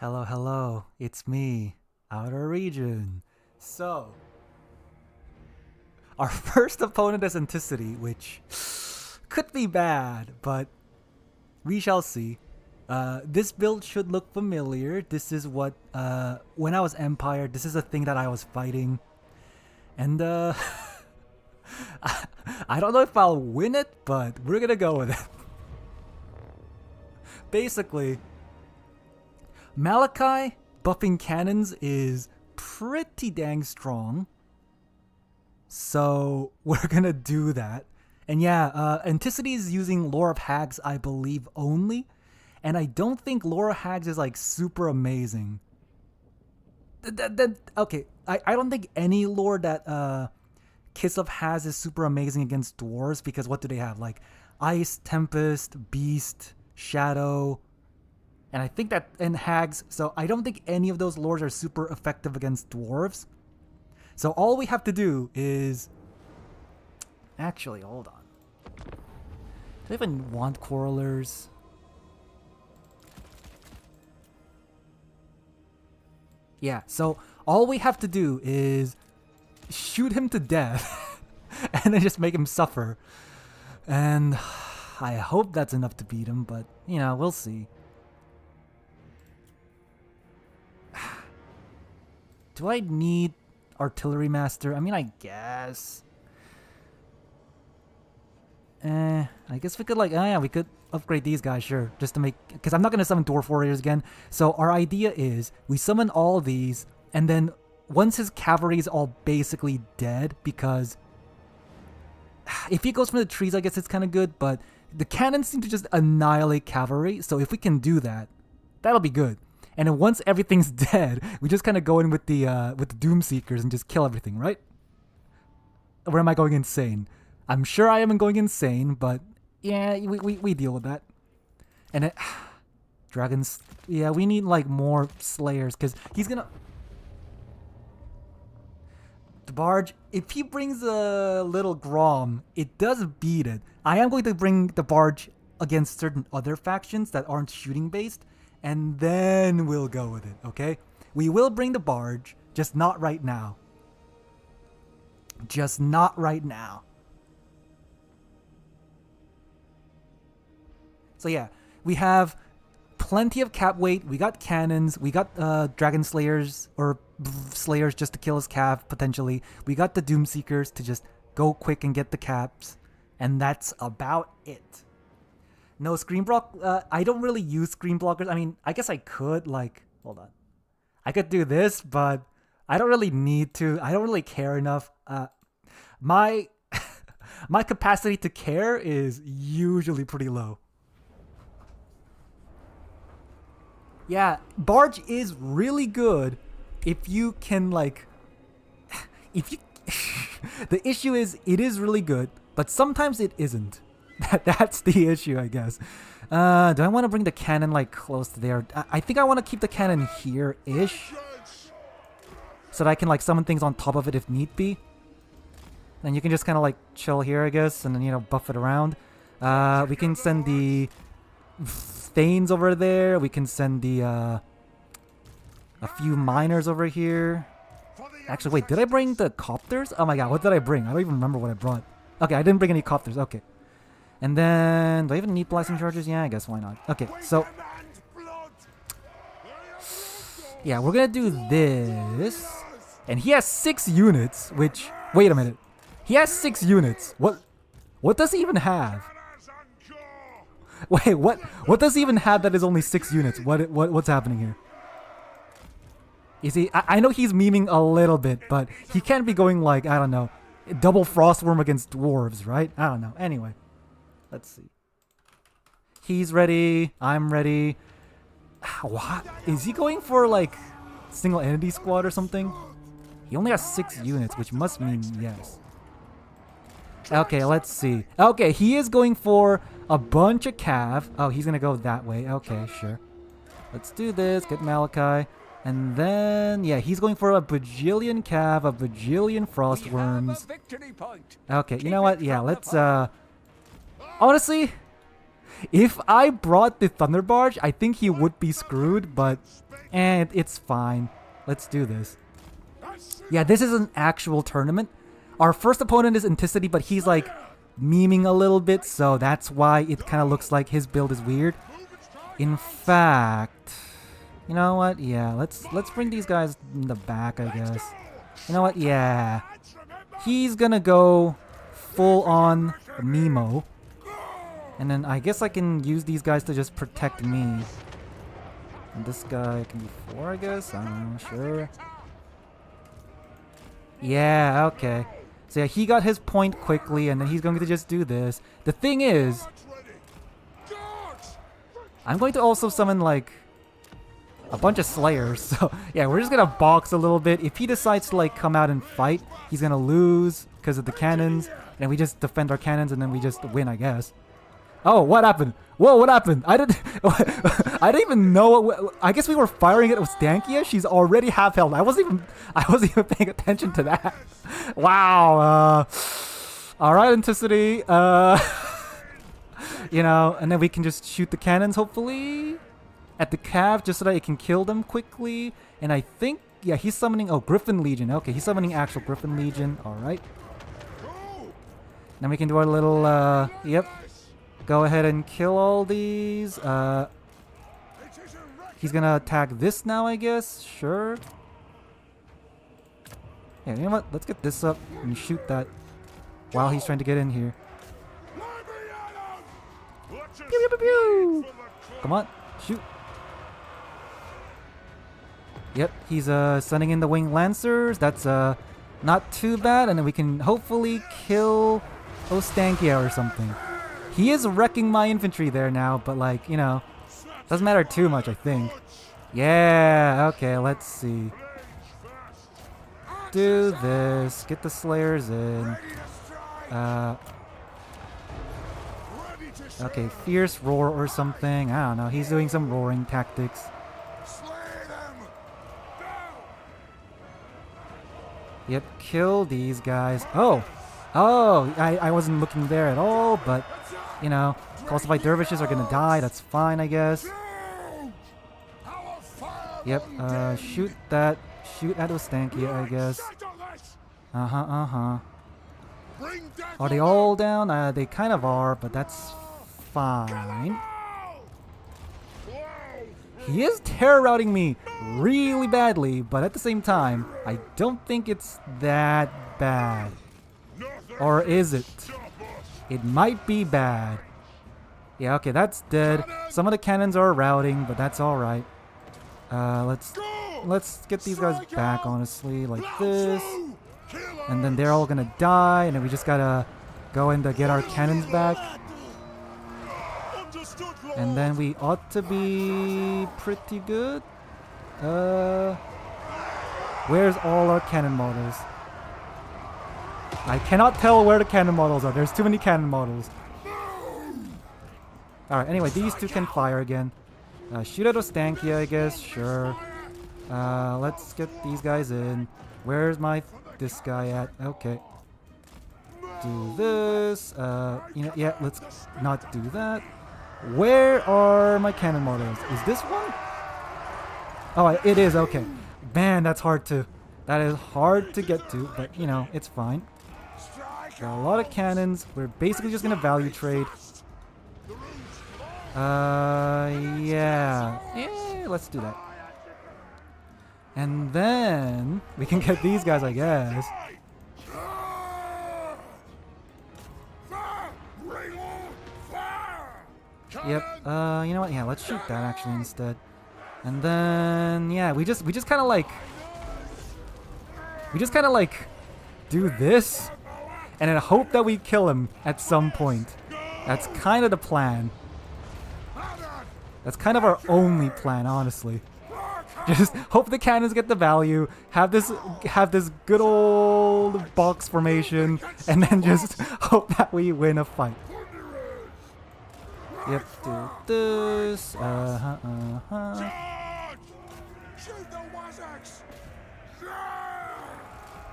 Hello, hello, it's me, Outer Region. So, our first opponent is Anticity, which could be bad, but we shall see. This build should look familiar. This is what, when I was Empire, this is a thing that I was fighting. And, I don't know if I'll win it, but we're gonna go with it. Basically, Malachi buffing cannons is pretty dang strong. So we're gonna do that. And yeah, Anticity is using Lore of Hags, I believe, only. And I don't think Lore of Hags is like super amazing. Okay, I don't think any lore that Kiss of has is super amazing against dwarves, because what do they have? Like Ice, Tempest, Beast, Shadow, and I think that and Hags. So I don't think any of those lores are super effective against dwarves. So all we have to do is actually hold on. Do I even want Quarrelers? Yeah, so all we have to do is shoot him to death and then just make him suffer. And I hope that's enough to beat him, but you know, we'll see. Do I need Artillery Master? I mean, I guess. I guess we could like, oh yeah, we could upgrade these guys, sure, just to make, because I'm not going to summon Dwarf Warriors again. So our idea is we summon all these, and then once his cavalry is all basically dead, because if he goes from the trees, I guess it's kind of good, but the cannons seem to just annihilate cavalry, so if we can do that, that'll be good. And then once everything's dead, we just kind of go in with the Doom Seekers and just kill everything, right? Or am I going insane? I'm sure I am going insane, but yeah, we deal with that. And it, dragons, yeah, we need like more slayers, because he's gonna... The barge, if he brings a little Grom, it does beat it. I am going to bring the barge against certain other factions that aren't shooting based, and then we'll go with it, okay? We will bring the barge, just not right now. Just not right now. So yeah, we have plenty of cap weight, we got cannons, we got dragon slayers, or slayers just to kill his cav, potentially. We got the Doom Seekers to just go quick and get the caps, and that's about it. No screen block, I don't really use screen blockers. I mean, I guess I could, like, hold on. I could do this, but I don't really need to. I don't really care enough. My capacity to care is usually pretty low. Yeah, Barge is really good if you can, like, if you... The issue is, it is really good, but sometimes it isn't. That's the issue, I guess. Do I want to bring the cannon, like, close to there? I think I want to keep the cannon here-ish, so that I can, like, summon things on top of it if need be. And you can just kind of, like, chill here, I guess, and then, you know, buff it around. We can send the Thanes over there. We can send the, a few miners over here. Actually, wait, did I bring the copters? Oh my god, what did I bring? I don't even remember what I brought. Okay, I didn't bring any copters. Okay. And then, do I even need blasting charges? Yeah, I guess, why not? Okay, so... Yeah, we're gonna do this. And he has 6 units, which... Wait a minute. He has 6 units. What does he even have? Wait, what does he even have that is only 6 units? What's happening here? You see, I know he's memeing a little bit, but he can't be going like, I don't know, double Frostworm against dwarves, right? I don't know. Anyway, let's see. He's ready. I'm ready. What? Is he going for like single entity squad or something? He only has 6 units, which must mean yes. Okay, let's see. Okay, he is going for a bunch of cav. Oh, he's gonna go that way. Okay, sure. Let's do this. Get Malachi. And then, yeah, he's going for a bajillion cav, a bajillion frostworms. Okay, you know what? Yeah, let's, honestly, If I brought the Thunder Barge, I think he would be screwed, but it's fine. Let's do this. Yeah, this is an actual tournament. Our first opponent is Anticity, but he's like memeing a little bit, so that's why it kind of looks like his build is weird. In fact, you know what? Yeah, let's bring these guys in the back, I guess. You know what? Yeah. He's gonna go full on Nemo. And then I guess I can use these guys to just protect me. And this guy can be 4, I guess? I don't know, sure. Yeah, okay. So yeah, he got his point quickly, and then he's going to just do this. The thing is, I'm going to also summon like a bunch of Slayers. So yeah, we're just gonna box a little bit. If he decides to like come out and fight, he's gonna lose because of the cannons. And we just defend our cannons, and then we just win, I guess. Oh, what happened? Whoa, what happened? I didn't even know what, I guess we were firing it with Stankia. She's already half health. I wasn't even paying attention to that. Wow. All right, Anticity. You know, and then we can just shoot the cannons, hopefully, at the cav, just so that it can kill them quickly. And I think, yeah, he's summoning, oh, Griffin Legion. Okay, he's summoning actual Griffin Legion. All right. Then we can do our little, yep. Go ahead and kill all these. He's gonna attack this now, I guess. Sure. Yeah, you know what? Let's get this up and shoot that while he's trying to get in here. Pew, pew, pew, pew. Come on, shoot. Yep, he's sending in the Winged Lancers. That's not too bad, and then we can hopefully kill Ostankia or something. He is wrecking my infantry there now, but like, you know, doesn't matter too much, I think. Yeah, okay, let's see. Do this. Get the Slayers in. Okay, Fierce Roar or something. I don't know. He's doing some roaring tactics. Yep, kill these guys. Oh! Oh, I wasn't looking there at all, but, you know, Calcified Dervishes are gonna die. That's fine, I guess. Yep, shoot that. Shoot at Ostankia, I guess. Uh-huh. Are they all down? They kind of are, but that's fine. He is terror routing me really badly, but at the same time, I don't think it's that bad. Or is it? It might be bad. Yeah, okay, that's dead. Some of the cannons are routing, but that's alright. Let's get these guys back, honestly, like this. And then they're all gonna die, and then we just gotta go in to get our cannons back. And then we ought to be pretty good. Where's all our cannon models? I cannot tell where the cannon models are. There's too many cannon models. Alright, anyway, these two can fire again. Shoot at Ostankia, I guess. Sure. Let's get these guys in. Where's this guy at? Okay. Do this. You know, yeah, let's not do that. Where are my cannon models? Is this one? Oh, it is. Okay. Man, that is hard to get to, but you know, it's fine. Got a lot of cannons. We're basically just gonna value trade. Yeah, let's do that. And then we can get these guys, I guess. Yep. You know what? Yeah, let's shoot that actually instead. And then yeah, we just kind of like do this and then hope that we kill him at some point. That's kind of the plan. That's kind of our only plan, honestly. Just hope the cannons get the value, have this good old box formation, and then just hope that we win a fight. Yep, do this.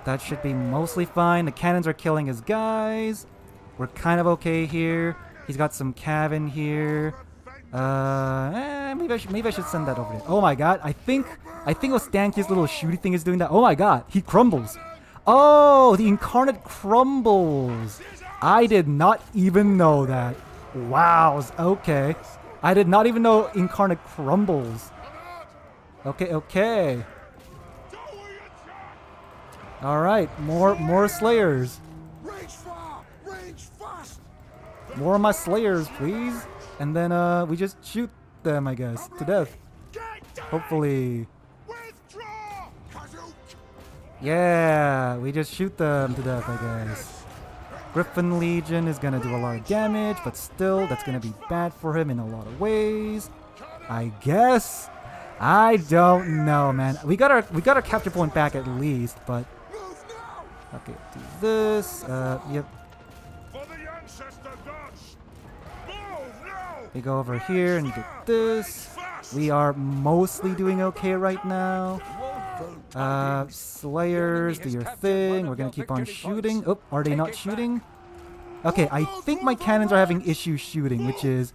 That should be mostly fine. The cannons are killing his guys. We're kind of okay here. He's got some cav in here. Maybe I should send that over there. Oh my god, I think Ostanki's little shooty thing is doing that. Oh my god, he crumbles. Oh, the incarnate crumbles. I did not even know that. Wow, okay. I did not even know incarnate crumbles. Okay. Alright, more slayers. More of my slayers, please. And then we just shoot them, I guess, to death. Hopefully. Yeah, we just shoot them to death, I guess. Griffin Legion is gonna do a lot of damage, but still, that's gonna be bad for him in a lot of ways. I guess. I don't know, man. We got our capture point back at least, but okay, do this. Yep. We go over here and get this. We are mostly doing okay right now. Slayers, do your thing. We're gonna keep on shooting. Oh, are they not shooting? Okay, I think my cannons are having issues shooting, which is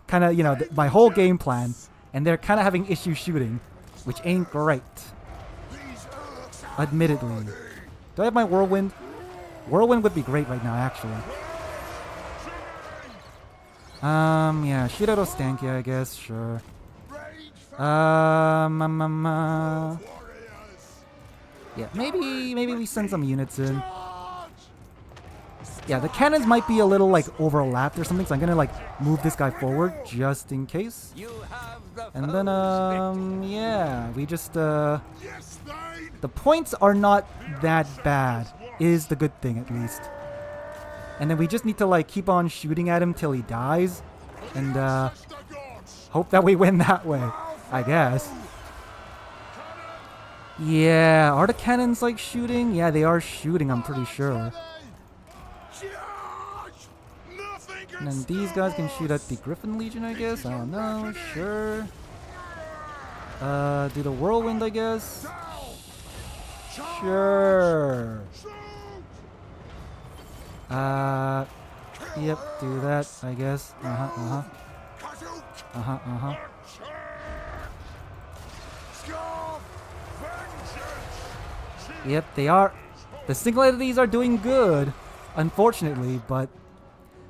kind of, you know, my whole game plan. And they're kind of having issues shooting, which ain't great. Admittedly. Do I have my whirlwind? Whirlwind would be great right now, actually. Yeah, shoot out Ostankia, I guess, sure. Yeah, maybe we send some units in. Yeah, the cannons might be a little, like, overlapped or something, so I'm gonna, like, move this guy forward, just in case. And then, yeah, we just, the points are not that bad, is the good thing, at least. And then we just need to, like, keep on shooting at him till he dies, and, hope that we win that way, I guess. Yeah, are the cannons, like, shooting? Yeah, they are shooting, I'm pretty sure. And then these guys can shoot at the Griffin Legion, I guess. I don't know. Sure. Do the Whirlwind, I guess. Sure. Yep, do that, I guess. Yep, they are. The single entities are doing good, unfortunately, but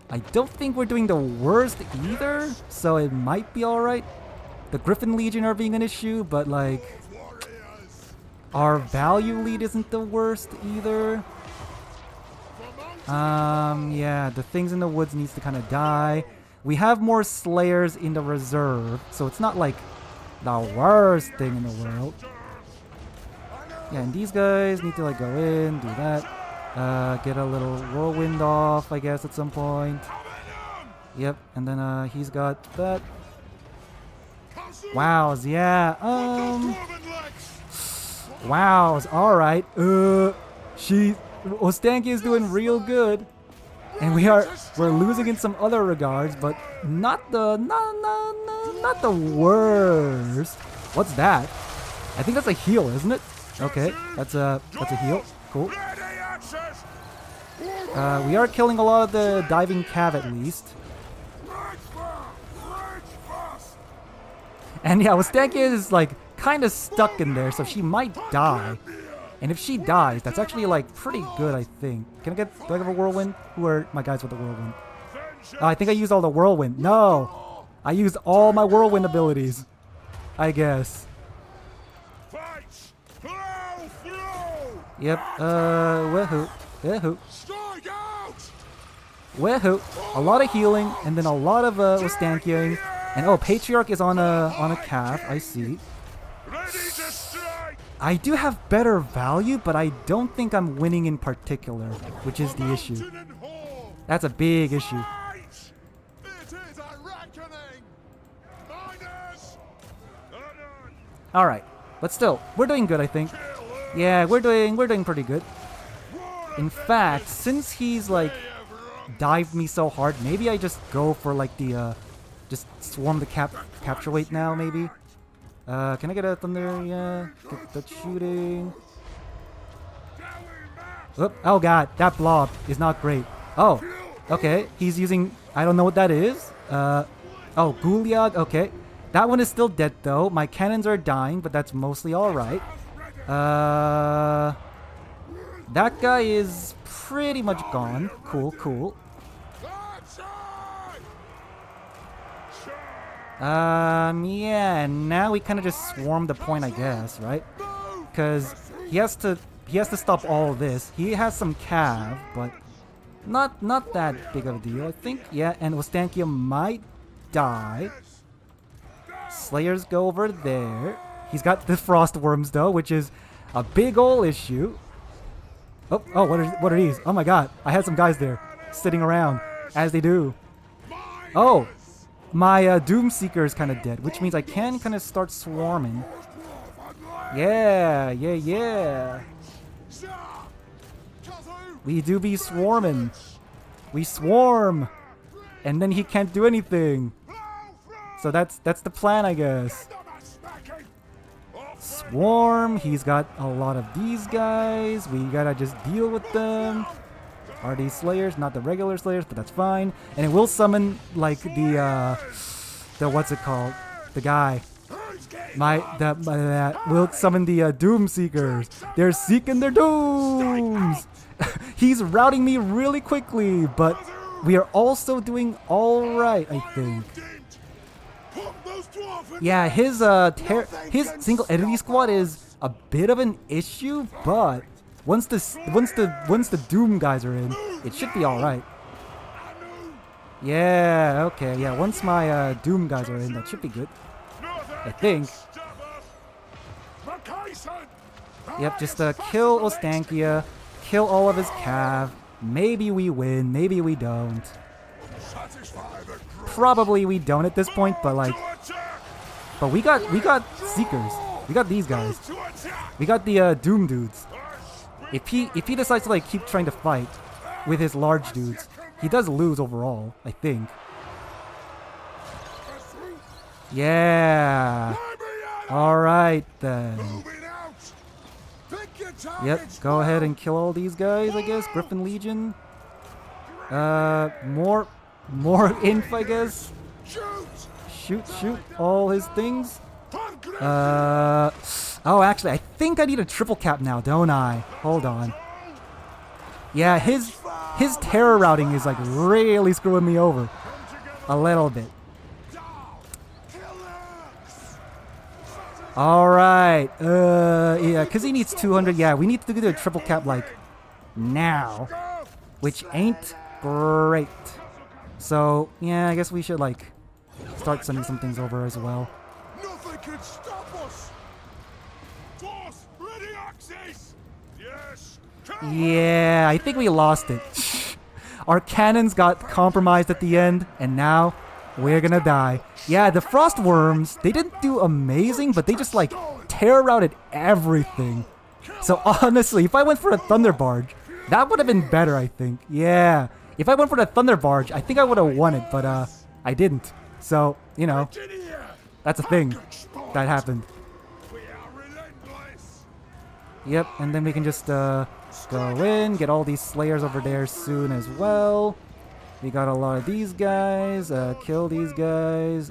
I don't think we're doing the worst either, so it might be alright. The Griffin Legion are being an issue, but like, our value lead isn't the worst either. Yeah, the things in the woods needs to kind of die. We have more slayers in the reserve, so it's not like the worst thing in the world. Yeah, and these guys need to like go in, do that. Get a little whirlwind off, I guess, at some point. Yep, and then he's got that. Wows, yeah. Wows, alright. Ostanki is doing real good. And we're losing in some other regards, but not the worst. What's that? I think that's a heal, isn't it? Okay, that's a heal. Cool. We are killing a lot of the diving cav at least. And yeah, Ostankia is like kind of stuck in there, so she might die. And if she dies, that's actually like pretty good, I think. Do I have a whirlwind? Who are my guys with the whirlwind? Oh, I think I used all the whirlwind. No! I used all my whirlwind abilities, I guess. Yep, woohoo. Woohoo. A lot of healing, and then a lot of Ostankiaing. And oh, Patriarch is on a calf, I see. I do have better value, but I don't think I'm winning in particular, which is the issue. That's a big issue. Alright, but still, we're doing good, I think. Yeah, we're doing pretty good. In fact, since he's like dived me so hard, maybe I just go for like the just swarm the capture weight now, maybe. Can I get a thunder? Yeah, get that shooting. Oh god, that blob is not great. Oh, okay, he's using I don't know what that is. Oh, Gouliag. Okay. That one is still dead, though. My cannons are dying, but that's mostly alright. That guy is pretty much gone. Cool, cool. Yeah, now we kind of just swarm the point, I guess, right? Because he has to stop all of this. He has some cav, but not that big of a deal, I think. Yeah, and Ostankia might die. Slayers go over there. He's got the frost worms though, which is a big ol' issue. Oh, what are these? Oh my god, I had some guys there sitting around, as they do. Oh, my Doomseeker is kind of dead, which means I can kind of start swarming. Yeah. We do be swarming. We swarm, and then he can't do anything. So that's the plan, I guess. Swarm. He's got a lot of these guys. We gotta just deal with them. Are these slayers? Not the regular slayers, but that's fine. And it will summon like the what's it called? The guy. Will summon the Doom Seekers. They're seeking their dooms. He's routing me really quickly, but we are also doing all right, I think. Yeah, his single entity squad is a bit of an issue, but once the Doom guys are in, it should be all right. Yeah, okay, yeah. Once my Doom guys are in, that should be good. I think. Yep, just kill Ostankia, kill all of his cav. Maybe we win, maybe we don't. Probably we don't at this point, but like, we got Seekers. We got these guys. We got the Doom dudes. If he decides to like keep trying to fight with his large dudes, he does lose overall, I think. Yeah. All right then. Yep. Go ahead and kill all these guys, I guess. Griffin Legion. More inf, I guess. Shoot all his things. Oh, actually, I think I need a triple cap now, don't I? Hold on. Yeah, his terror routing is like really screwing me over a little bit. All right. Yeah, because he needs 200. Yeah, we need to do the triple cap like now, which ain't great. So yeah, I guess we should like start sending some things over as well. Nothing can stop us. Dwarf, ready access. Yes. Yeah, I think we lost it. Our cannons got compromised at the end, and now we're gonna die. Yeah, the frost worms, they didn't do amazing, but they just like terror routed everything. So honestly, if I went for a thunder barge, that would have been better, I think. Yeah, if I went for the thunder barge, I think I would have won it, but I didn't. So, you know, that's a thing that happened. Yep, and then we can just go in, get all these slayers over there soon as well. We got a lot of these guys, kill these guys,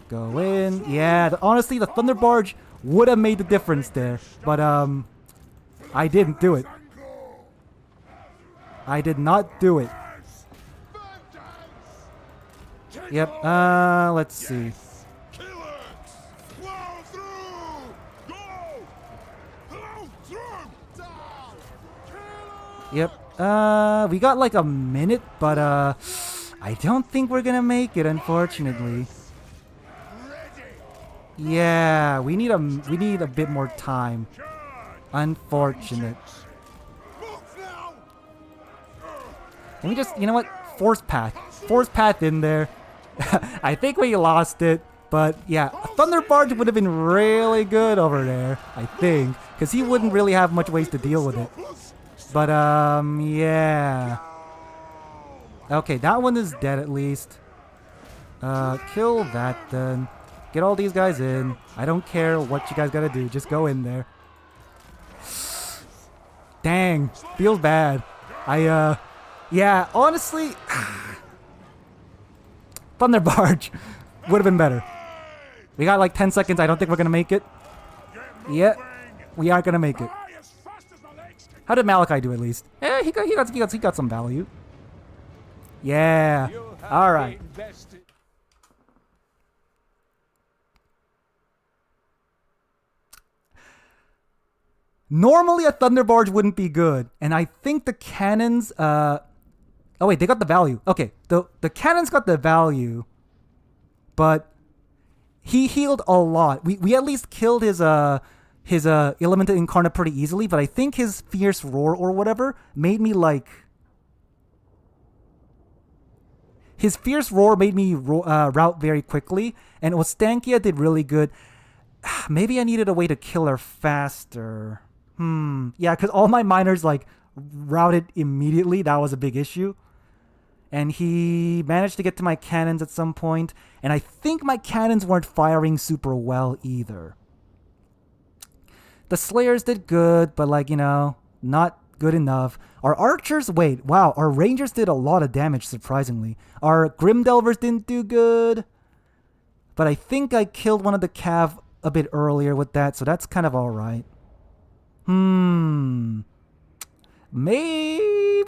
go in. Yeah, honestly, the thunder barge would have made the difference there, but I didn't do it. I did not do it. Yep, let's see. Yep, we got like a minute, but I don't think we're gonna make it, unfortunately. Yeah, we need a bit more time. Unfortunate. Can we just, you know what? Force path in there. I think we lost it, but yeah, a thunder barge would have been really good over there, I think, because he wouldn't really have much ways to deal with it. But yeah. Okay, that one is dead at least. Kill that then. Get all these guys in. I don't care what you guys gotta do, just go in there. Dang, feels bad. Yeah, honestly, Thunder Barge would have been better. We got like 10 seconds. I don't think we're going to make it. Yeah, we aren't going to make it. How did Malachi do at least? Eh, he got some value. Yeah. All right. Normally a Thunder Barge wouldn't be good, and I think the cannons. Oh wait, they got the value. Okay, the cannons got the value, but he healed a lot. We at least killed his Elemental Incarnate pretty easily, but I think his Fierce Roar or whatever made me like. His Fierce Roar made me route very quickly, and Ostankia did really good. Maybe I needed a way to kill her faster. Yeah, because all my miners like routed immediately. That was a big issue. And he managed to get to my cannons at some point, and I think my cannons weren't firing super well either. The Slayers did good, but like, you know, not good enough. Our archers, wow, our rangers did a lot of damage, surprisingly. Our Grim Delvers didn't do good, but I think I killed one of the cav a bit earlier with that, so that's kind of alright. Maybe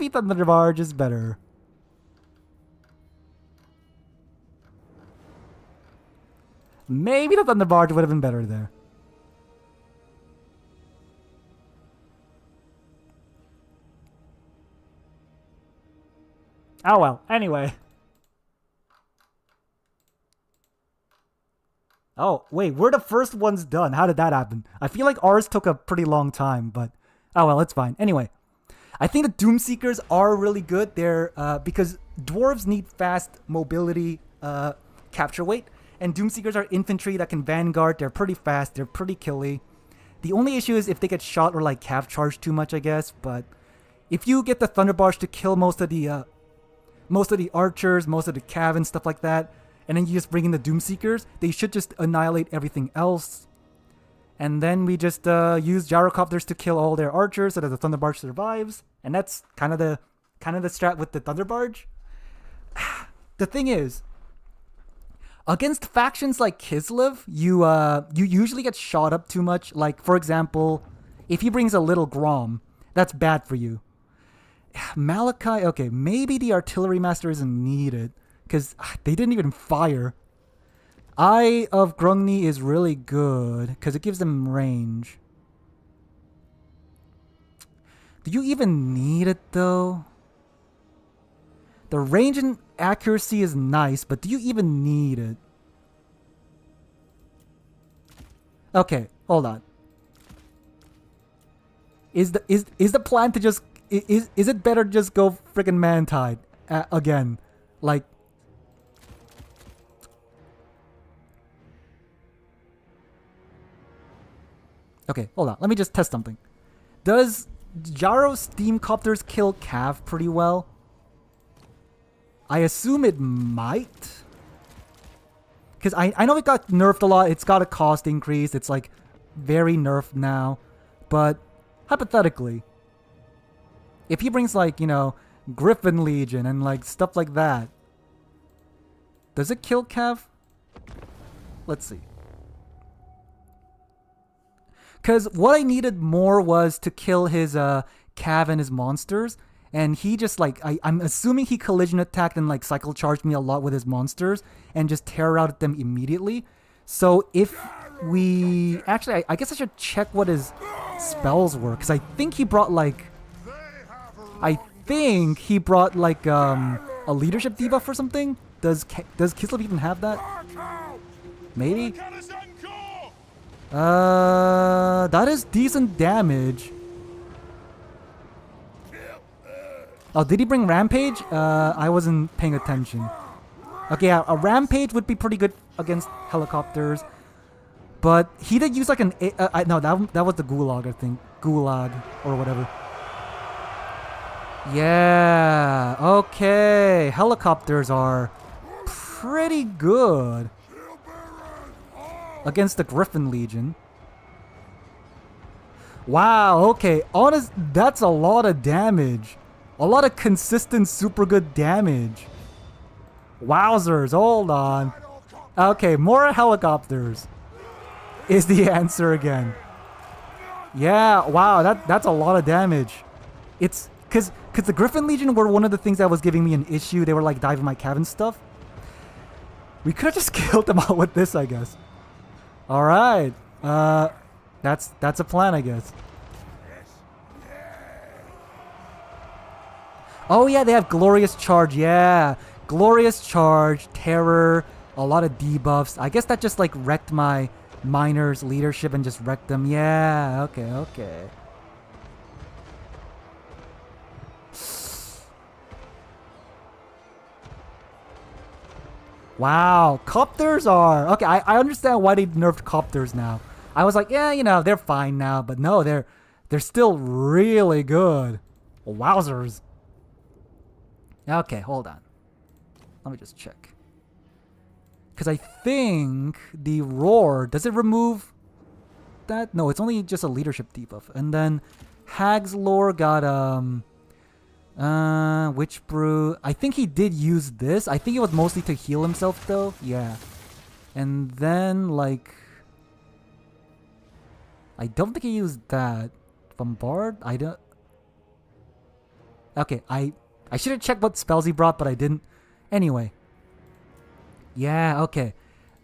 Thunder Barge is better. Maybe the Thunder Barge would have been better there. Oh well, anyway. Oh, wait, we're the first ones done. How did that happen? I feel like ours took a pretty long time, but oh well, it's fine. Anyway, I think the Doomseekers are really good. They're because dwarves need fast mobility capture weight, and Doomseekers are infantry that can vanguard. They're pretty fast. They're pretty killy. The only issue is if they get shot or like cav charged too much, I guess. But if you get the Thunder Barge to kill most of the archers, most of the cav and stuff like that, and then you just bring in the Doomseekers, they should just annihilate everything else. And then we just use gyrocopters to kill all their archers so that the Thunder Barge survives. And that's kind of the strat with the Thunder Barge. The thing is, against factions like Kislev, you usually get shot up too much. Like, for example, if he brings a little Grom, that's bad for you. Malachi, okay, maybe the Artillery Master isn't needed, because they didn't even fire. Eye of Grungni is really good, because it gives them range. Do you even need it, though? The range and accuracy is nice, but do you even need it? Okay, hold on. Is the plan to just... Is it better to just go friggin' Mantide again? Like... Okay, hold on. Let me just test something. Does Jaro's Steamcopters kill Cav pretty well? I assume it might. Because I know it got nerfed a lot. It's got a cost increase. It's like very nerfed now. But hypothetically, if he brings like, you know, Griffin Legion and like stuff like that, does it kill Cav? Let's see. Because what I needed more was to kill his Cav and his monsters. And he just like, I'm assuming he collision attacked and like cycle charged me a lot with his monsters and just terror routed them immediately. So if we... Actually, I guess I should check what his spells were. Because I think he brought like... a leadership debuff or something? Does Kislev even have that? Maybe? That is decent damage. Oh, did he bring Rampage? I wasn't paying attention. Okay, yeah, a Rampage would be pretty good against helicopters. But he did use like an... no, that was the Gulag, I think. Gulag, or whatever. Yeah, okay. Helicopters are pretty good against the Griffin Legion. Wow, okay. Honest, that's a lot of damage. A lot of consistent, super good damage. Wowzers, hold on. Okay, more helicopters is the answer again. Yeah, wow, that's a lot of damage. It's because the Griffin Legion were one of the things that was giving me an issue. They were like diving my cabin stuff. We could have just killed them all with this, I guess. All right, that's a plan, I guess. Oh yeah, they have Glorious Charge. Yeah, Glorious Charge, Terror, a lot of debuffs. I guess that just like wrecked my miners' leadership and just wrecked them. Yeah, okay. Wow, copters are... Okay, I understand why they nerfed copters now. I was like, yeah, you know, they're fine now. But no, they're still really good. Wowzers. Okay, hold on. Let me just check. Because I think the Roar... Does it remove that? No, it's only just a leadership debuff. And then Hag's Lore got... Witch Brew. I think he did use this. I think it was mostly to heal himself though. Yeah. And then like I don't think he used that. Bombard? I don't. Okay, I should have checked what spells he brought, but I didn't. Anyway. Yeah, okay.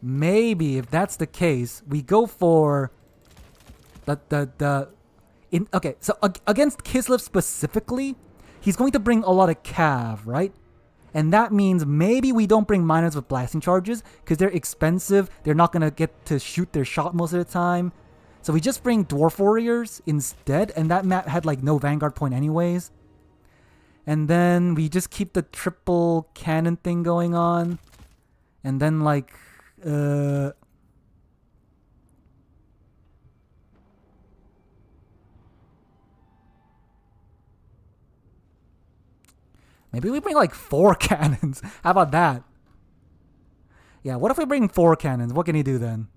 Maybe if that's the case, we go for okay, so against Kislev specifically, he's going to bring a lot of cav, right? And that means maybe we don't bring miners with blasting charges because they're expensive. They're not going to get to shoot their shot most of the time. So we just bring Dwarf Warriors instead. And that map had like no Vanguard point anyways. And then we just keep the triple cannon thing going on. And then like... Maybe we bring like 4 cannons. How about that? Yeah, what if we bring 4 cannons? What can he do then?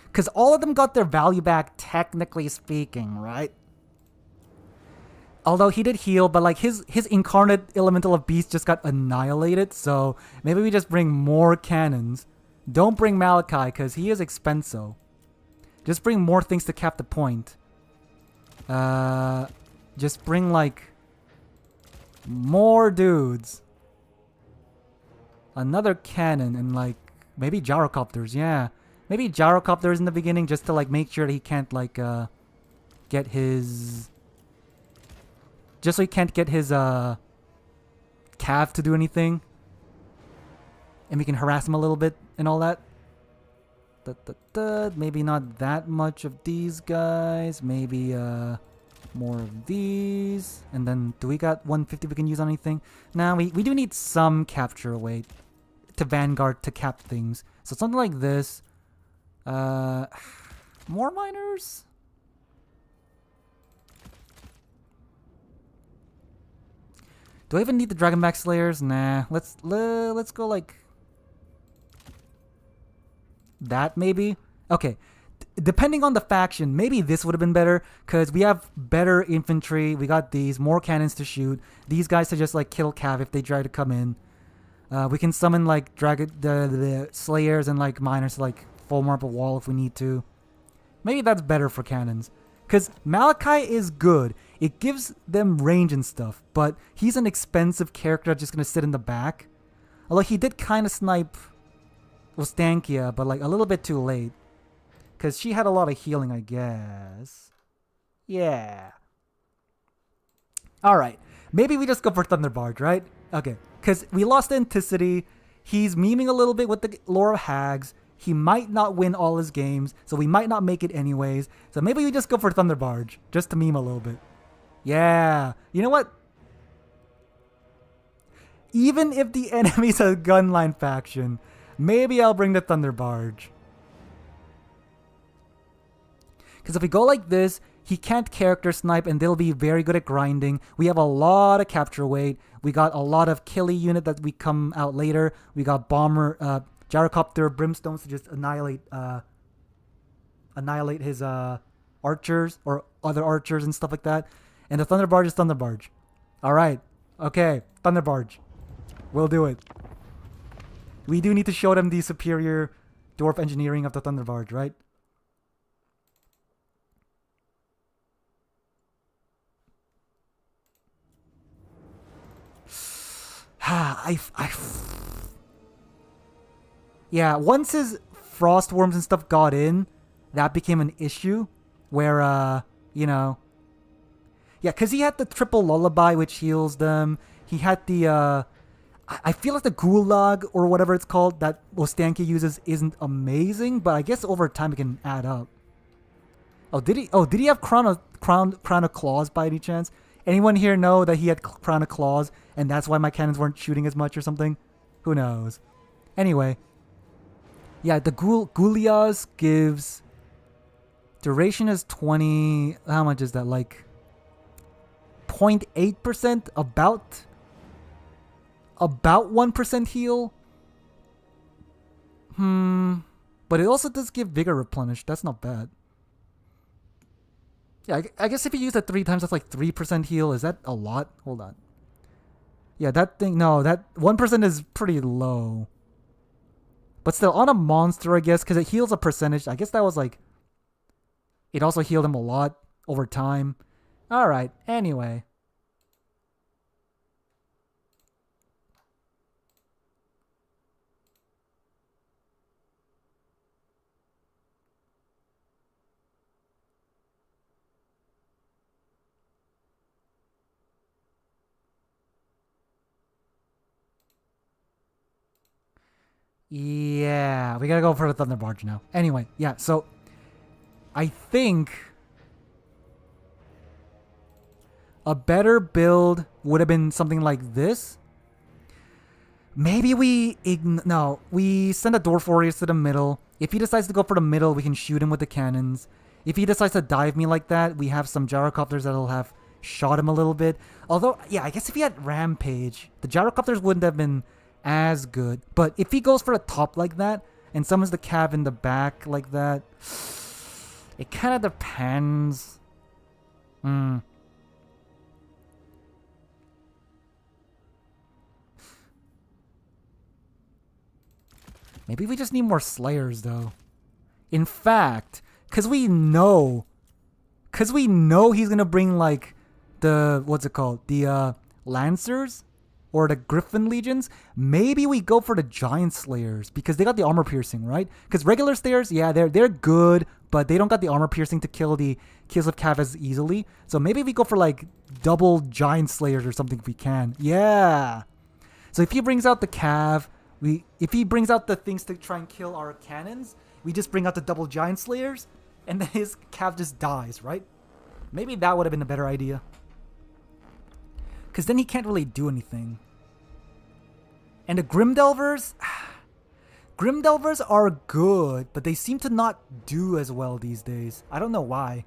Because all of them got their value back, technically speaking, right? Although he did heal, but like his incarnate elemental of beast just got annihilated. So maybe we just bring more cannons. Don't bring Malachi because he is expensive. Just bring more things to cap the point. Just bring like more dudes. Another cannon and like maybe gyrocopters, yeah. Maybe gyrocopters in the beginning just to like make sure that he can't like get his... Just so he can't get his cav to do anything. And we can harass him a little bit and all that. Maybe not that much of these guys. Maybe more of these. And then do we got 150 we can use on anything? Nah, we do need some capture weight to Vanguard to cap things. So something like this. More miners? Do I even need the Dragonback Slayers? Nah. Let's go like that maybe. Okay. Depending on the faction, maybe this would have been better because we have better infantry. We got these more cannons to shoot. These guys to just like kill cav if they try to come in. We can summon like the Slayers and like miners to like form up a wall if we need to. Maybe that's better for cannons. Because Malachi is good. It gives them range and stuff. But he's an expensive character that's just going to sit in the back. Although he did kind of snipe Ostankia, but like a little bit too late. Because she had a lot of healing, I guess. Yeah. Alright. Maybe we just go for Thunderbarge, right? Okay. Because we lost Anticity. He's memeing a little bit with the lore of Hags. He might not win all his games, so we might not make it anyways. So maybe we just go for Thunderbarge, just to meme a little bit. Yeah. You know what? Even if the enemy's a gunline faction, maybe I'll bring the Thunderbarge. Because if we go like this, he can't character snipe and they'll be very good at grinding. We have a lot of capture weight. We got a lot of killy unit that we come out later. We got bomber, gyrocopter, brimstones to just annihilate his archers or other archers and stuff like that. And the Thunder Barge is Thunder Barge. Alright. Okay. Thunder Barge. We'll do it. We do need to show them the superior dwarf engineering of the Thunder Barge, right? Yeah, once his frost worms and stuff got in, that became an issue where, you know, yeah, because he had the triple lullaby, which heals them. He had the, I feel like the gulag or whatever it's called that Ostanki uses isn't amazing, but I guess over time it can add up. Oh, did he? Oh, did he have crown of claws by any chance? Anyone here know that he had crown of claws, and that's why my cannons weren't shooting as much or something? Who knows? Anyway, yeah, the Gulias gives duration is 20. How much is that? Like 0.8%, about 1% heal. But it also does give vigor replenish. That's not bad. Yeah, I guess if you use that 3 times, that's like 3% heal. Is that a lot? Hold on. Yeah, that thing, no, that 1% is pretty low. But still, on a monster, I guess, because it heals a percentage. I guess that was like, it also healed him a lot over time. Alright, anyway. Yeah, we gotta go for the Thunder Barge now. Anyway, yeah, so I think a better build would have been something like this. Maybe we send a Dwarf Warriors to the middle. If he decides to go for the middle, we can shoot him with the cannons. If he decides to dive me like that, we have some gyrocopters that'll have shot him a little bit. Although, yeah, I guess if he had Rampage, the gyrocopters wouldn't have been as good. But if he goes for the top like that and summons the cav in the back like that, it kind of depends. Maybe we just need more Slayers though. In fact, because we know he's gonna bring like the, what's it called, the Lancers or the Griffin Legions, maybe we go for the Giant Slayers because they got the armor piercing, right? Because regular Slayers, yeah, they're good, but they don't got the armor piercing to kill the kills of Cav as easily. So maybe we go for like double Giant Slayers or something if we can. Yeah. So if he brings out the Cav, if he brings out the things to try and kill our cannons, we just bring out the double Giant Slayers, and then his Cav just dies, right? Maybe that would have been a better idea. Because then he can't really do anything. And the Grimdelvers? Grimdelvers are good, but they seem to not do as well these days. I don't know why.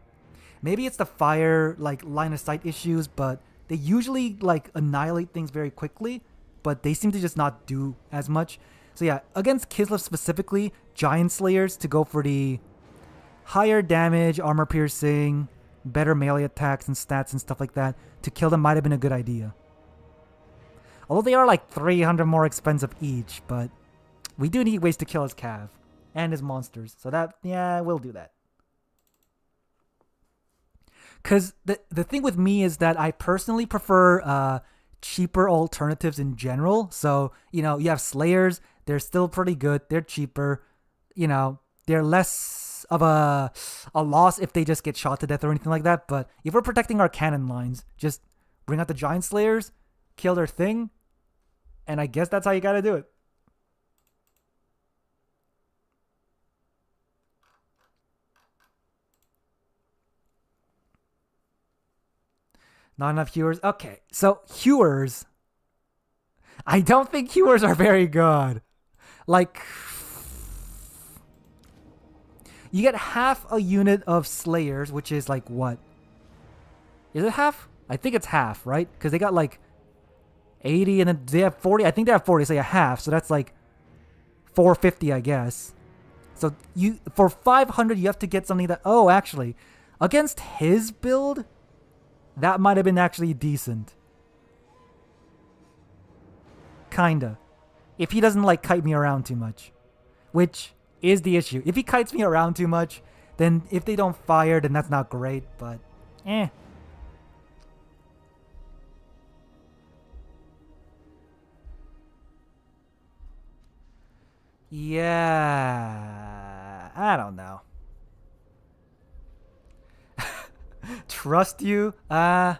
Maybe it's the fire, like, line of sight issues, but they usually, like, annihilate things very quickly, but they seem to just not do as much. So yeah, against Kislev specifically, Giant Slayers to go for the higher damage, armor piercing, better melee attacks and stats and stuff like that to kill them might have been a good idea. Although they are like 300 more expensive each, but we do need ways to kill his Cav and his monsters. So that, yeah, we'll do that. Because the thing with me is that I personally prefer cheaper alternatives in general. So, you know, you have Slayers. They're still pretty good. They're cheaper. You know, they're less of a loss if they just get shot to death or anything like that. But if we're protecting our cannon lines, just bring out the Giant Slayers, kill their thing, and I guess that's how you gotta do it. Not enough hewers? Okay, so hewers. I don't think hewers are very good. Like, you get half a unit of Slayers, which is like what? Is it half? I think it's half, right? Because they got like 80 and then they have 40. I think they have 40, so yeah, half. So that's like 450, I guess. So you for 500, you have to get something that... Oh, actually, against his build... That might have been actually decent. Kinda. If he doesn't like kite me around too much. Which is the issue. If he kites me around too much, then if they don't fire, then that's not great, but eh. Yeah, I don't know. Trust you? I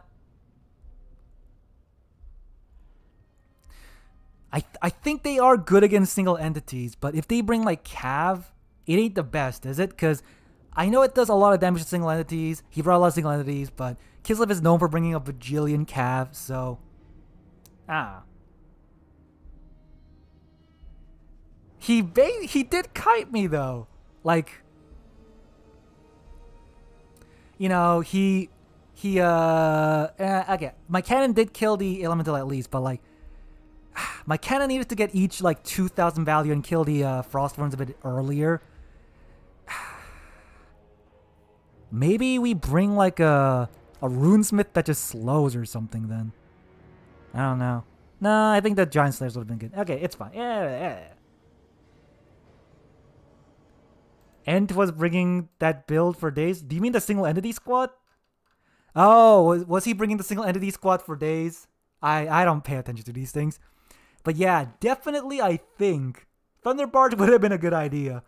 think they are good against single entities, but if they bring like Cav, it ain't the best, is it? Because I know it does a lot of damage to single entities. He brought a lot of single entities, but Kislev is known for bringing a bajillion Cav, so He did kite me though. Like, you know, okay. My cannon did kill the elemental at least, but like my cannon needed to get each like 2,000 value and kill the Frostworms a bit earlier. Maybe we bring like a runesmith that just slows or something then. I don't know. No, I think the giant slayers would have been good. Okay, it's fine. Yeah. Ent was bringing that build for days. Do you mean the single entity squad? Oh, was he bringing the single entity squad for days? I don't pay attention to these things. But yeah, definitely I think Thunderbarge would have been a good idea.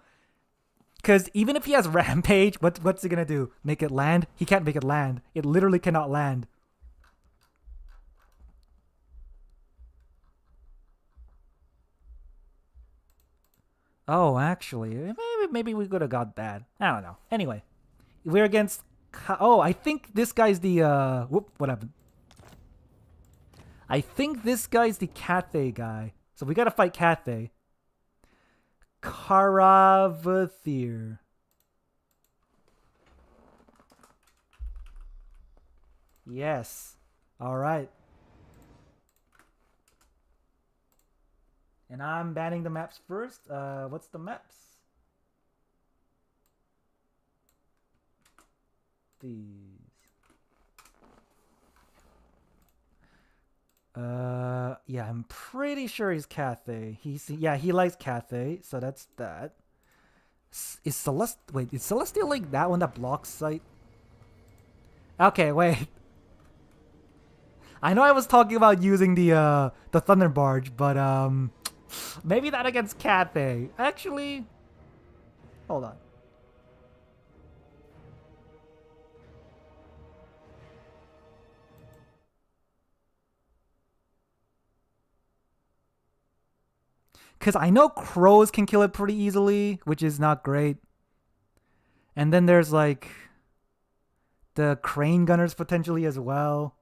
Because even if he has Rampage, what's he going to do? Make it land? He can't make it land. It literally cannot land. Oh, actually, maybe we could have got that. I don't know. Anyway, we're against... Oh, I think this guy's the... Whoop, what happened? I think this guy's the Cathay guy. So we gotta fight Cathay. Karavathir. Yes. Alright. And I'm banning the maps first. What's the maps? These. Yeah, I'm pretty sure he's Cathay. He likes Cathay, so that's that. Is Celestial like that one that blocks sight? Okay, wait. I know I was talking about using the Thunder Barge, but maybe not against Cathay. Actually, hold on. Because I know crows can kill it pretty easily, which is not great. And then there's like the crane gunners potentially as well.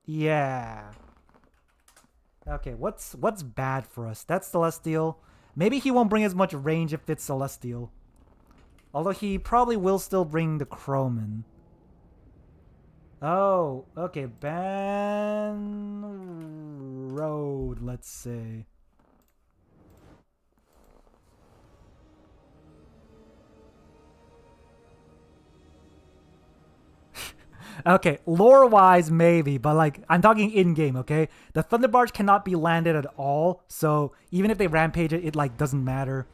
Yeah. Okay, what's bad for us? That's Celestial. Maybe he won't bring as much range if it's Celestial. Although he probably will still bring the Crowman. Oh, okay. Ban Road, let's say. Okay, lore-wise, maybe, but like, I'm talking in-game, okay? The Thunderbarge cannot be landed at all, so even if they rampage it, it like doesn't matter.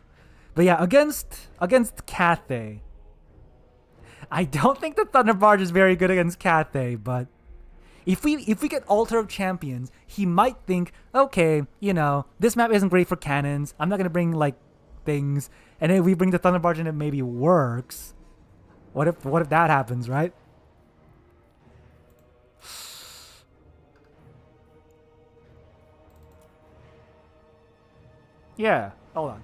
But yeah, against Cathay, I don't think the Thunderbarge is very good against Cathay, but if we get Altar of Champions, he might think, okay, you know, this map isn't great for cannons. I'm not gonna bring like things, and then we bring the Thunderbarge and it maybe works. What if that happens, right? Yeah, hold on.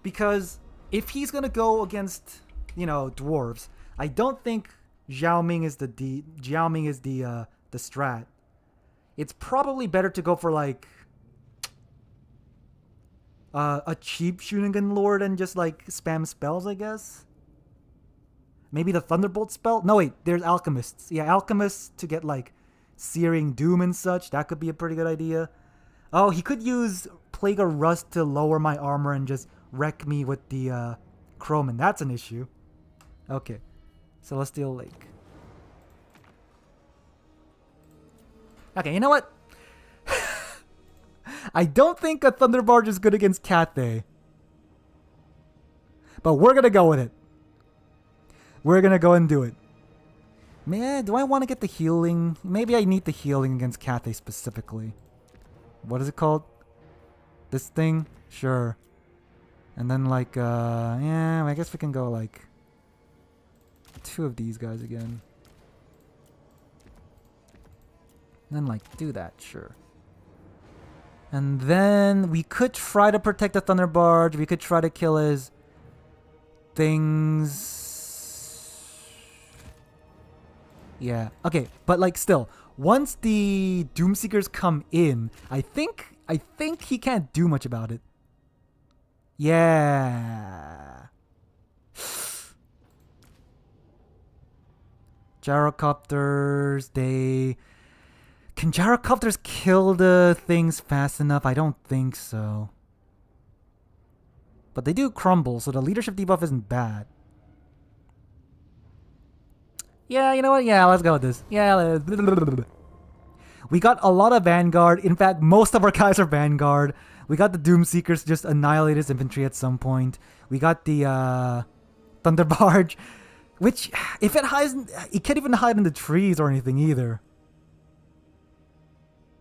Because if he's gonna go against, you know, dwarves, I don't think Xiaoming is the strat. It's probably better to go for like a cheap Shuningen Lord and just like spam spells, I guess. Maybe the Thunderbolt spell? No, wait, there's Alchemists. Yeah, Alchemists to get like Searing Doom and such. That could be a pretty good idea. Oh, he could use Plague of Rust to lower my armor and just wreck me with the Crowman. That's an issue. Okay. Celestial Lake. Okay, you know what? I don't think a Thunder Barge is good against Cathay. But we're gonna go with it. We're gonna go and do it. Man, do I want to get the healing? Maybe I need the healing against Cathay specifically. What is it called? This thing? Sure. And then like, yeah, I guess we can go like 2 of these guys again. And then like do that, sure. And then we could try to protect the Thunder Barge. We could try to kill his things. Yeah. Okay, but like still, once the Doomseekers come in, I think he can't do much about it. Yeah. Gyrocopters, can gyrocopters kill the things fast enough? I don't think so. But they do crumble, so the leadership debuff isn't bad. Yeah, you know what? Yeah, let's go with this. Yeah, we got a lot of Vanguard. In fact, most of our guys are Vanguard. We got the Doomseekers just annihilate his infantry at some point. We got the Thunder Barge, which if it hides, it can't even hide in the trees or anything either.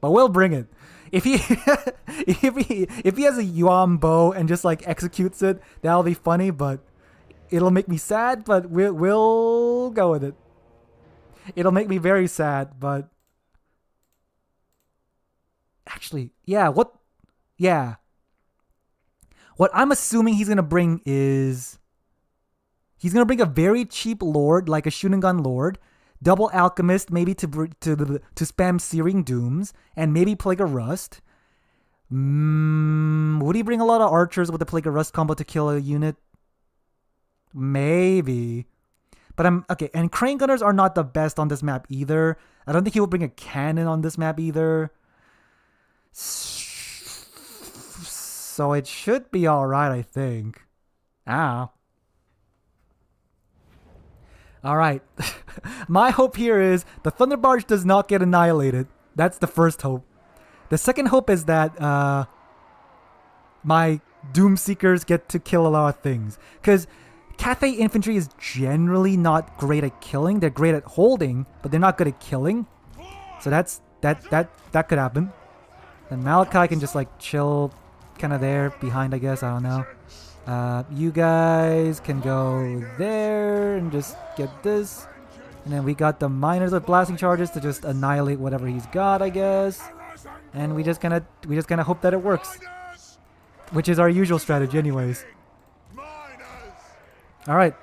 But we'll bring it. If he if he has a Yuan bow and just like executes it, that'll be funny. But it'll make me sad. But we'll go with it. It'll make me very sad. But actually, yeah. What I'm assuming he's gonna bring is he's gonna bring a very cheap lord, like a shooting gun lord. Double Alchemist, maybe to spam Searing Dooms, and maybe Plague of Rust. Would he bring a lot of archers with the Plague of Rust combo to kill a unit? Maybe. But okay, and Crane Gunners are not the best on this map either. I don't think he will bring a cannon on this map either. So it should be alright, I think. Ow. Alright. My hope here is the Thunder Barge does not get annihilated. That's the first hope. The second hope is that my Doomseekers get to kill a lot of things. Because Cathay infantry is generally not great at killing. They're great at holding, but they're not good at killing. So that could happen. And Malachi can just like chill kind of there behind, I guess. I don't know. You guys can go there and just get this. And then we got the miners with blasting charges to just annihilate whatever he's got, I guess. And we just kind of hope that it works, which is our usual strategy, anyways. All right,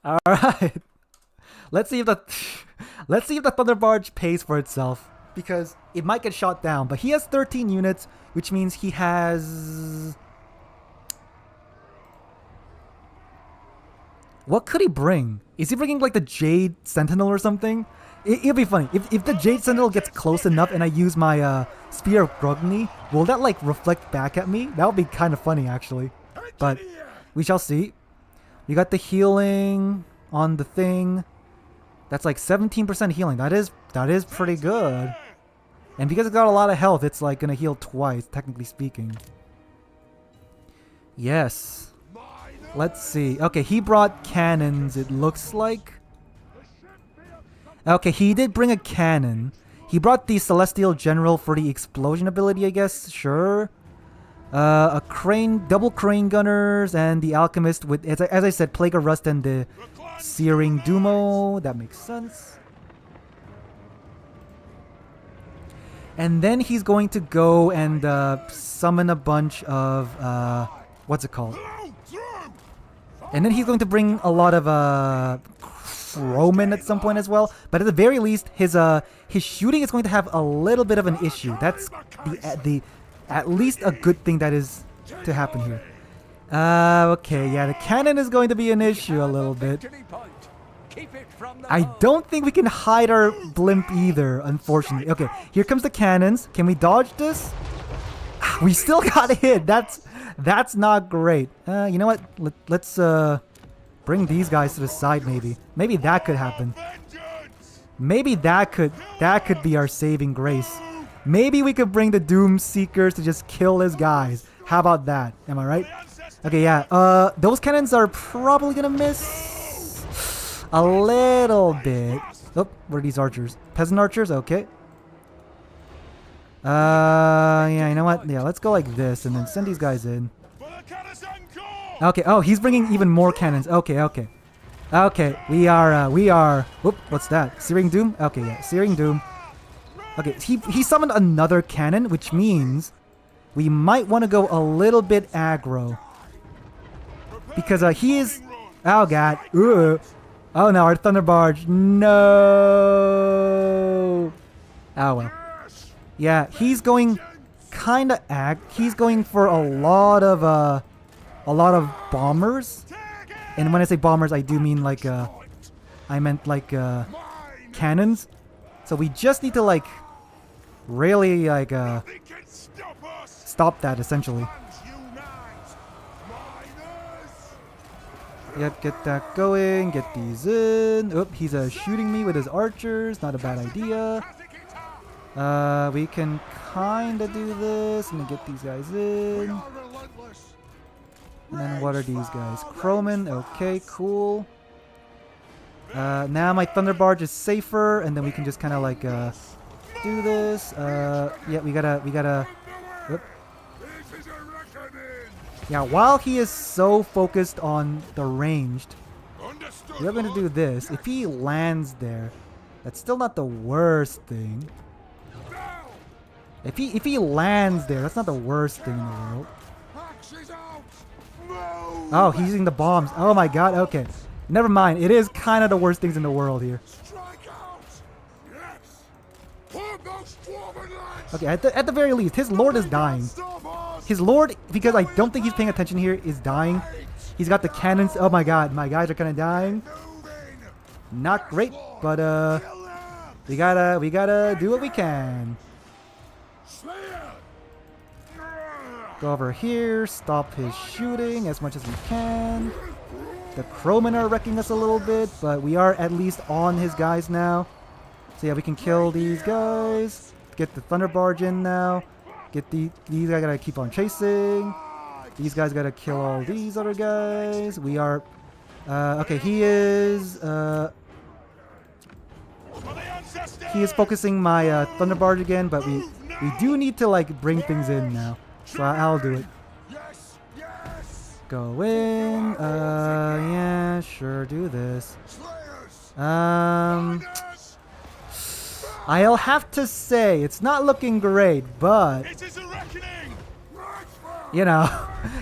all right. Let's see if the Thunder Barge pays for itself, because it might get shot down. But he has 13 units, which means he has. What could he bring? Is he bringing like the Jade Sentinel or something? It'll be funny. If the Jade Sentinel gets close enough and I use my Spear of Grogny, will that like reflect back at me? That would be kind of funny actually. But we shall see. We got the healing on the thing. That's like 17% healing. That is pretty good. And because it's got a lot of health, it's like gonna heal twice, technically speaking. Yes. Let's see. Okay, he brought cannons, it looks like. Okay, he did bring a cannon. He brought the Celestial General for the explosion ability, I guess. Sure. A crane, double crane gunners, and the Alchemist with, as I said, Plague of Rust and the Searing Dumo. That makes sense. And then he's going to go and summon a bunch of, what's it called? And then he's going to bring a lot of Roman at some point as well. But at the very least, his shooting is going to have a little bit of an issue. That's the at least a good thing that is to happen here. Okay, yeah, the cannon is going to be an issue a little bit. I don't think we can hide our blimp either, unfortunately. Okay, here comes the cannons. Can we dodge this? We still got hit. That's not great. You know what? Let's bring these guys to the side. Maybe that could happen. Maybe that could be our saving grace. Maybe we could bring the Doom Seekers to just kill his guys. How about that? Am I right? Okay, yeah. Those cannons are probably gonna miss a little bit. Oh, what are these archers? Peasant archers? Okay. Yeah, you know what? Yeah, let's go like this and then send these guys in. Okay, oh, he's bringing even more cannons. Okay. Okay, we are, whoop, what's that? Searing Doom? Okay, yeah, Searing Doom. Okay, he summoned another cannon, which means we might want to go a little bit aggro. Because, he is, oh god, oh no, our Thunder Barge, no! Oh well. Yeah, he's going kinda he's going for a lot of bombers. And when I say bombers, I do mean like, I meant like, cannons. So we just need to like, really like, stop that essentially. Yep, get that going, get these in. Oop, he's shooting me with his archers, not a bad idea. We can kinda do this and then get these guys in. And then what are these guys? Croman, okay, cool. Now my Thunder Barge is safer, and then we can just kinda like, do this. Yeah, we gotta, whoop. Yeah, while he is so focused on the ranged, we're gonna do this. If he lands there, that's still not the worst thing. If he lands there, that's not the worst thing in the world. Oh, he's using the bombs. Oh my god, okay. Never mind, it is kind of the worst things in the world here. Okay, at the very least, his lord is dying. His lord, because I don't think he's paying attention here, is dying. He's got the cannons. Oh my god, my guys are kind of dying. Not great, but we gotta do what we can. Go over here, stop his shooting as much as we can. The Croman are wrecking us a little bit, but we are at least on his guys now. So yeah, we can kill these guys. Get the Thunder Barge in now. Get these guys gotta keep on chasing. These guys gotta kill all these other guys. We are okay, he is focusing my Thunder Barge again, but we do need to like bring things in now. So I'll do it. Go in. Yeah, sure, do this. I'll have to say, it's not looking great, but you know,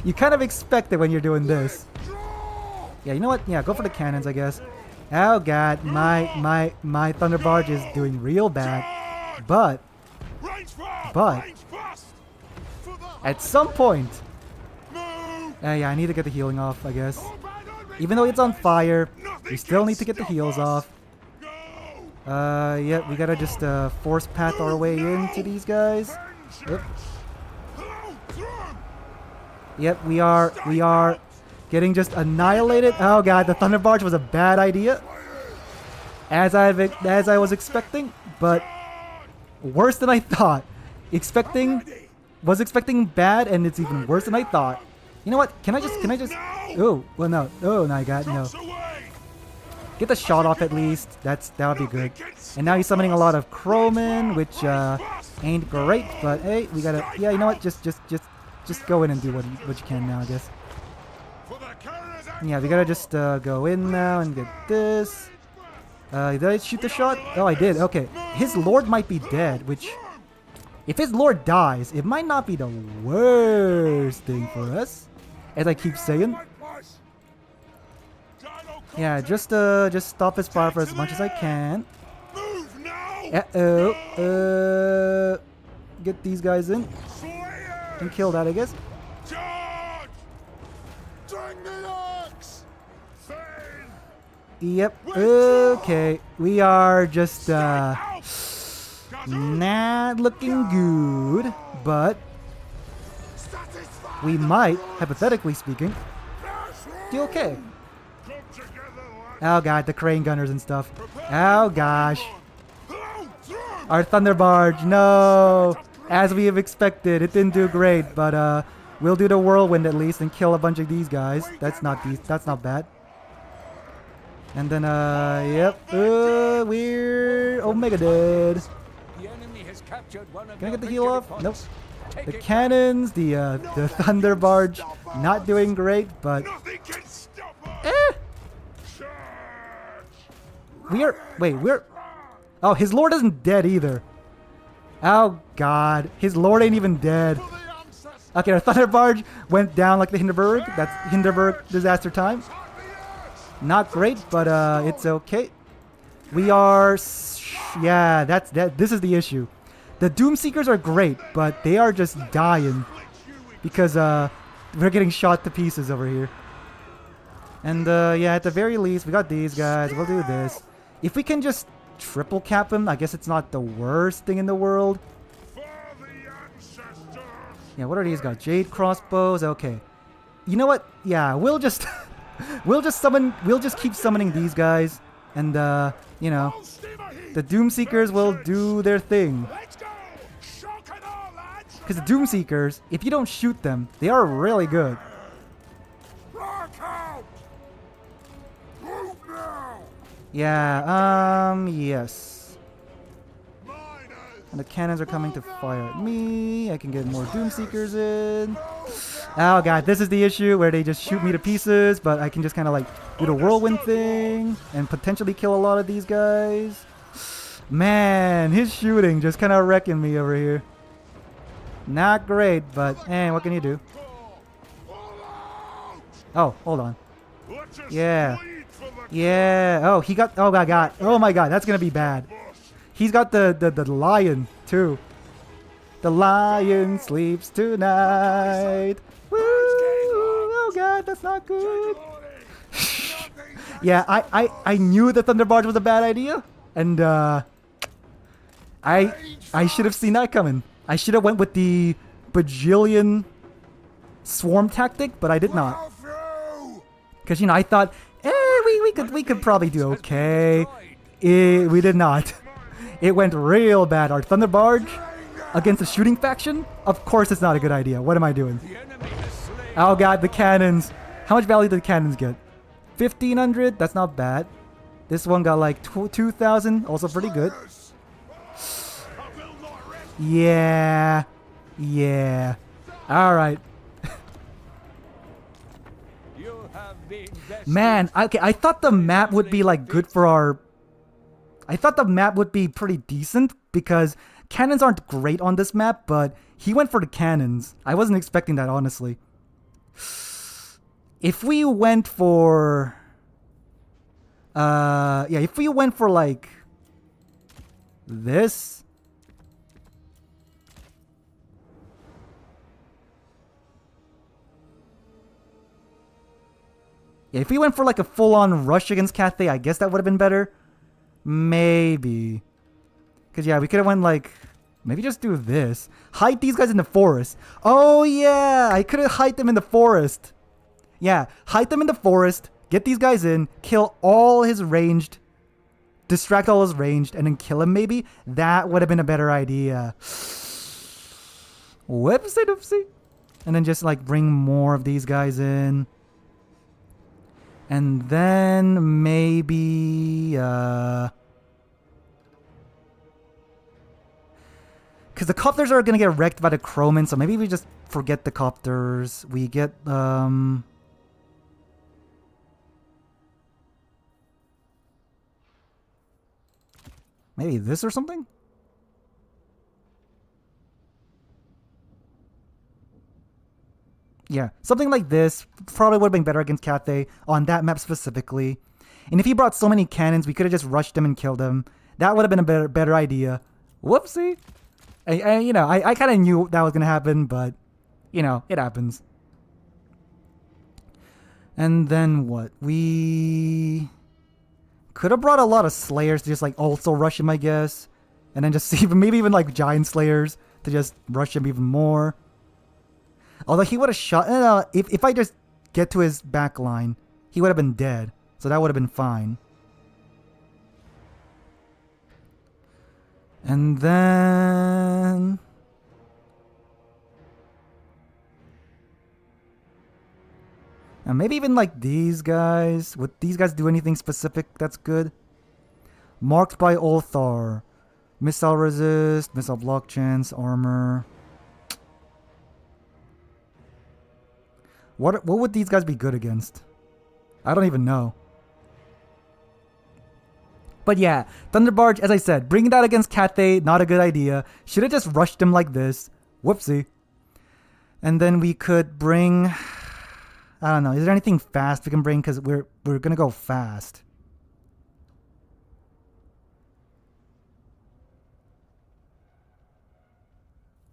you kind of expect it when you're doing this. Yeah, you know what? Yeah, go for the cannons, I guess. Oh god, my Thunder Barge is doing real bad. But at some point, yeah, I need to get the healing off, I guess. Even though it's on fire, we still need to get the heals off. Yeah, we gotta just force path our way into these guys. Yep. Yep, we are getting just annihilated. Oh god, the Thunder Barge was a bad idea, as I was expecting, but worse than I thought. Was expecting bad, and it's even worse than I thought. You know what? Can I just? Oh, well, no. Oh, no, God, no. Get the shot off at least. That would be good. And now he's summoning a lot of Croman, which ain't great. But hey, we gotta. Yeah, you know what? Just go in and do what you can now, I guess. Yeah, we gotta just go in now and get this. Did I shoot the shot? Oh, I did. Okay, his lord might be dead, which. If his lord dies, it might not be the worst thing for us, as I keep saying. Yeah, just stop his fire for as much as I can. Get these guys in and kill that, I guess. Yep. Okay, we are just not looking good, but we might, hypothetically speaking, do okay. Come together, lads. Oh god, the crane gunners and stuff. Oh gosh. Hello, through. Our Thunder Barge, no! As we have expected, it didn't do great, but we'll do the whirlwind at least and kill a bunch of these guys. That's not bad. And then yep, we're Omega dead. The enemy has captured one of Can I your get the heal major off? Nope. opponents. Take The it cannons, the Thunder Barge, not doing great, but Nothing can stop us. eh, Charge. we're oh, his lord isn't dead either. Oh god, his lord ain't even dead. For the ancestors. Okay, our Thunder Barge went down like the Hindenburg. That's Hindenburg disaster time. Not great, but it's okay. We are, yeah, this is the issue. The Doomseekers are great, but they are just dying because we're getting shot to pieces over here. And yeah, at the very least, we got these guys. We'll do this. If we can just triple cap him, I guess it's not the worst thing in the world. For the ancestors. Yeah, what are these guys? Jade crossbows. Okay. You know what? Yeah, we'll just we'll just keep summoning these guys, and you know, Full steam ahead. the Doomseekers will do their thing. Let's go. Shock and all, lads. Because the Doomseekers, if you don't shoot them, they are really good. Rock out. Move now. Yeah, yes. Miners. And the cannons are coming to fire at me. I can get more Doomseekers in. Oh god, this is the issue where they just shoot me to pieces, but I can just kind of like do the whirlwind thing and potentially kill a lot of these guys. Man, his shooting just kind of wrecking me over here. Not great, but what can you do? Oh, hold on. Let's just Yeah. bleed for the Yeah. Oh, he got. Oh my god. Oh my god, that's gonna be bad. He's got the lion too. The lion sleeps tonight. Woo! Oh god, that's not good. Yeah, I knew the Thunder Barge was a bad idea, and I should have seen that coming. I should have went with the bajillion swarm tactic, but I did not. Well through. Because, you know, I thought, we could probably do okay. We did not. It went real bad. Our Thunder Barge against a shooting faction? Of course it's not a good idea. What am I doing? The enemy has slain. Oh god, the cannons. How much value did the cannons get? 1,500? That's not bad. This one got like 2,000. Also pretty good. I will not rest. Yeah. Yeah. Alright. You have been best. Man, okay, I thought the map would be like good for our... I thought the map would be pretty decent because cannons aren't great on this map, but he went for the cannons. I wasn't expecting that, honestly. If we went for... yeah, if we went for like... this... Yeah, if we went for like a full-on rush against Cathay, I guess that would have been better. Maybe. Because, yeah, we could have went like... Maybe just do this. Hide these guys in the forest. Oh, yeah! I could have hide them in the forest. Yeah, hide them in the forest. Get these guys in. Kill all his ranged. Distract all his ranged. And then kill him, maybe? That would have been a better idea. Whoopsie doopsie. And then just, like, bring more of these guys in. And then maybe, because the copters are going to get wrecked by the Croman, so maybe we just forget the copters. We get, maybe this or something? Yeah, something like this probably would have been better against Cathay on that map specifically. And if he brought so many cannons, we could have just rushed them and killed them. That would have been a better idea. Whoopsie. You know, I kind of knew that was going to happen, but, you know, it happens. And then what? We could have brought a lot of Slayers to just, like, also rush him, I guess. And then just see, maybe even, like, Giant Slayers to just rush him even more. Although he would have shot... if I just get to his back line, he would have been dead. So that would have been fine. And then... and maybe even like these guys. Would these guys do anything specific that's good? Marked by Ulthar. Missile resist, missile block chance, armor. What would these guys be good against? I don't even know. But yeah, Thunder Barge, as I said, bringing that against Cathay, not a good idea. Should have just rushed him like this. Whoopsie. And then we could bring... I don't know. Is there anything fast we can bring? Because we're going to go fast.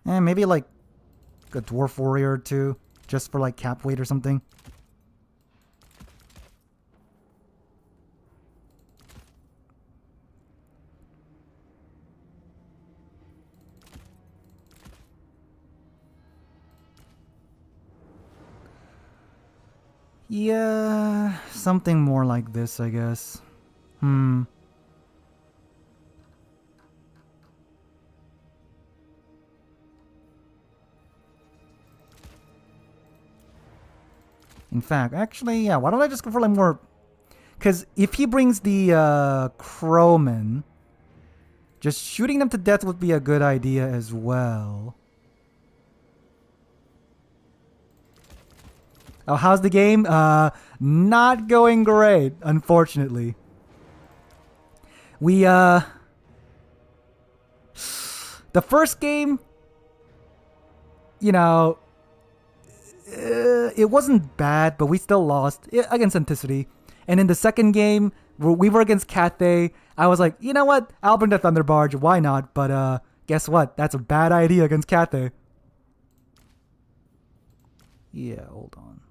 And maybe like a Dwarf Warrior or two. Just for like cap weight or something. Yeah, something more like this, I guess. In fact, actually, yeah, why don't I just go for like more... because if he brings the Crowman, just shooting them to death would be a good idea as well. Oh, how's the game? Not going great, unfortunately. We, the first game, you know, it wasn't bad, but we still lost against Anticity. And in the second game, we were against Cathay. I was like, you know what? I'll bring the Thunder Barge. Why not? But guess what? That's a bad idea against Cathay. Yeah, hold on.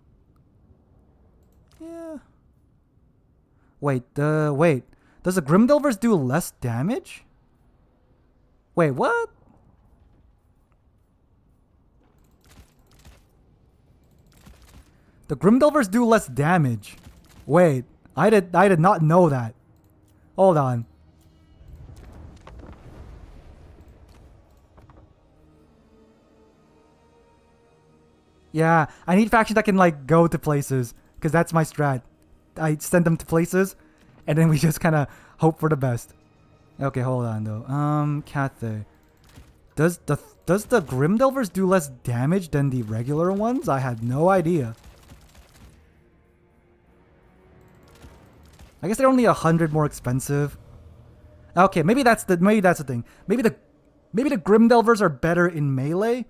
Yeah. Wait. Does the Grimdelvers do less damage? Wait, what? The Grimdelvers do less damage. Wait, I did not know that. Hold on. Yeah, I need factions that can like go to places, because that's my strat. I send them to places, and then we just kind of hope for the best. Okay, hold on though. Cathay. Does the Grimdelvers do less damage than the regular ones? I had no idea. I guess they're only 100 more expensive. Okay, maybe that's the thing. Maybe the Grimdelvers are better in melee,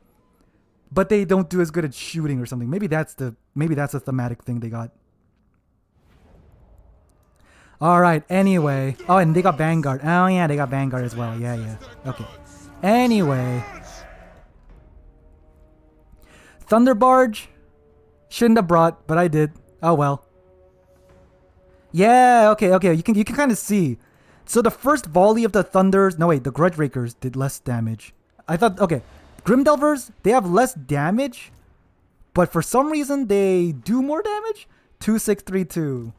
but they don't do as good at shooting or something. Maybe that's the thematic thing they got. All right. Anyway, oh, and they got Vanguard. Oh yeah, they got Vanguard as well. Yeah. Okay. Anyway, Thunder Barge shouldn't have brought, but I did. Oh well. Yeah, okay. You can kind of see. So the first volley of the Thunders, no wait, the Grudge Rakers did less damage. I thought, okay, Grimdelvers, they have less damage, but for some reason they do more damage. 2632.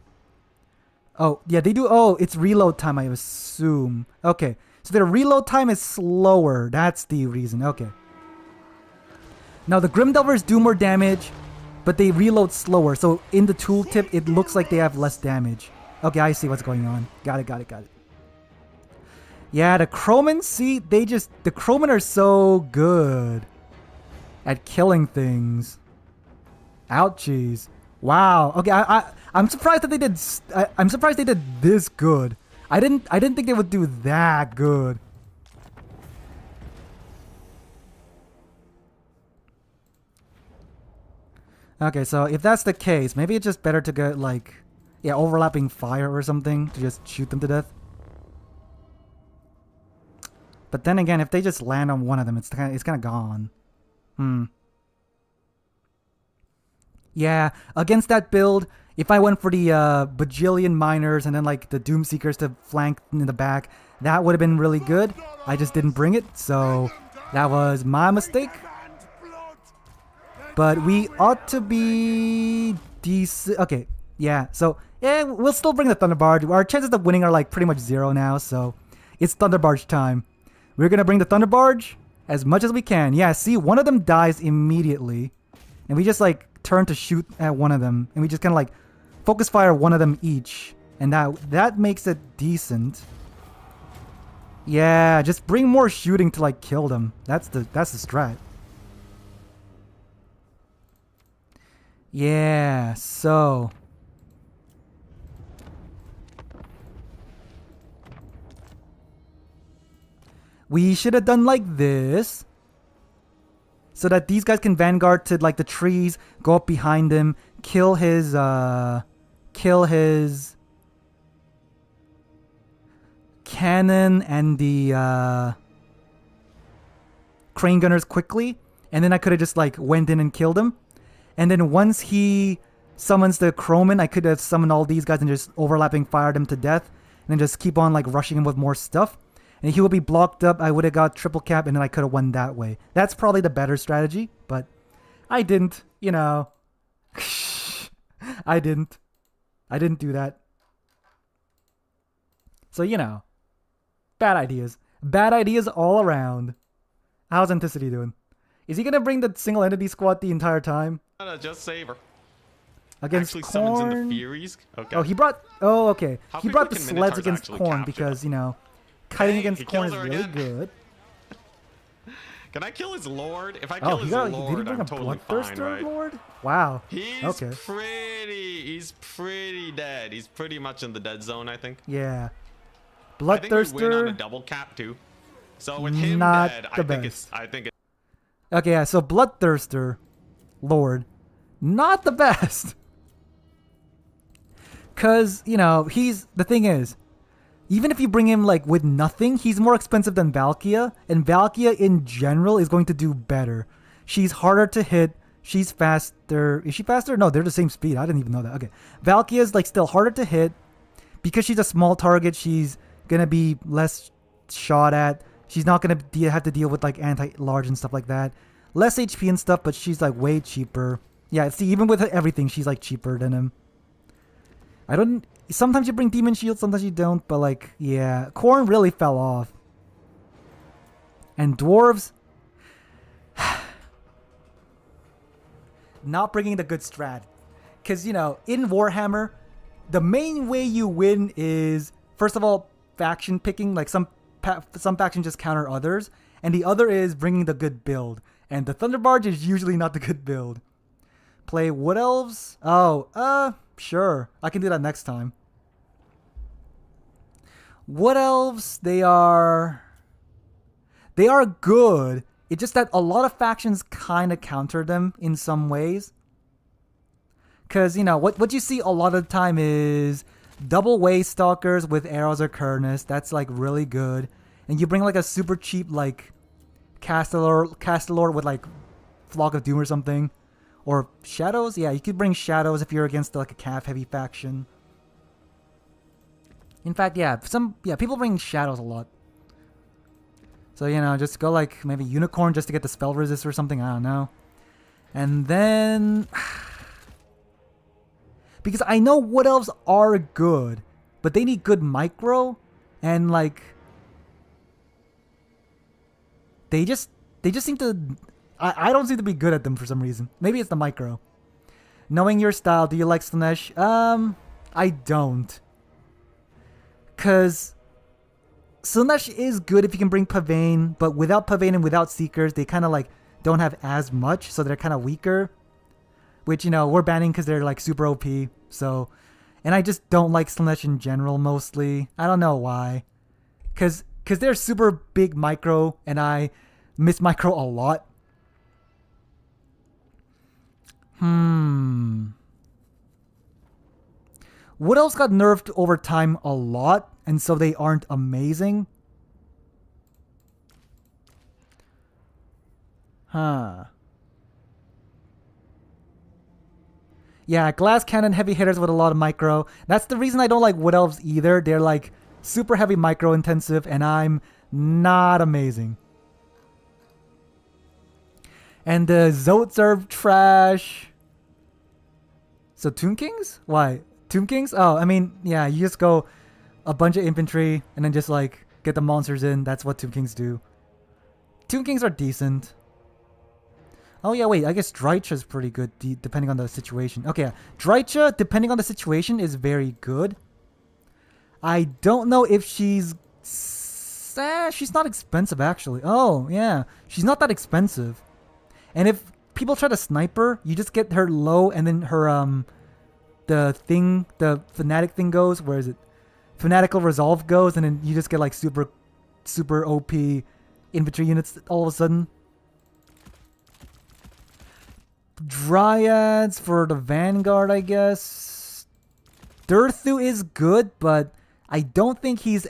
Oh, yeah, they do. Oh, it's reload time, I assume. Okay, so their reload time is slower. That's the reason. Okay. Now the Grimdelvers do more damage, but they reload slower. So in the tooltip, it looks like they have less damage. Okay, I see what's going on. Got it. Yeah, the Crowmen, see, the Crowmen are so good at killing things. Ouchies. Wow. Okay, I'm surprised that they did. I'm surprised they did this good. I didn't think they would do that good. Okay, so if that's the case, maybe it's just better to get like, yeah, overlapping fire or something to just shoot them to death. But then again, if they just land on one of them, it's kind of gone. Yeah, against that build, if I went for the bajillion miners and then like the Doomseekers to flank in the back, that would have been really good. I just didn't bring it, so that was my mistake. But we ought to be decent. Okay, yeah. So yeah, we'll still bring the Thunder Barge. Our chances of winning are like pretty much 0 now. So it's Thunder Barge time. We're gonna bring the Thunder Barge as much as we can. Yeah. See, one of them dies immediately, and we just like turn to shoot at one of them, and we just kind of like focus fire one of them each, and that makes it decent. Yeah, just bring more shooting to like kill them. That's the strat. Yeah, so we should have done like this so that these guys can vanguard to like the trees, go up behind him, kill his cannon and the crane gunners quickly, and then I could have just like went in and killed him. And then once he summons the Crowman, I could have summoned all these guys and just overlapping fired them to death. And then just keep on like rushing him with more stuff. And he will be blocked up. I would have got triple cap and then I could have won that way. That's probably the better strategy. But I didn't, you know. I didn't do that. So, you know. Bad ideas. Bad ideas all around. How's Anticity doing? Is he going to bring the single entity squad the entire time? Just save her. Against Actually summons in Corn? the Furies. Okay. Oh, he brought... Oh, okay. How He quickly brought the can sleds Minotaurs against actually Corn capture because, them? you know, kiting Hey, against he Corn is kills her really again. good. Can I kill his lord? If I Oh, kill he his got... Did he lord, bring I'm a totally fine, Bloodthirster right? Lord? Wow. He's pretty dead. He's pretty much in the dead zone, I think. Yeah. I think we win on a Bloodthirster... double cap too. So with him Not dead, the best. I think it's Okay, yeah, so Bloodthirster Lord. Not the best. Because, you know, the thing is, even if you bring him, like, with nothing, he's more expensive than Valkia, and Valkia, in general, is going to do better. She's harder to hit, she's faster. Is she faster? No, they're the same speed. I didn't even know that. Okay. Valkia's, like, still harder to hit. Because she's a small target, she's gonna be less shot at. She's not gonna have to deal with, like, anti-large and stuff like that. Less HP and stuff, but she's, like, way cheaper. Yeah, see, even with everything, she's, like, cheaper than him. Sometimes you bring Demon Shield, sometimes you don't, but like, yeah. Corn really fell off. And Dwarves... not bringing the good strat. Because, you know, in Warhammer, the main way you win is, first of all, faction picking. Like, some factions just counter others. And the other is bringing the good build. And the Thunder Barge is usually not the good build. Play Wood Elves? Oh, sure. I can do that next time. Wood Elves, they are good. It's just that a lot of factions kind of counter them in some ways. Because, you know, what you see a lot of the time is double Waystalkers Stalkers with Arrows or Kurnus. That's, like, really good. And you bring, like, a super cheap, like, Castellor with, like, Flock of Doom or something. Or Shadows? Yeah, you could bring Shadows if you're against like a calf-heavy faction. In fact, yeah, people bring Shadows a lot. So, you know, just go like maybe Unicorn just to get the spell resist or something, I don't know. And then... because I know Wood Elves are good, but they need good micro, and like... They just seem to... I don't seem to be good at them for some reason. Maybe it's the micro. Knowing your style, do you like Slanesh? I don't. Because Slanesh is good if you can bring Pavane, but without Pavane and without Seekers, they kind of like don't have as much, so they're kind of weaker. Which, you know, we're banning because they're like super OP, so... And I just don't like Slanesh in general, mostly. I don't know why. Because they're super big micro, and I miss micro a lot. What else got nerfed over time a lot, and so they aren't amazing? Yeah, glass cannon heavy hitters with a lot of micro. That's the reason I don't like Wood Elves either. They're like super heavy micro intensive, and I'm not amazing. And the Zotes are trash. So Tomb Kings? Why? Tomb Kings? Oh, I mean, yeah, you just go a bunch of infantry and then just like get the monsters in. That's what Tomb Kings do. Tomb Kings are decent. Oh yeah, wait, I guess Drycha is pretty good depending on the situation. Okay, yeah. Drycha, depending on the situation, is very good. I don't know if she's not expensive actually. Oh, yeah. She's not that expensive. And if people try to snipe her, you just get her low and then her the fanatic thing goes. Where is it? Fanatical resolve goes and then you just get like super OP infantry units all of a sudden. Dryads for the Vanguard, I guess. Durthu is good, but I don't think he's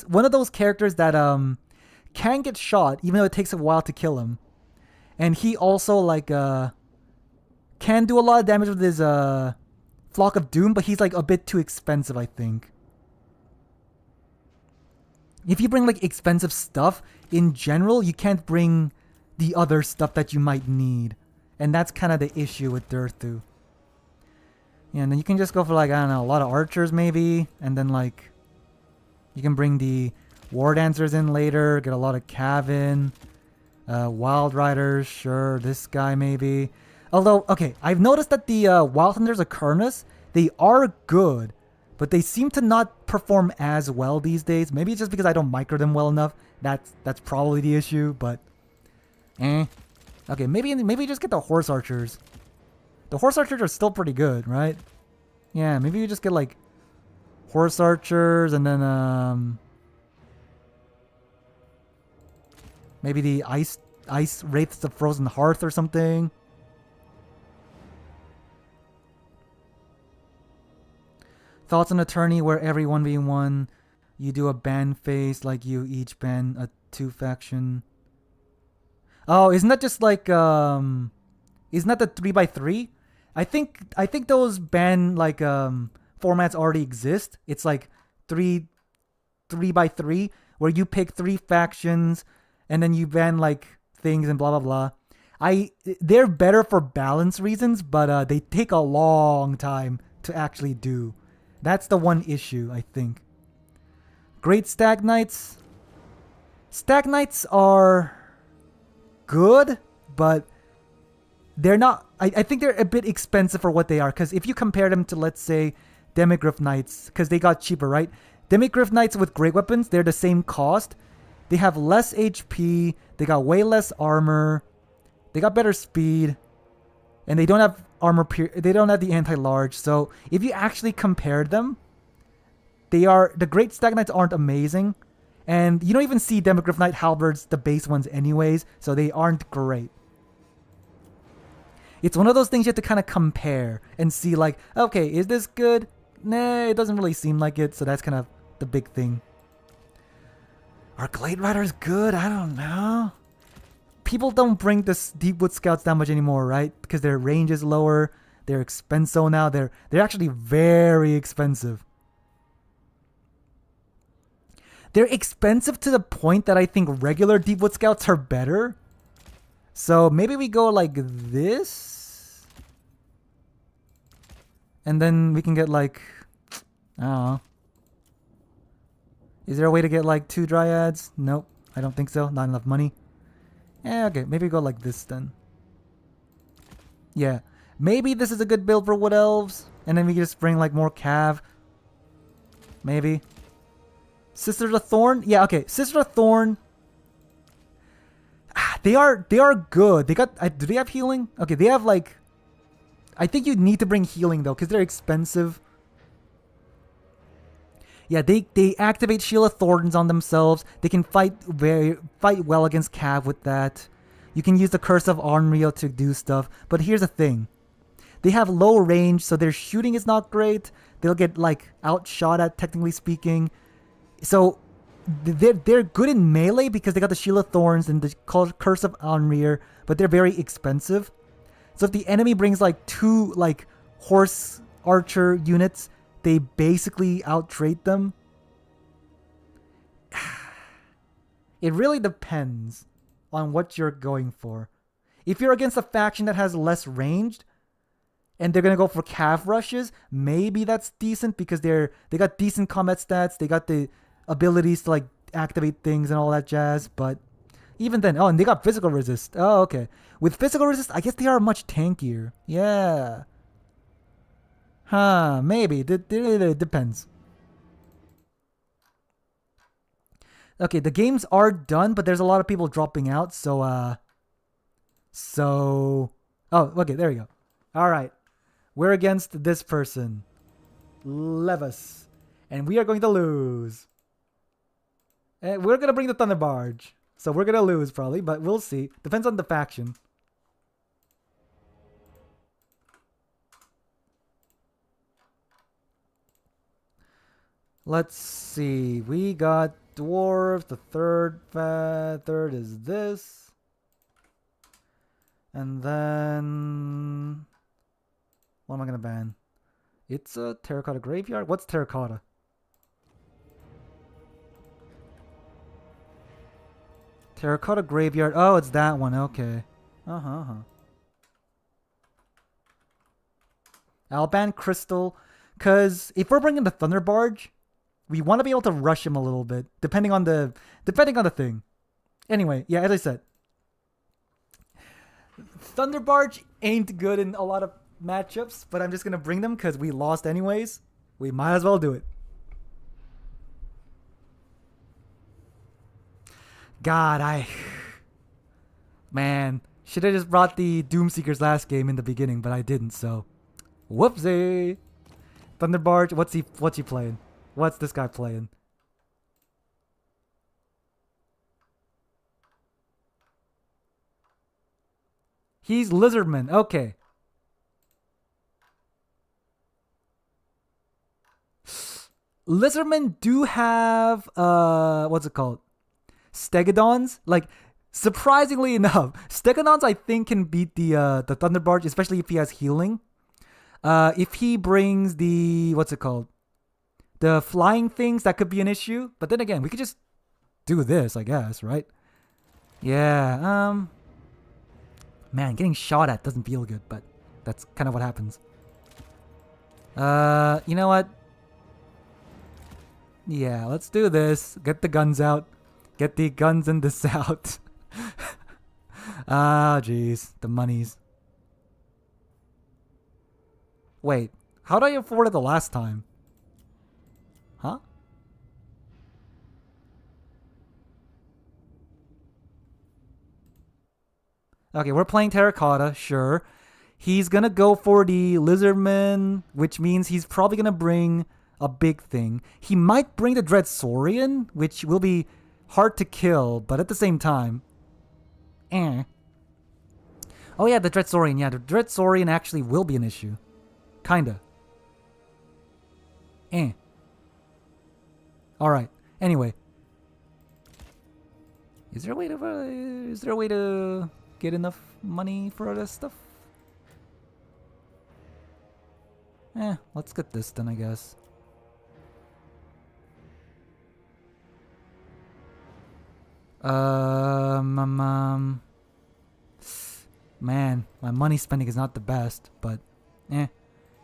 one of those characters that can get shot even though it takes a while to kill him. And he also like can do a lot of damage with his Flock of Doom, but he's like a bit too expensive, I think. If you bring like expensive stuff in general, you can't bring the other stuff that you might need. And that's kind of the issue with Durthu. Yeah, and then you can just go for like, I don't know, a lot of archers maybe. And then like, you can bring the war dancers in later, get a lot of cav in. Wild riders, sure, this guy maybe. Although, okay, I've noticed that the Wild Hunters of Kurnus, they are good. But they seem to not perform as well these days. Maybe it's just because I don't micro them well enough. That's probably the issue, but... Okay, maybe just get the horse archers. The horse archers are still pretty good, right? Yeah, maybe you just get like horse archers and then maybe the ice wraiths of Frozen Hearth or something. Thoughts on Attorney where every 1v1 you do a ban phase like you each ban a 2 faction. Oh, isn't that just like isn't that the 3x3? I think those ban like formats already exist. It's like 3x3 where you pick 3 factions and then you ban like things and blah blah blah. They're better for balance reasons, but they take a long time to actually do. That's the one issue, I think. Great Stag Knights. Stag Knights are good, but they're not... I think they're a bit expensive for what they are, because if you compare them to, let's say, Demigryph Knights, because they got cheaper, right? Demigryph Knights with great weapons, they're the same cost. They have less HP, they got way less armor, they got better speed, and they don't have they don't have the anti-large. So if you actually compared them, the Great Stag Knights aren't amazing. And you don't even see Demigryph Knight halberds, the base ones anyways, so they aren't great. It's one of those things you have to kind of compare and see like, okay, is this good? Nah, it doesn't really seem like it, so that's kind of the big thing. Are Glade Riders good? I don't know. People don't bring this Deepwood Scouts that much anymore, right? Because their range is lower. They're expensive now. They're actually very expensive. They're expensive to the point that I think regular Deepwood Scouts are better. So maybe we go like this. And then we can get like... I don't know. Is there a way to get like 2 Dryads? Nope. I don't think so. Not enough money. Okay. Maybe go like this then. Yeah. Maybe this is a good build for Wood Elves. And then we can just bring like more Cav. Maybe. Sisters of Thorn? Yeah, okay. Sisters of Thorn. They are good. They got... do they have healing? Okay, they have like... I think you need to bring healing though, because they're expensive. Yeah, they activate Shield of Thorns on themselves. They can fight well against Cav with that. You can use the Curse of Onryo to do stuff. But here's the thing. They have low range, so their shooting is not great. They'll get like outshot at, technically speaking. So they're good in melee because they got the Shield of Thorns and the Curse of Onryo, but they're very expensive. So if the enemy brings like 2 like horse archer units, they basically outtrade them. It really depends on what you're going for. If you're against a faction that has less ranged, and they're gonna go for calf rushes, maybe that's decent because they got decent combat stats, they got the abilities to like activate things and all that jazz. But even then, and they got physical resist. Oh, okay. With physical resist, I guess they are much tankier. Yeah. Huh, maybe. It depends. Okay, the games are done, but there's a lot of people dropping out, so, oh, okay, there we go. Alright. We're against this person. Levis. And we are going to lose. And we're going to bring the Thunder Barge. So we're going to lose, probably, but we'll see. Depends on the faction. Let's see. We got Dwarf. The third is this. And then... what am I going to ban? It's a Terracotta Graveyard? What's Terracotta? Terracotta Graveyard. Oh, it's that one. Okay. I'll ban Crystal. Because if we're bringing the Thunder Barge, we want to be able to rush him a little bit, depending on the thing. Anyway, yeah, as I said, Thunder Barge ain't good in a lot of matchups, but I'm just gonna bring them because we lost anyways. We might as well do it. God, man, should have just brought the Doomseekers last game in the beginning, but I didn't. So, whoopsie. Thunder Barge, what's he playing? What's this guy playing? He's Lizardman. Okay. Lizardmen do have what's it called? Stegodons. Like, surprisingly enough, Stegodons I think can beat the Thunder Barge, especially if he has healing. If he brings the what's it called? The flying things, that could be an issue. But then again, we could just do this, I guess, right? Yeah, man, getting shot at doesn't feel good, but that's kind of what happens. You know what? Yeah, let's do this. Get the guns out. Get the guns and this out. Ah, jeez. The monies. Wait, how did I afford it the last time? Huh? Okay, we're playing Terracotta, sure. He's gonna go for the Lizardman, which means he's probably gonna bring a big thing. He might bring the Dread Saurian, which will be hard to kill, but at the same time... Oh yeah, the Dread Saurian. Yeah, the Dread Saurian actually will be an issue. Kinda. Alright, anyway. Is there a way to get enough money for this stuff? Let's get this then, I guess. Man, my money spending is not the best, but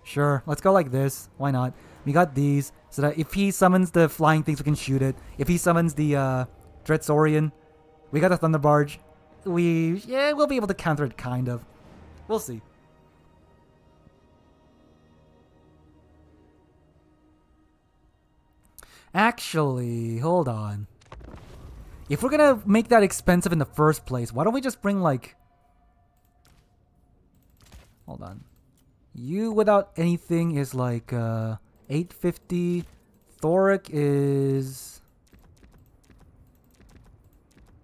sure, let's go like this. Why not? We got these, so that if he summons the flying things, we can shoot it. If he summons the Dread Saurian, we got the Thunder Barge. We'll be able to counter it, kind of. We'll see. Actually, hold on. If we're gonna make that expensive in the first place, why don't we just bring, like... Hold on. You without anything is like 850. Thoric is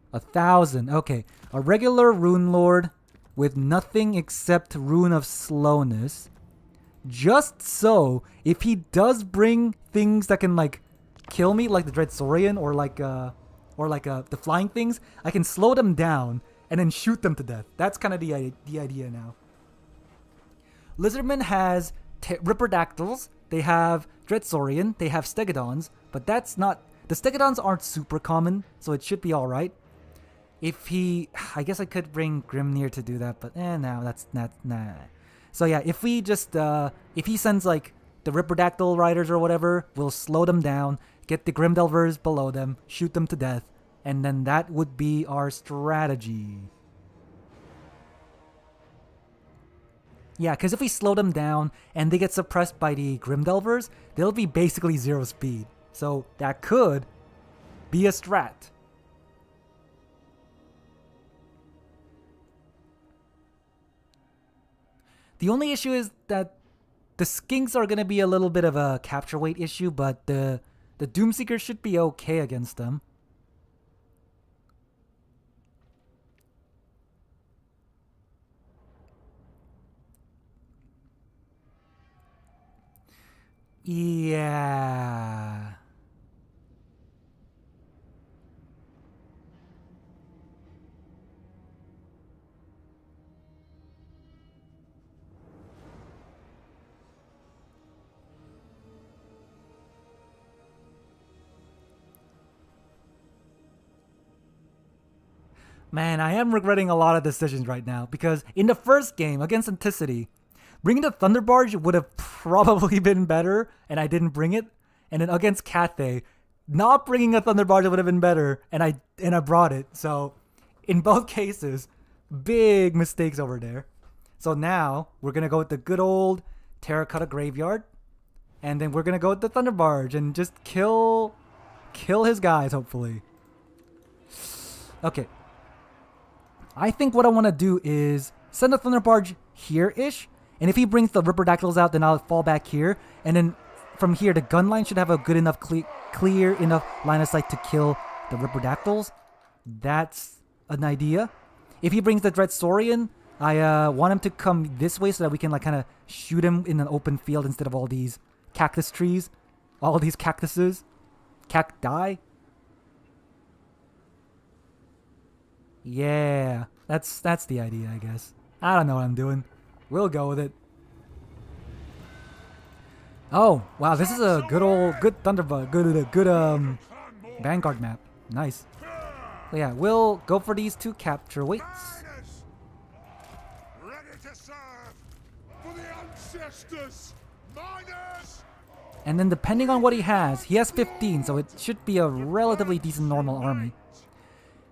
1,000. Okay, a regular Rune Lord with nothing except Rune of Slowness. Just so, if he does bring things that can like kill me, like the Dread Saurian or like the flying things, I can slow them down and then shoot them to death. That's kind of the idea now. Lizardman has Ripperdactyls, they have Dread Saurian, they have Stegodons, but that's not... The Stegodons aren't super common, so it should be alright. if he, I guess I could bring Grimnir to do that, but no, that's not, nah. So yeah, if we just, if he sends like the Ripperdactyl riders or whatever, we'll slow them down, get the Grimdelvers below them, shoot them to death, and then that would be our strategy. Yeah, because if we slow them down and they get suppressed by the Grimdelvers, they'll be basically 0 speed. So that could be a strat. The only issue is that the skinks are going to be a little bit of a capture weight issue, but the Doomseeker should be okay against them. Yeah. Man, I am regretting a lot of decisions right now because in the first game against Anticity, bringing the Thunder Barge would have probably been better, and I didn't bring it. And then against Cathay, not bringing a Thunder Barge would have been better, and I brought it. So, in both cases, big mistakes over there. So now we're gonna go with the good old Terracotta Graveyard, and then we're gonna go with the Thunder Barge and just kill his guys, hopefully. Okay. I think what I want to do is send the Thunder Barge here-ish, and if he brings the Ripperdactyls out, then I'll fall back here, and then from here, the gun line should have a good enough, clear enough line of sight to kill the Ripperdactyls. That's an idea. If he brings the Dreadsaurian, I want him to come this way so that we can like kind of shoot him in an open field instead of all these cactus trees, all these cactuses, cacti. Yeah, that's the idea, I guess. I don't know what I'm doing. We'll go with it. Oh, wow, this is a good Thunderbug, good Vanguard map. Nice. So yeah, we'll go for these 2 capture weights. Miners, ready to serve for the ancestors. Miners. And then depending on what he has 15, so it should be a relatively decent normal army.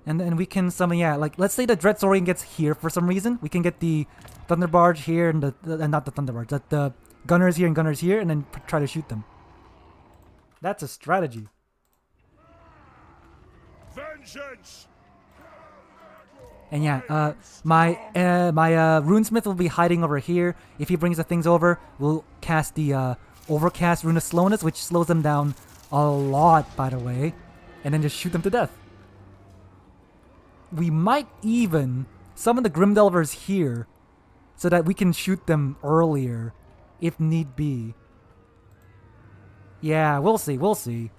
And then we can summon, yeah, like let's say the Dreadsaurian gets here for some reason. We can get the Thunder Barge here and not the Thunder Barge, the Gunners here and Gunners here, and then try to shoot them. That's a strategy. Vengeance. And yeah, my Runesmith will be hiding over here. If he brings the things over, we'll cast the Overcast Rune of Slowness, which slows them down a lot, by the way, and then just shoot them to death. We might even summon the Grimdelvers here so that we can shoot them earlier if need be. Yeah, we'll see. Vengeance.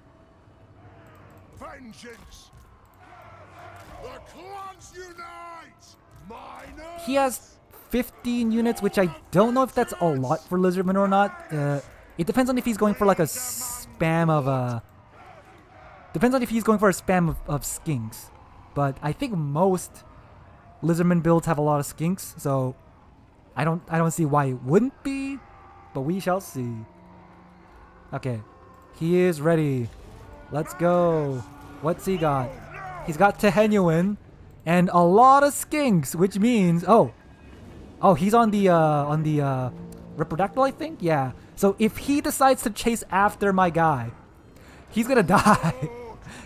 The clans unite. Miners. He has 15 units, which I don't know if that's a lot for Lizardman or not. It depends on if he's going for like a spam of depends on if he's going for a spam of skinks. But I think most Lizardman builds have a lot of skinks, so I don't see why it wouldn't be, but we shall see. Okay, he is ready. Let's go. What's he got? He's got Tehenuan and a lot of skinks, which means oh, he's on the Ripperdactyl, I think. Yeah. So if he decides to chase after my guy, he's gonna die.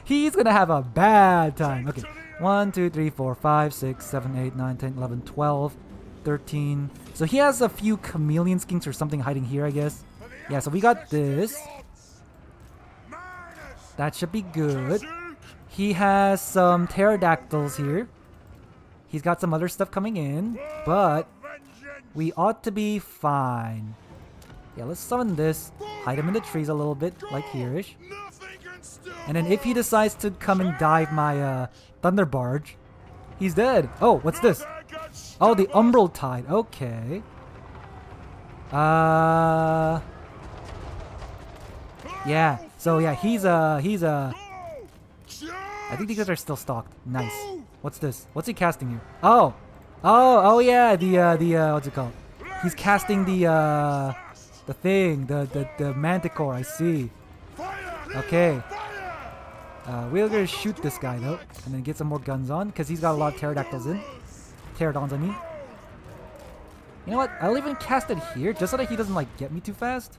He's gonna have a bad time. Okay. 1, 2, 3, 4, 5, 6, 7, 8, 9, 10, 11, 12, 13. So he has a few chameleon skinks or something hiding here, I guess. Yeah, so we got this. That should be good. He has some pterodactyls here. He's got some other stuff coming in, but we ought to be fine. Yeah, let's summon this. Hide him in the trees a little bit, like here-ish. And then if he decides to come and dive my Thunder Barge, he's dead. Oh, what's this? Oh, the Umbral Tide. Okay. Yeah. So yeah, he's I think these guys are still stocked. Nice. What's this? What's he casting here? Oh yeah, the what's it called? He's casting the thing, the manticore. I see. Okay. We're gonna shoot this guy though, and then get some more guns on, because he's got a lot of pterodactyls in. Pterodons, I mean. You know what? I'll even cast it here, just so that he doesn't like get me too fast.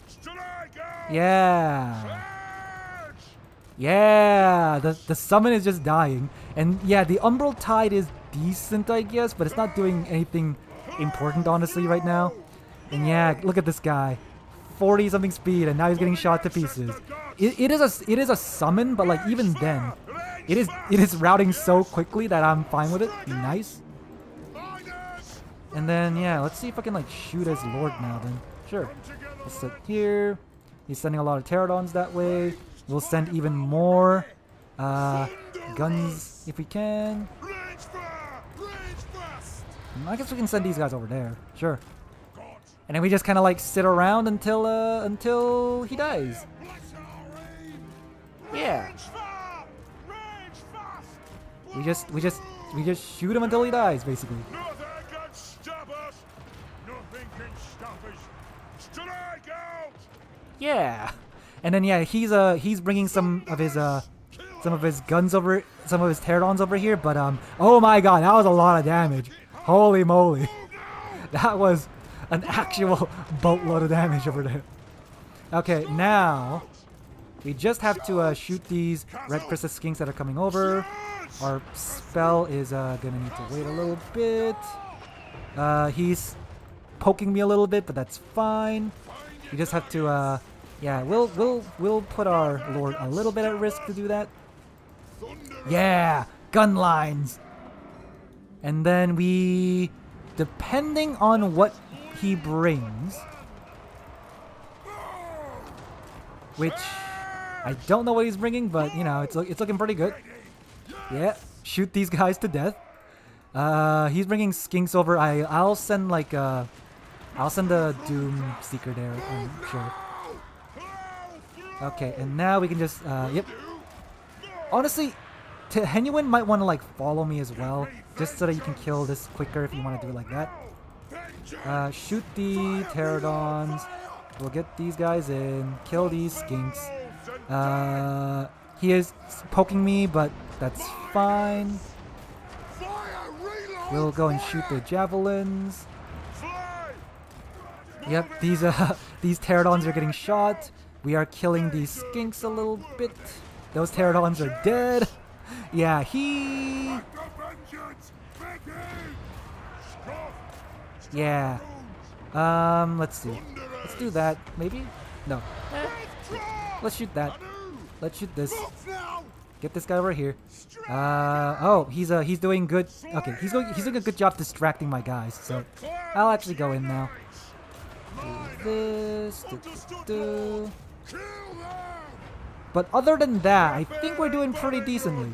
Yeah. Yeah. The summon is just dying, and yeah, the Umbral Tide is decent, I guess, but it's not doing anything important, honestly, right now. And yeah, look at this guy, 40 something speed, and now he's getting shot to pieces. It is a summon, but like even then, it is routing so quickly that I'm fine with it. Nice. And then yeah, let's see if I can like shoot as Lord now. Then sure. Let's sit here. He's sending a lot of pterodons that way. We'll send even more guns if we can. I guess we can send these guys over there. Sure. And then we just kind of like sit around until he dies. Yeah. We just shoot him until he dies, basically. Yeah. And then yeah, he's bringing some of his guns over, some of his pterodons over here. But oh my god, that was a lot of damage. Holy moly, that was an actual boatload of damage over there. Okay, now we just have to shoot these red crystal skinks that are coming over. Our spell is gonna need to wait a little bit. He's poking me a little bit, but that's fine. We just have to yeah, we'll put our Lord a little bit at risk to do that. Yeah, gun lines. And then we, depending on what he brings, which I don't know what he's bringing, but you know, it's looking pretty good. Yeah, shoot these guys to death. He's bringing skinks over. I'll send like I'll send a Doom Seeker there, I'm sure. Okay, and now we can just yep. Honestly, Henuin might want to like follow me as well, just so that you can kill this quicker if you want to do it like that. Shoot the pterodons. We'll get these guys in. Kill these skinks. He is poking me, but that's fine. We'll go and shoot the javelins. Yep, these pterodons are getting shot. We are killing these skinks a little bit. Those pterodons are dead. Yeah, yeah. Let's see. Let's do that. Maybe? No. Let's shoot that. Let's shoot this. Get this guy over here. Oh, he's doing good. Okay, he's doing a good job distracting my guys. So I'll actually go in now. Do this. Do. But other than that, I think we're doing pretty decently.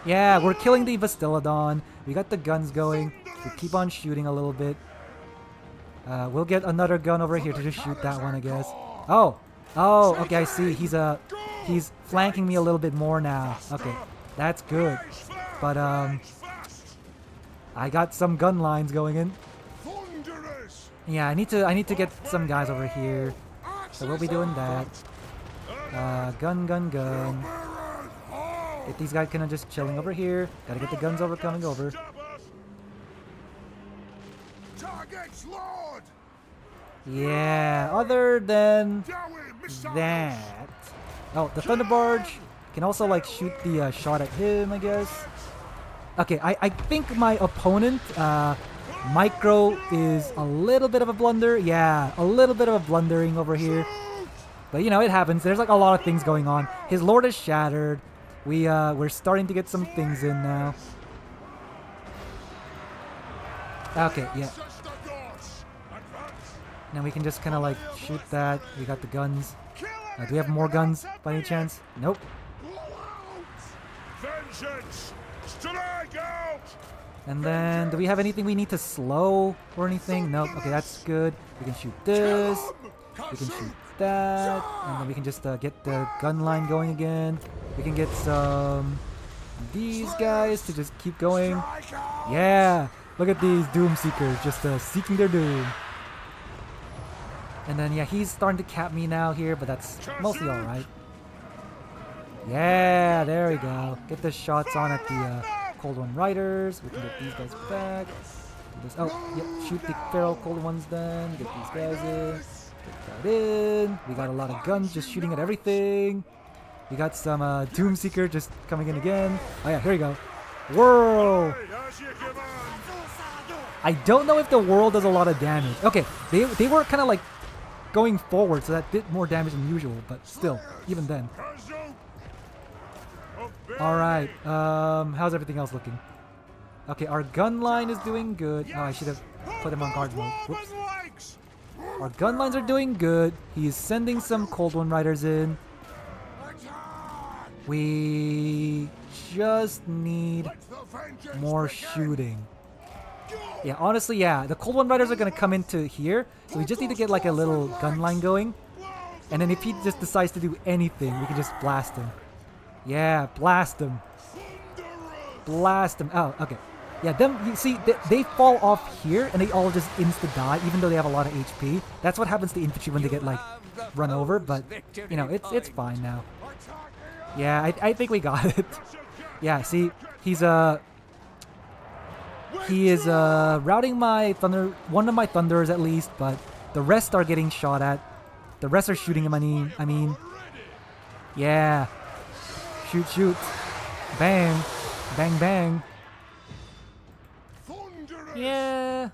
Yeah, we're killing the Vastilodon. We got the guns going. We keep on shooting a little bit. We'll get another gun over here to just shoot that one, I guess. Oh, okay, I see. He's flanking me a little bit more now. Okay, that's good. But I got some gun lines going in. Yeah, I need to get some guys over here. So we'll be doing that. Gun. Get these guys kind of just chilling over here. Gotta get the guns coming over. Yeah, other than that. Oh, the Thunder Barge can also like shoot the shot at him, I guess. Okay, I think my opponent, Micro, is a little bit of a blunder. Yeah, a little bit of a blundering over here. But you know, it happens. There's like a lot of things going on. His Lord is shattered. We're starting to get some things in now. Okay, yeah. Now we can just kind of like shoot that. We got the guns. Do we have more guns by any chance? Nope. And then, do we have anything we need to slow or anything? Nope. Okay, that's good. We can shoot this. We can shoot that. And then we can just get the gun line going again. We can get some these guys to just keep going. Yeah, look at these Doom Seekers just seeking their doom. And then yeah, he's starting to cap me now here, but that's mostly all right. Yeah, there we go. Get the shots on at the Cold One Riders. We can get these guys back. Do this. Oh, yep. Shoot the feral Cold Ones then. Get these guys in. Get that in. We got a lot of guns just shooting at everything. We got some Doomseeker just coming in again. Oh yeah, here we go. Whirl! I don't know if the whirl does a lot of damage. Okay, they were kind of like going forward, so that did more damage than usual, but still, even then. Alright, how's everything else looking? Okay, our gun line is doing good. Oh, I should have put him on guard mode. Whoops. Our gun lines are doing good. He's sending some Cold One Riders in. We just need more shooting. Yeah, honestly, yeah. The Cold One Riders are going to come into here. So we just need to get like a little gun line going. And then if he just decides to do anything, we can just blast him. Yeah, blast him. Blast him. Oh, okay. Yeah, them, you see, they fall off here and they all just insta-die, even though they have a lot of HP. That's what happens to infantry when they get, like, run over. But, you know, it's fine now. Yeah, I think we got it. Yeah, see, he is routing my thunder, one of my thunders at least, but the rest are getting shot at. The rest are shooting him, I mean. Yeah. Shoot, shoot. Bang. Bang, bang. Yeah.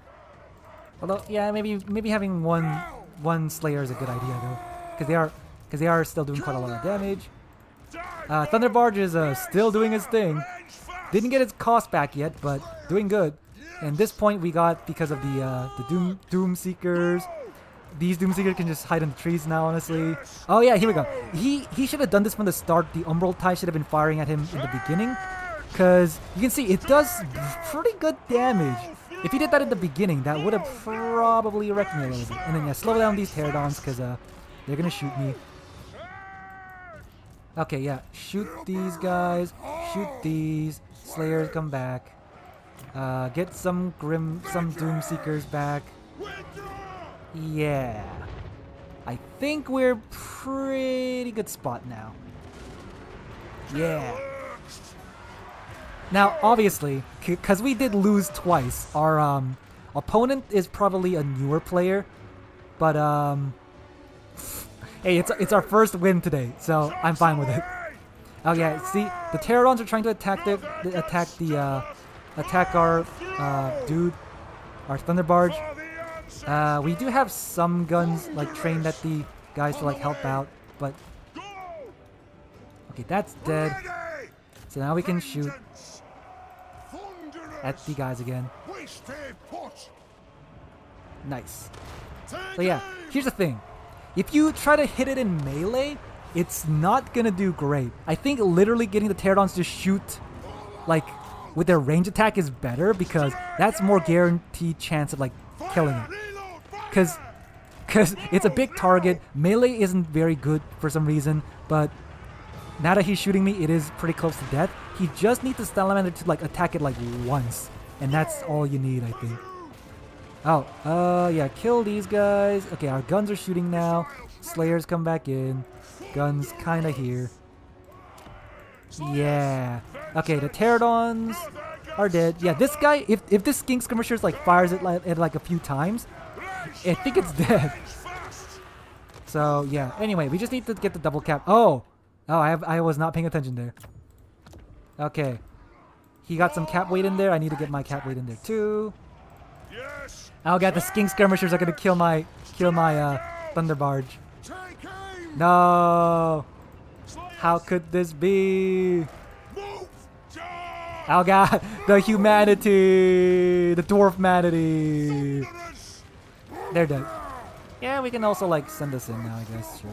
Although, yeah, maybe having one Slayer is a good idea though, because they are still doing quite a lot of damage. Thunderbarge is still doing his thing. Didn't get its cost back yet, but doing good. And this point we got because of the Doom Seekers. These Doom Seekers can just hide in the trees now, honestly. Oh yeah, here we go. He should have done this from the start. The Umbral Tide should have been firing at him in the beginning, because you can see it does pretty good damage. If he did that in the beginning, that would have probably wrecked me a little bit. And then yeah, slow down these Pterodons, because they're gonna shoot me. Okay, yeah, shoot these guys, shoot these. Slayers come back. Get some Doom Seekers back. Yeah. I think we're pretty good spot now. Yeah. Now, obviously, because we did lose twice, our opponent is probably a newer player. But, hey, it's our first win today, so I'm fine with it. Oh yeah, see, the Pterodons are trying to attack our dude, our Thunderbarge. We do have some guns like trained at the guys to like help out, but okay, that's dead. So now we can shoot at the guys again. Nice. So yeah, here's the thing. If you try to hit it in melee, it's not gonna do great. I think literally getting the Pterodons to shoot like with their range attack is better, because that's more guaranteed chance of like killing it. Cause it's a big target. Melee isn't very good for some reason, but now that he's shooting me, it is pretty close to death. He just needs the Salamander to like attack it like once, and that's all you need, I think. Oh, yeah, kill these guys. Okay, our guns are shooting now. Slayers come back in. Guns kinda here. Yeah. Okay, the Pterodons are dead. Yeah, this guy, if this Skink Skirmisher like fires it like a few times, I think it's dead. So yeah. Anyway, we just need to get the double cap. Oh, I was not paying attention there. Okay, he got some cap weight in there. I need to get my cap weight in there too. Oh god, the Skink Skirmishers are gonna kill my Thunderbarge. No. How could this be? Oh god, the humanity, the dwarf humanity. They're dead. Yeah, we can also like send this in now, I guess. Sure.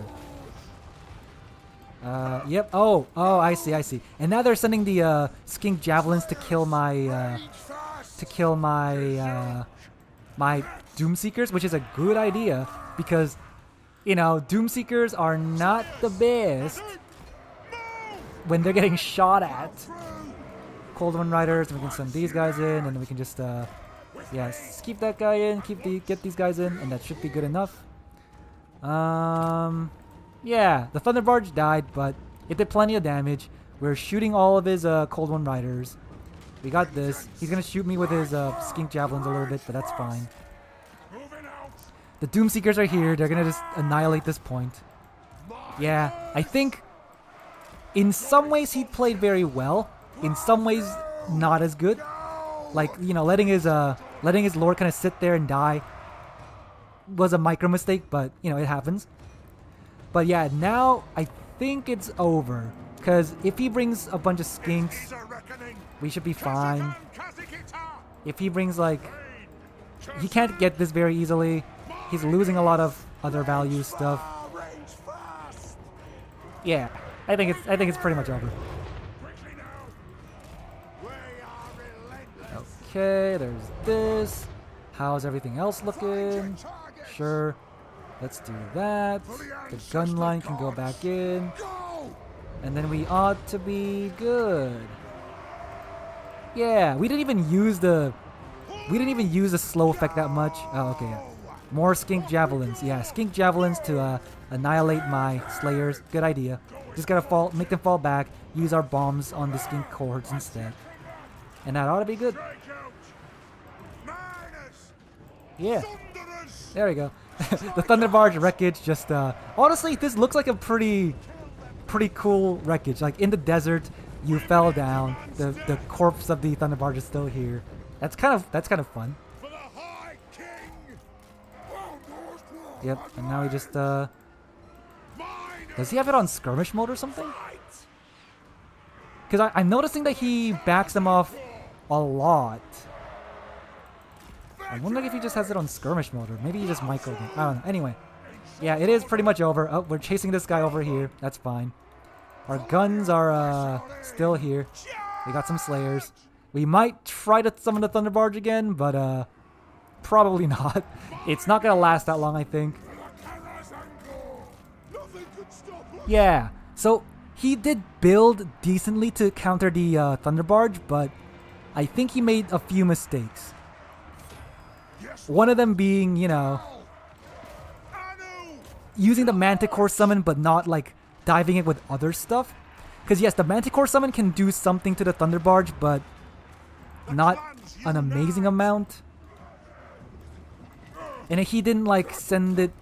Yep. Oh, I see. And now they're sending the skink javelins to kill my my Doom Seekers, which is a good idea, because you know Doom Seekers are not the best when they're getting shot at. Cold One Riders, and we can send these guys in, and then we can just yeah, keep that guy in, get these guys in, and that should be good enough. Yeah, the Thunder Barge died, but it did plenty of damage. We're shooting all of his Cold One Riders. We got this. He's gonna shoot me with his skink javelins a little bit, but that's fine. The Doomseekers are here. They're gonna just annihilate this point. Yeah, I think in some ways he played very well. In some ways, not as good. Like, you know, letting his lord kind of sit there and die was a micro mistake, but you know, it happens. But yeah, now I think it's over. Because if he brings a bunch of skinks, we should be fine. If he brings like, he can't get this very easily. He's losing a lot of other value stuff. Yeah, I think it's pretty much over. Okay, there's this. How's everything else looking? Sure. Let's do that. The gun line can go back in. And then we ought to be good. Yeah, we didn't even use the slow effect that much. Oh, okay. Yeah. More skink javelins. Yeah, skink javelins to annihilate my slayers. Good idea. Just gotta make them fall back. Use our bombs on the skink cohorts instead. And that ought to be good. Yeah. There we go. The Thunder Barge wreckage just honestly, this looks like a pretty cool wreckage. Like in the desert, you fell down. The corpse of the Thunder Barge is still here. That's kind of fun. Yep, and now he just does he have it on skirmish mode or something? Because I'm noticing that he backs them off a lot. I'm wondering if he just has it on skirmish mode, or maybe he just microed it. I don't know. Anyway, yeah, it is pretty much over. Oh, we're chasing this guy over here. That's fine. Our guns are still here. We got some slayers. We might try to summon the Thunder Barge again, but probably not. It's not gonna last that long, I think. Yeah, so he did build decently to counter the Thunder Barge, but I think he made a few mistakes. One of them being, you know, using the Manticore summon but not like diving it with other stuff. Because yes, the Manticore summon can do something to the Thunder Barge, but not an amazing amount. And he didn't like send it.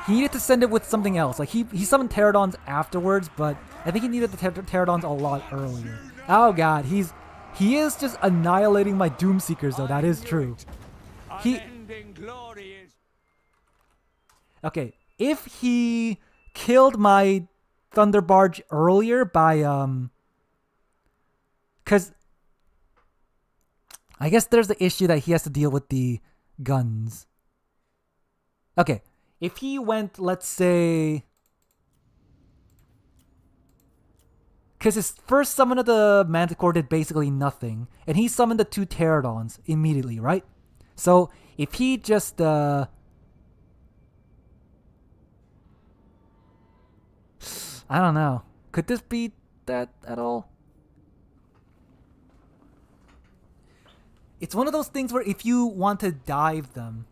He needed to send it with something else. Like he summoned Pterodons afterwards, but I think he needed the Pterodons a lot earlier. Oh god, he is just annihilating my Doomseekers though. That is true. Okay, if he killed my Thunder Barge earlier by because I guess there's the issue that he has to deal with the guns. Okay, if he went, let's say, because his first summon of the Manticore did basically nothing, and he summoned the 2 Pterodons immediately, right? So if he just I don't know. Could this be that at all? It's one of those things where if you want to dive them,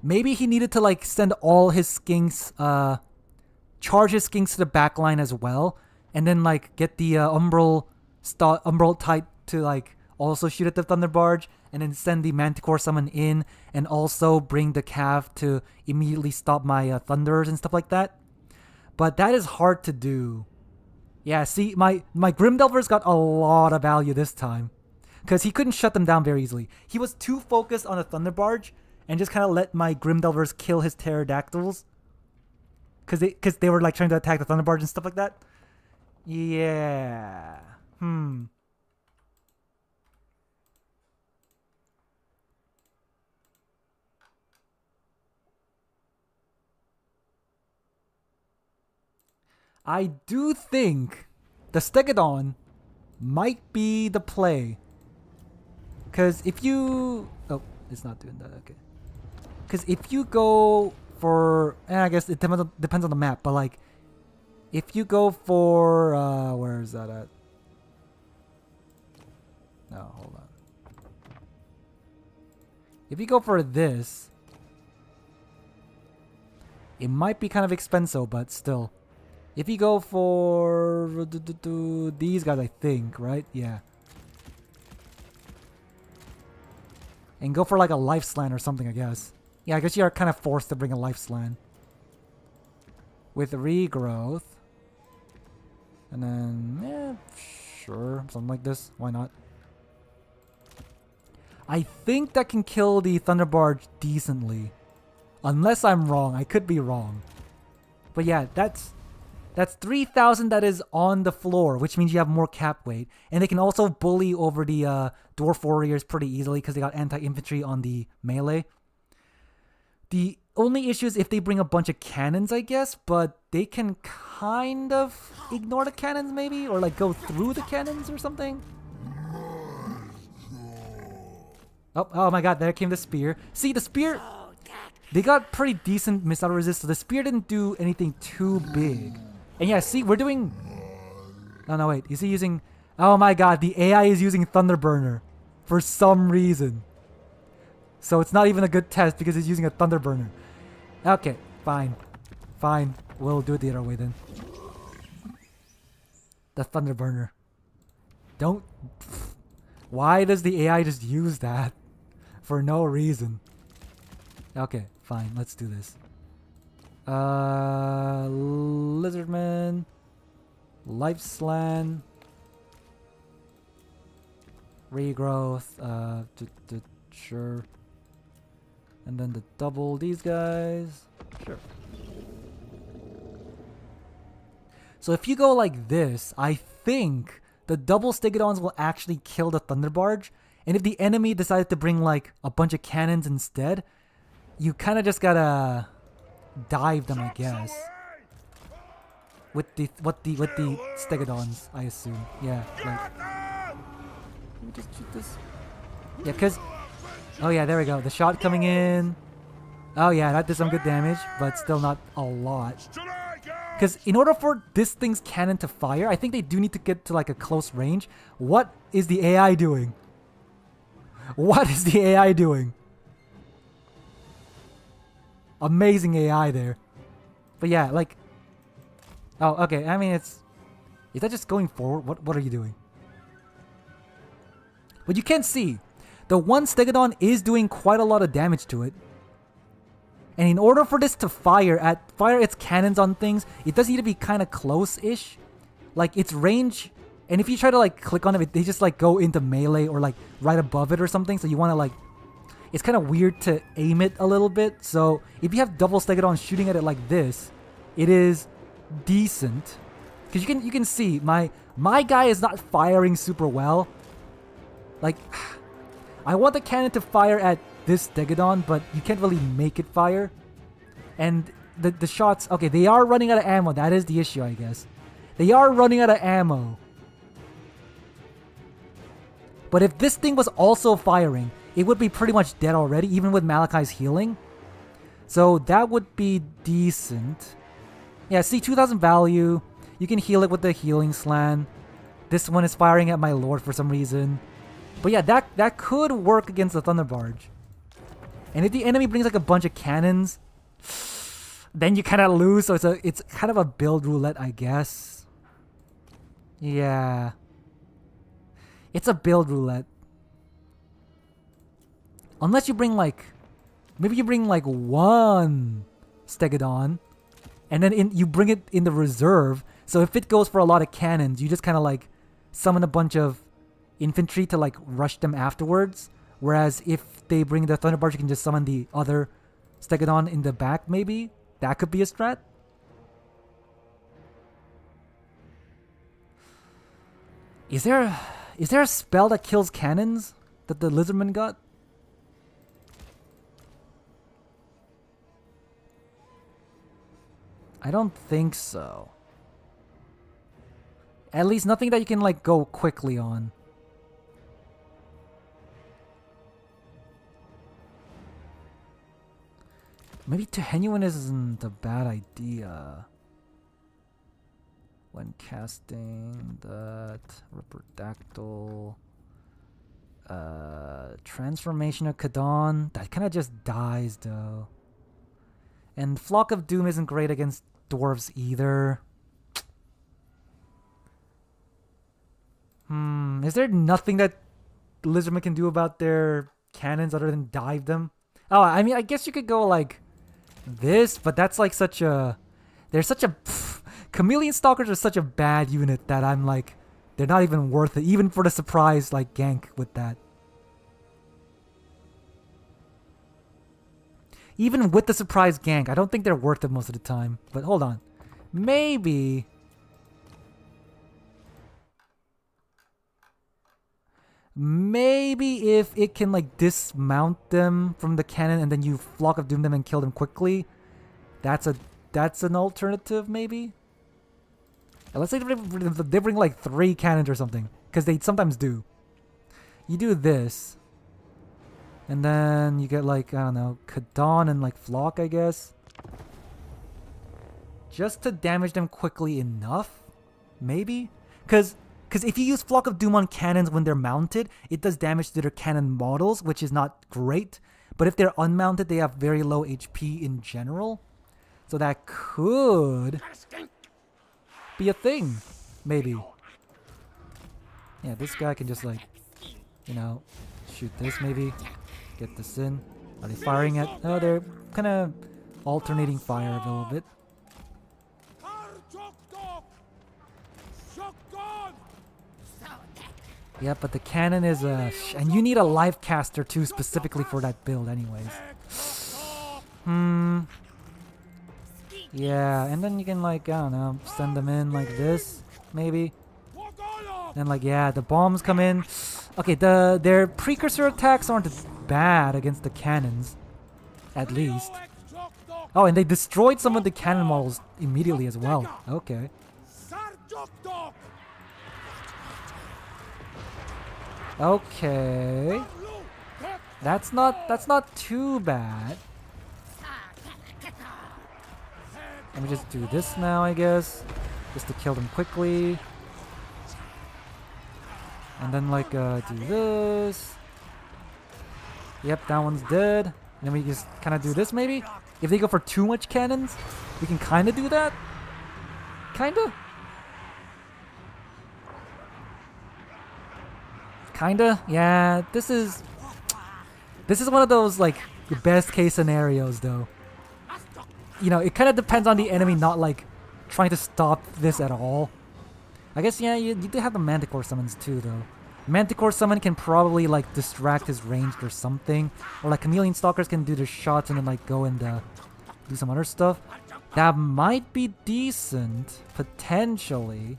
maybe he needed to like send all his skinks, charge his skinks to the back line as well, and then like get the Umbral type to like also shoot at the Thunder Barge, and then send the Manticore summon in, and also bring the Cav to immediately stop my Thunders and stuff like that. But that is hard to do. Yeah, see, my Grimdelvers got a lot of value this time, because he couldn't shut them down very easily. He was too focused on the Thunder Barge, and just kind of let my Grimdelvers kill his Pterodactyls, because they were like trying to attack the Thunder Barge and stuff like that. Yeah. I do think the Stegodon might be the play. Because if you... Oh, it's not doing that. Okay. Because if you go for... I guess it depends on the map, but like... If you go for... where is that at? No, hold on. If you go for this... It might be kind of expensive, but still. If you go for... These guys, I think, right? Yeah. And go for like a life slant or something, I guess. Yeah, I guess you are kind of forced to bring a life slant. With regrowth. And then, yeah, sure. Something like this. Why not? I think that can kill the Thunderbarge decently. Unless I'm wrong. I could be wrong. But yeah, that's 3,000 that is on the floor, which means you have more cap weight. And they can also bully over the Dwarf Warriors pretty easily because they got anti-infantry on the melee. The only issue is if they bring a bunch of cannons, I guess, but they can kind of ignore the cannons maybe, or like go through the cannons or something. Oh my god, there came the spear. See, the spear, they got pretty decent missile resist, so the spear didn't do anything too big. And yeah, see, we're doing... Oh no, wait, is he using... Oh my god, the AI is using Thunderburner for some reason. So it's not even a good test because he's using a Thunderburner. Okay, fine. Fine. We'll do it the other way then. The Thunderburner. Don't... Why does the AI just use that? For no reason. Okay, fine. Let's do this. Lizardman. Life Slant. Regrowth. Sure. And then the double these guys. Sure. So if you go like this, I think the double Stegodons will actually kill the Thunderbarge. And if the enemy decided to bring like a bunch of cannons instead, you kind of just gotta dive them, I guess. With the Stegodons, I assume. Yeah, like. Let me just shoot this. Yeah, cause. Oh yeah, there we go. The shot coming in. Oh yeah, that did some good damage, but still not a lot. Because in order for this thing's cannon to fire, I think they do need to get to like a close range. What is the AI doing? What is the AI doing? Amazing AI there. But yeah, like... Oh, okay. I mean, it's... Is that just going forward? What are you doing? But you can see, the one Stegodon is doing quite a lot of damage to it. And in order for this to fire its cannons on things, it does need to be kind of close-ish. Like, its range... And if you try to, like, click on it, they just, like, go into melee or, like, right above it or something. So you want to, like... It's kind of weird to aim it a little bit. So if you have double Stegodon shooting at it like this, it is decent. Because you can see, my guy is not firing super well. Like, I want the cannon to fire at this Stegodon, but you can't really make it fire. And the shots... Okay, they are running out of ammo. That is the issue, I guess. They are running out of ammo. But if this thing was also firing, it would be pretty much dead already, even with Malachi's healing. So that would be decent. Yeah, see, 2,000 value. You can heal it with the healing slant. This one is firing at my lord for some reason. But yeah, that could work against the Thunderbarge. And if the enemy brings like a bunch of cannons, then you kind of lose. So it's kind of a build roulette, I guess. Yeah. It's a build roulette. Unless you bring like... Maybe you bring like one Stegodon. And then you bring it in the reserve. So if it goes for a lot of cannons, you just kind of like summon a bunch of infantry to like rush them afterwards. Whereas if they bring the Thunderbarge, you can just summon the other Stegodon in the back maybe. That could be a strat. Is there a spell that kills cannons that the Lizardman got? I don't think so. At least nothing that you can like go quickly on. Maybe Tenuan isn't a bad idea. When casting that Riperdactyl, Transformation of Kadon, that kind of just dies though. And Flock of Doom isn't great against dwarves either. Is there nothing that Lizardmen can do about their cannons other than dive them? Oh, I mean, I guess you could go like this, but that's like such a... They're such a... Chameleon Stalkers are such a bad unit that I'm like... They're not even worth it, even for the surprise like gank with that. Even with the surprise gank, I don't think they're worth it most of the time. But hold on. Maybe... Maybe if it can like dismount them from the cannon and then you Flock of Doom them and kill them quickly. That's an alternative maybe? Let's say they bring like 3 cannons or something. Because they sometimes do. You do this. And then you get like, I don't know, Kadon and like Flock, I guess. Just to damage them quickly enough? Maybe? Because if you use Flock of Doom on cannons when they're mounted, it does damage to their cannon models, which is not great. But if they're unmounted, they have very low HP in general. So that could be a thing, maybe. Yeah, this guy can just like, you know, shoot this maybe. Get this in. Are they firing at... Oh, they're kind of alternating fire a little bit. Yeah, but the cannon is a... And you need a live caster too, specifically for that build anyways. Yeah, and then you can like, I don't know, send them in like this, maybe. Then like, yeah, the bombs come in. Okay, their precursor attacks aren't bad against the cannons. At least. Oh, and they destroyed some of the cannon models immediately as well. Okay. Okay. That's not too bad. Let me just do this now, I guess. Just to kill them quickly. And then like do this. Yep, that one's dead. And then we just kind of do this maybe. If they go for too much cannons, we can kind of do that. Kinda. Kinda, yeah. This is one of those like best case scenarios, though. You know, it kind of depends on the enemy not like trying to stop this at all. I guess yeah, you do have the Manticore summons too, though. Manticore summon can probably like distract his ranged or something, or like Chameleon Stalkers can do their shots and then like go and do some other stuff. That might be decent potentially.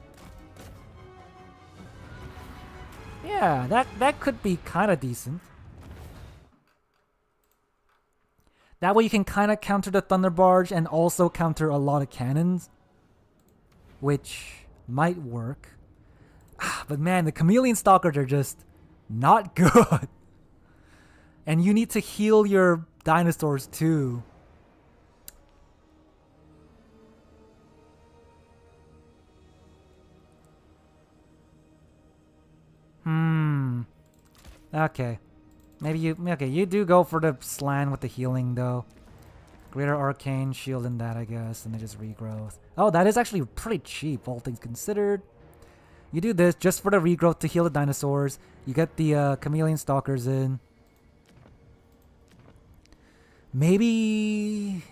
Yeah, that could be kind of decent. That way you can kind of counter the Thunder Barge and also counter a lot of cannons, which might work. But man, the Chameleon Stalkers are just not good. And you need to heal your dinosaurs too. Okay. Maybe you do go for the slan with the healing though. Greater Arcane Shield and that, I guess, and then just regrowth. Oh, that is actually pretty cheap, all things considered. You do this just for the regrowth to heal the dinosaurs. You get the Chameleon Stalkers in. Maybe...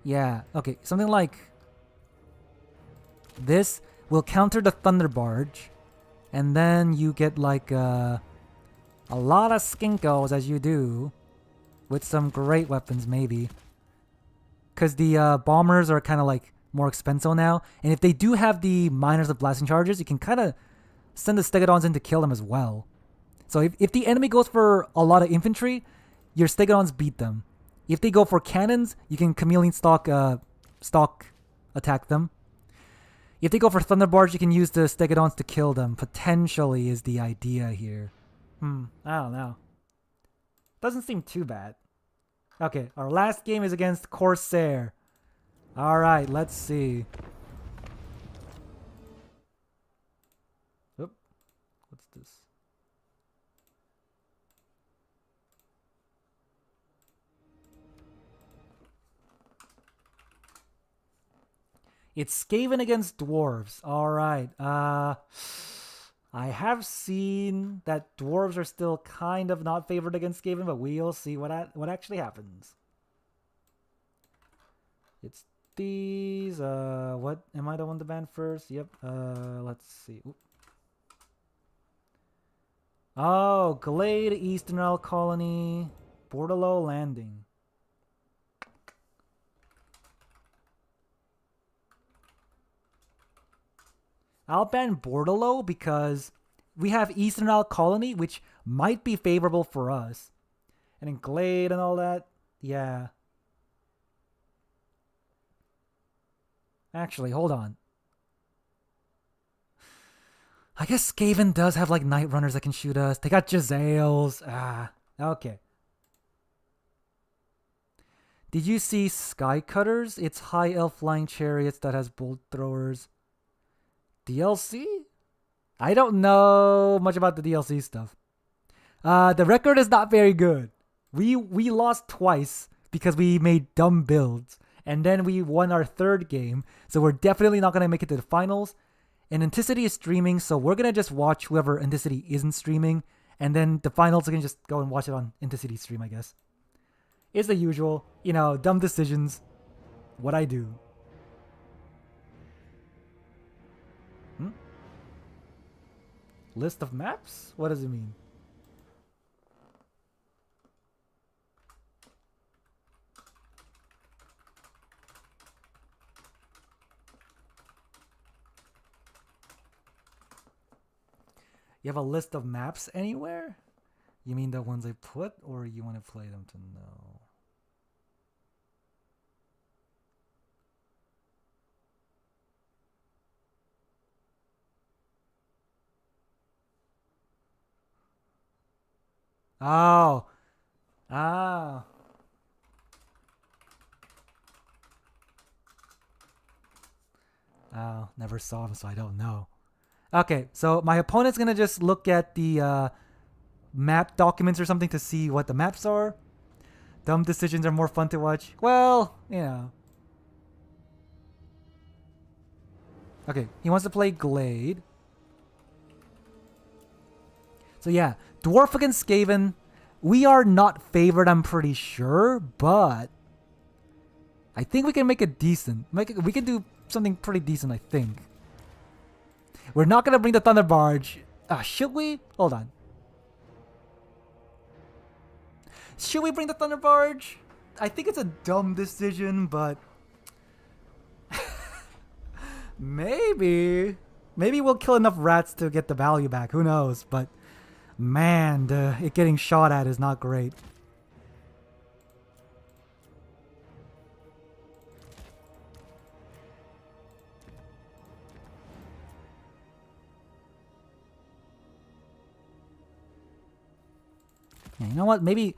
Yeah, okay, something like... This will counter the Thunder Barge. And then you get like a lot of skinkos as you do. With some great weapons maybe. Because the bombers are kind of like more expensive now. And if they do have the miners of blasting charges, you can kind of send the Stegodons in to kill them as well. So if the enemy goes for a lot of infantry, your Stegodons beat them. If they go for cannons, you can Chameleon Stalk attack them. If they go for Thunder Barge, you can use the Stegodons to kill them. Potentially is the idea here. I don't know. Doesn't seem too bad. Okay, our last game is against Corsair. Alright, let's see. Oop. What's this? It's Skaven against Dwarves. Alright. I have seen that dwarves are still kind of not favored against Skaven, but we'll see what actually happens. It's these. What am I the one to ban first? Yep. Let's see. Oop. Oh, Glade, Eastern Isle Colony, Bordello Landing. I'll ban Bordello because we have Eastern Isle Colony, which might be favorable for us. And then Glade and all that. Yeah. Actually, hold on. I guess Skaven does have like Night Runners that can shoot us. They got Jezzails. Okay. Did you see Sky Cutters? It's high elf flying chariots that has bolt throwers. DLC? I don't know much about the DLC stuff. The record is not very good. We lost twice because we made dumb builds. And then we won our third game. So we're definitely not going to make it to the finals. And Anticity is streaming, so we're going to just watch whoever Anticity isn't streaming. And then the finals, we can just go and watch it on Anticity stream, I guess. It's the usual, dumb decisions. What I do. List of maps? What does it mean? You have a list of maps anywhere? You mean the ones I put, or you want to play them to know? Oh. Ah. Oh, never saw them, so I don't know. Okay, so my opponent's going to just look at the map documents or something to see what the maps are. Dumb decisions are more fun to watch. Well, Okay, he wants to play Glade. So yeah, Dwarf against Skaven. We are not favored, I'm pretty sure, but I think we can make it decent. We can do something pretty decent, I think. We're not going to bring the Thunder Barge. Should we? Hold on. Should we bring the Thunder Barge? I think it's a dumb decision, but maybe we'll kill enough rats to get the value back. Who knows? But man, it getting shot at is not great. Yeah, you know what? Maybe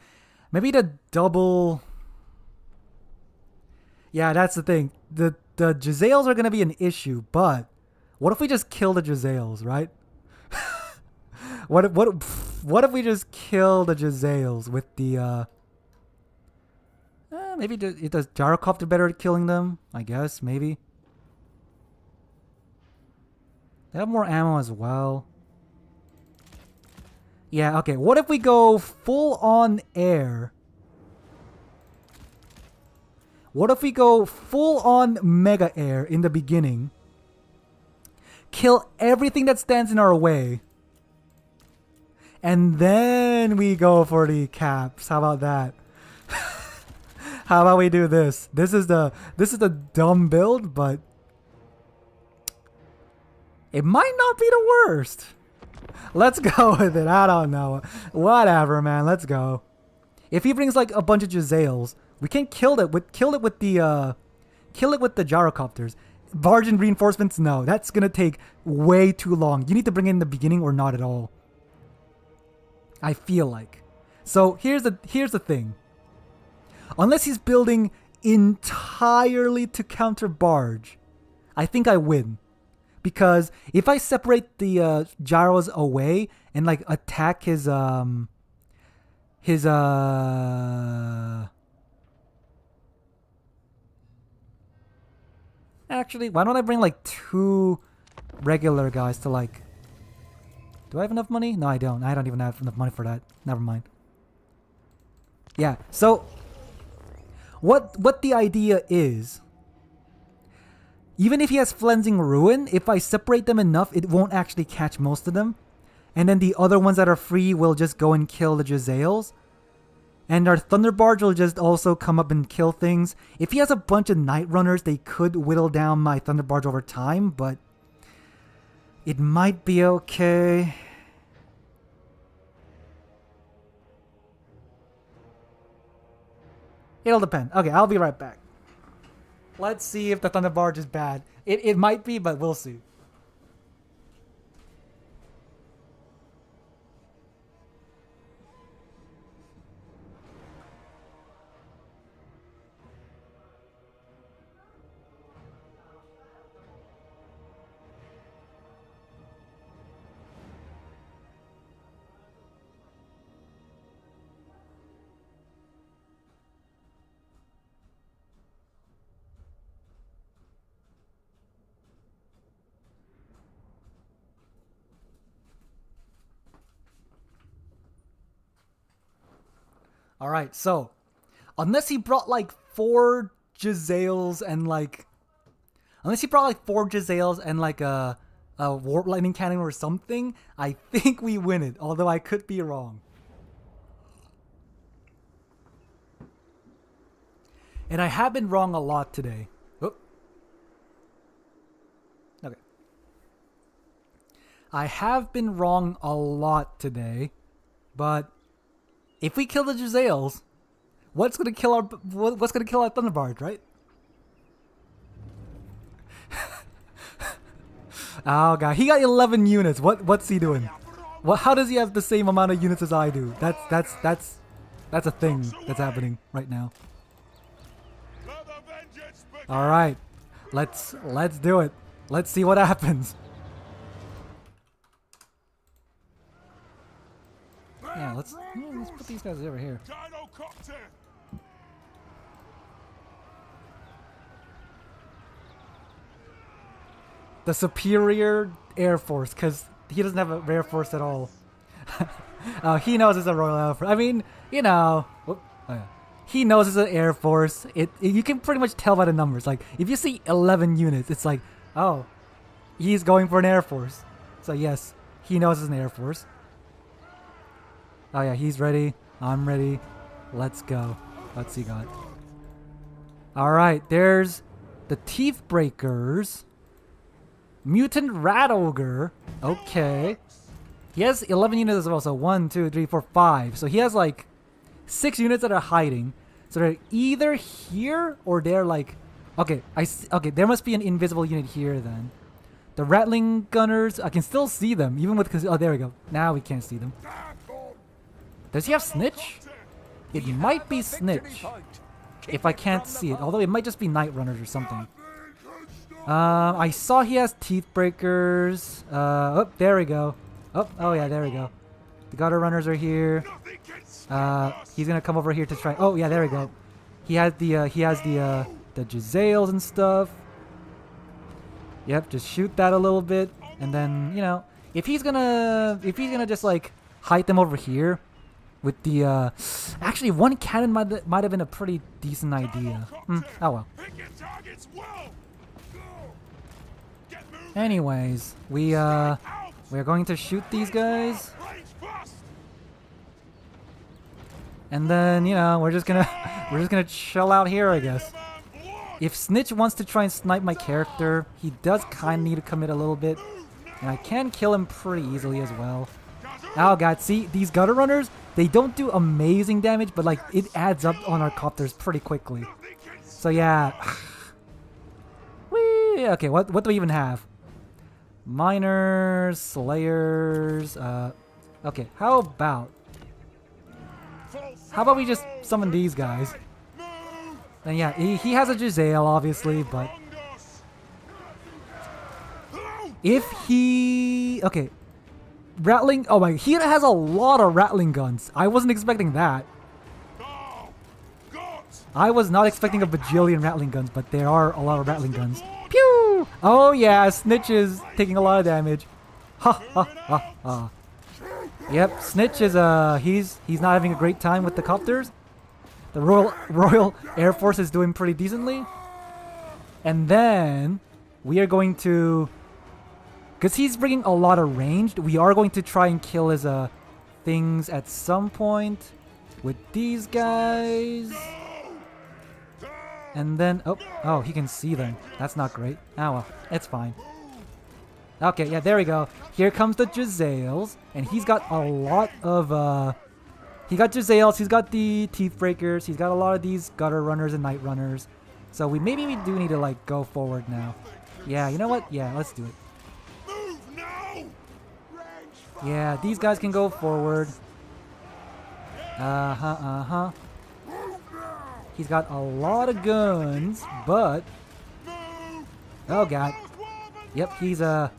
the double. Yeah, that's the thing. The Jezzails are gonna be an issue, but what if we just kill the Jezzails, right? What if we just kill the Jezzails with the maybe it does Gyrocopter better at killing them, I guess, maybe. They have more ammo as well. Yeah, okay. What if we go full on air? What if we go full on mega air in the beginning? Kill everything that stands in our way. And then we go for the caps. How about that? How about we do this? This is the dumb build, but it might not be the worst. Let's go with it. I don't know. Whatever, man. Let's go. If he brings like a bunch of Jezzails, we can kill it with the gyrocopters. Barge and reinforcements, no. That's gonna take way too long. You need to bring it in the beginning or not at all. I feel like. So here's the thing. Unless he's building entirely to counter barge, I think I win. Because if I separate the gyros away and like attack his actually, why don't I bring like 2 regular guys to like... Do I have enough money? No, I don't. I don't even have enough money for that. Never mind. Yeah, so what the idea is, even if he has Flensing Ruin, if I separate them enough, it won't actually catch most of them. And then the other ones that are free will just go and kill the Jezzails. And our Thunder Barge will just also come up and kill things. If he has a bunch of Night Runners, they could whittle down my Thunder Barge over time, but it might be okay. It'll depend. Okay, I'll be right back. Let's see if the Thunder Barge is bad. It might be, but we'll see. Alright, so unless he brought like 4 Jezzails and like... Unless he brought like 4 Jezzails and like a Warp Lightning Cannon or something, I think we win it, although I could be wrong. And I have been wrong a lot today. Oh. Okay. I have been wrong a lot today, but if we kill the Jezzails, what's gonna kill our Thunder Barge, right? Oh god, he got 11 units. What's he doing? How does he have the same amount of units as I do? That's a thing that's happening right now. All right, let's do it. Let's see what happens. Yeah, let's put these guys over here. The superior Air Force, because he doesn't have an Air Force at all. He knows it's a Royal Air Force. I mean, you know, he knows it's an Air Force. You can pretty much tell by the numbers. Like, if you see 11 units, it's like, oh, he's going for an Air Force. So yes, he knows it's an Air Force. Oh yeah, he's ready. I'm ready. Let's go. What's he got? Alright, there's the Teeth Breakers. Mutant Rat Ogre. Okay. He has 11 units as well, so 1, 2, 3, 4, 5. So he has like 6 units that are hiding. So they're either here or they're like... Okay, okay, there must be an invisible unit here then. The Rattling Gunners, I can still see them, even with... Oh, there we go. Now we can't see them. Does he have Snitch? It might be Snitch. If I can't see it. Although it might just be Night Runners or something. I saw he has Teeth Breakers. Oh, there we go. Oh yeah, there we go. The Gutter Runners are here. He's gonna come over here to try... Oh yeah, there we go. He has the Jezzails and stuff. Yep, just shoot that a little bit. And then, you know, if he's gonna just like hide them over here with the actually one cannon might have been a pretty decent idea. Oh well. Anyways, we are going to shoot these guys. And then, you know, we're just gonna chill out here, I guess. If Snitch wants to try and snipe my character, he does kind of need to commit a little bit. And I can kill him pretty easily as well. Oh god, see, these Gutter Runners, they don't do amazing damage, but like, it adds up on our copters pretty quickly. So yeah. Whee! Okay, what do we even have? Miners, Slayers, okay, how about How about we just summon these guys? And yeah, he has a Giselle, obviously, but if he... Okay. Rattling... Oh my... He has a lot of rattling guns. I wasn't expecting that. I was not expecting a bajillion rattling guns, but there are a lot of rattling guns. Pew! Oh yeah, Snitch is taking a lot of damage. Ha ha ha ha. Yep, Snitch is he's not having a great time with the copters. The Royal Air Force is doing pretty decently. And then we are going to, because he's bringing a lot of ranged, we are going to try and kill his things at some point with these guys. And then oh, he can see them. That's not great. Oh well, it's fine. Okay, yeah, there we go. Here comes the Giselles, and he's got a lot of he got Giselles, he's got the Teeth Breakers, he's got a lot of these Gutter Runners and Night Runners. So maybe we do need to like go forward now. Yeah, you know what? Yeah, let's do it. Yeah, these guys can go forward. He's got a lot of guns, but oh god. Yep, he's that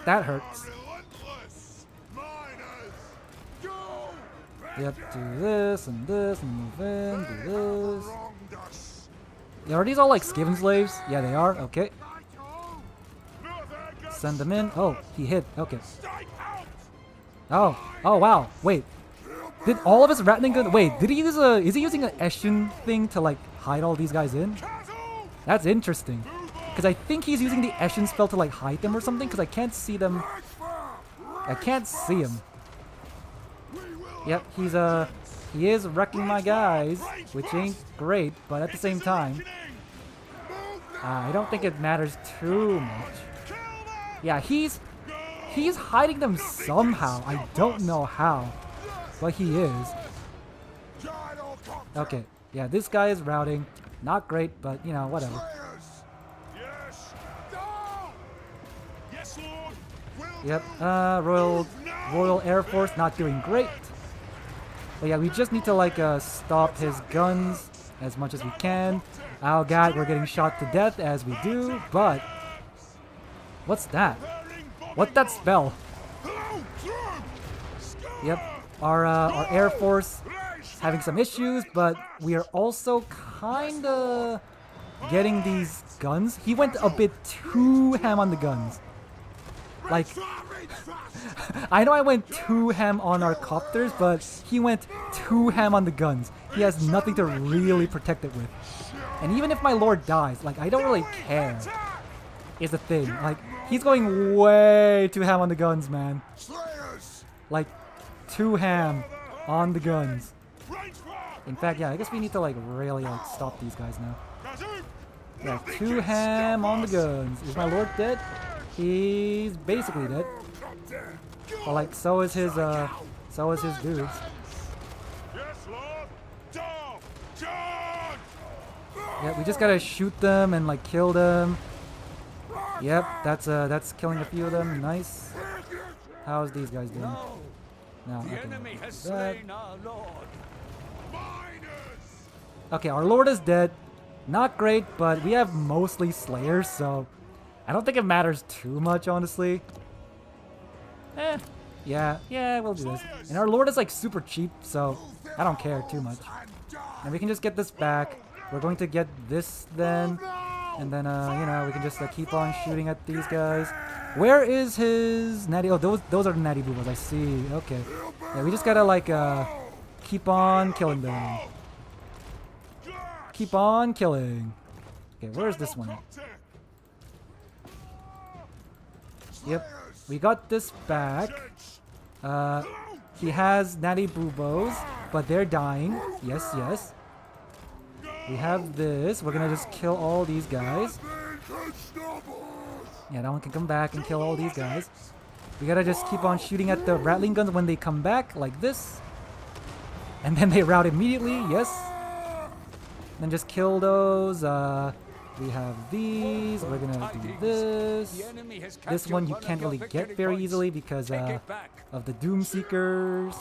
hurts. Yep, do this and this and move in, do this. Yeah, are these all like Skaven slaves? Yeah, they are. Okay. Send them in. Oh, he hit. Okay. Oh wow. Wait. Did all of his rattling gun? Wait, did he use is he using an Eshin thing to like hide all these guys in? That's interesting. Because I think he's using the Eshin spell to like hide them or something, because I can't see them. I can't see him. Yep, he is wrecking my guys, which ain't great, but at the same time, I don't think it matters too much. Yeah, he's hiding them somehow. I don't know how, but he is. Okay, yeah, this guy is routing. Not great, but you know, whatever. Yep, Royal Air Force not doing great. But yeah, we just need to like stop his guns as much as we can. Oh god, we're getting shot to death as we do, but what's that? What's that spell? Yep, our Air Force is having some issues, but we are also kinda getting these guns. He went a bit too ham on the guns. Like, I know I went too ham on our copters, but he went too ham on the guns. He has nothing to really protect it with. And even if my lord dies, like, I don't really care, is the thing. Like, he's going way too ham on the guns, man. Like, too ham on the guns. In fact, yeah, I guess we need to, like, really, like, stop these guys now. Yeah, too ham on the guns. Is my lord dead? He's basically dead. But like, so is his dudes. Yeah, we just gotta shoot them and like kill them. Yep, that's killing a few of them. Nice. How's these guys doing? No, The enemy has slain our lord. Okay, our lord is dead. Not great, but we have mostly slayers, so I don't think it matters too much, honestly. Yeah, we'll do this. And our lord is like super cheap, so I don't care too much. And we can just get this back. We're going to get this then. And then, you know, we can just keep on shooting at these guys. Where is his natty? Oh, those are the natty boobas, I see. Okay. Yeah, we just gotta like, keep on killing them. Keep on killing. Okay, where's this one? Yep, we got this back. He has natty boobos, but they're dying. Yes, yes. We have this. We're gonna just kill all these guys. Yeah, that one can come back and kill all these guys. We gotta just keep on shooting at the rattling guns when they come back, like this. And then they rout immediately, yes. Then just kill those. We have these. We're gonna do this. This one you can't really get very easily because of the Doom Seekers.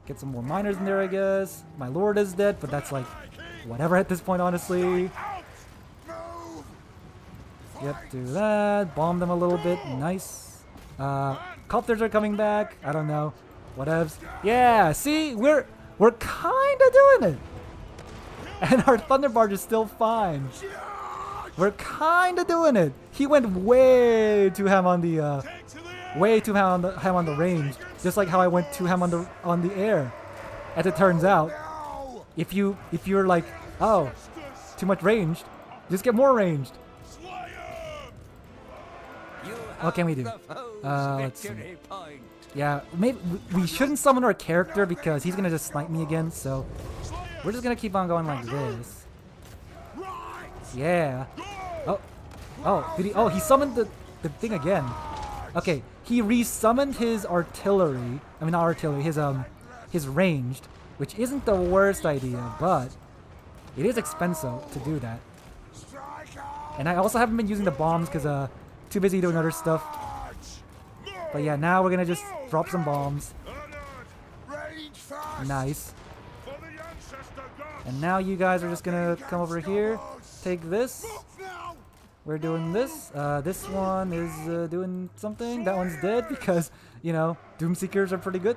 Get some more miners in there, I guess. My lord is dead, but that's like whatever at this point, honestly. Yep, do that. Bomb them a little bit. Nice. Copters are coming back. I don't know. Whatevs. Yeah, see? We're kind of doing it. And our Thunder Barge is still fine. We're kind of doing it. He went way too ham on the ham on the range, just like how I went too ham on the air. As it turns out, if you're like, oh, too much ranged, just get more ranged. What can we do? Let's see. Yeah, maybe we shouldn't summon our character because he's gonna just snipe me again. So we're just gonna keep on going like this. Yeah. Oh, did he? Oh, he summoned the thing again. Okay, he resummoned his artillery. I mean, not artillery. His ranged, which isn't the worst idea, but it is expensive to do that. And I also haven't been using the bombs because too busy doing other stuff. But yeah, now we're gonna just drop some bombs. Nice. And now you guys are just gonna come over here, take this. We're doing this. This one is doing something. That one's dead because, you know, Doomseekers are pretty good.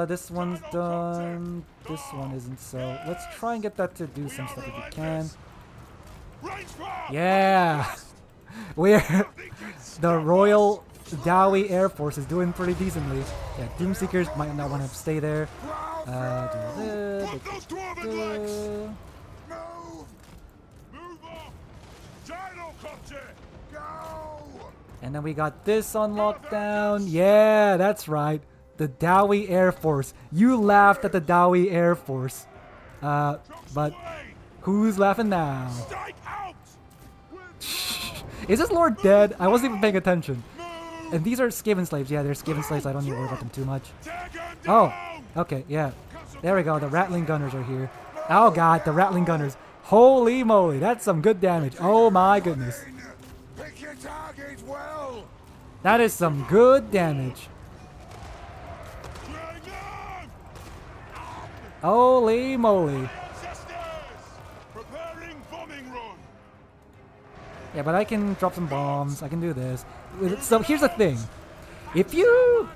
This one's done. This one isn't, so let's try and get that to do some stuff if we can. Yeah! We're... the Royal Dowie Air Force is doing pretty decently. Yeah, Doomseekers might not want to stay there. And then we got this on lockdown. Yeah, that's right. The Dowie Air Force. You laughed at the Dowie Air Force. But who's laughing now? Is this Lord dead? I wasn't even paying attention. And these are Skaven slaves. Yeah, they're Skaven slaves. I don't need to worry about them too much. Oh, okay, yeah. There we go. The Rattling Gunners are here. Oh god, the Rattling Gunners. Holy moly, that's some good damage. Oh my goodness. That is some good damage. Holy moly. Yeah, but I can drop some bombs. I can do this. So here's the thing. If you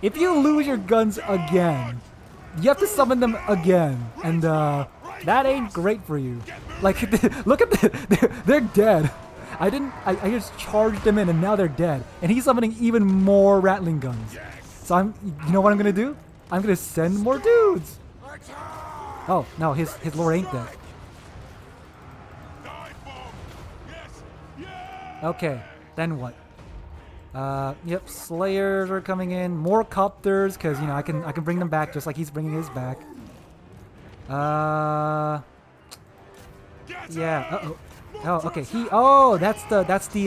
lose your guns again, you have to summon them again. And that ain't great for you. Like, look at they're dead. I just charged them in and now they're dead. And he's summoning even more Rattling guns. So you know what I'm gonna do? I'm gonna send more dudes. Oh, no, his lord ain't dead. Okay, then what? Yep, Slayers are coming in. More Copters, because, you know, I can bring them back just like he's bringing his back. Yeah, uh-oh. Oh, okay, that's the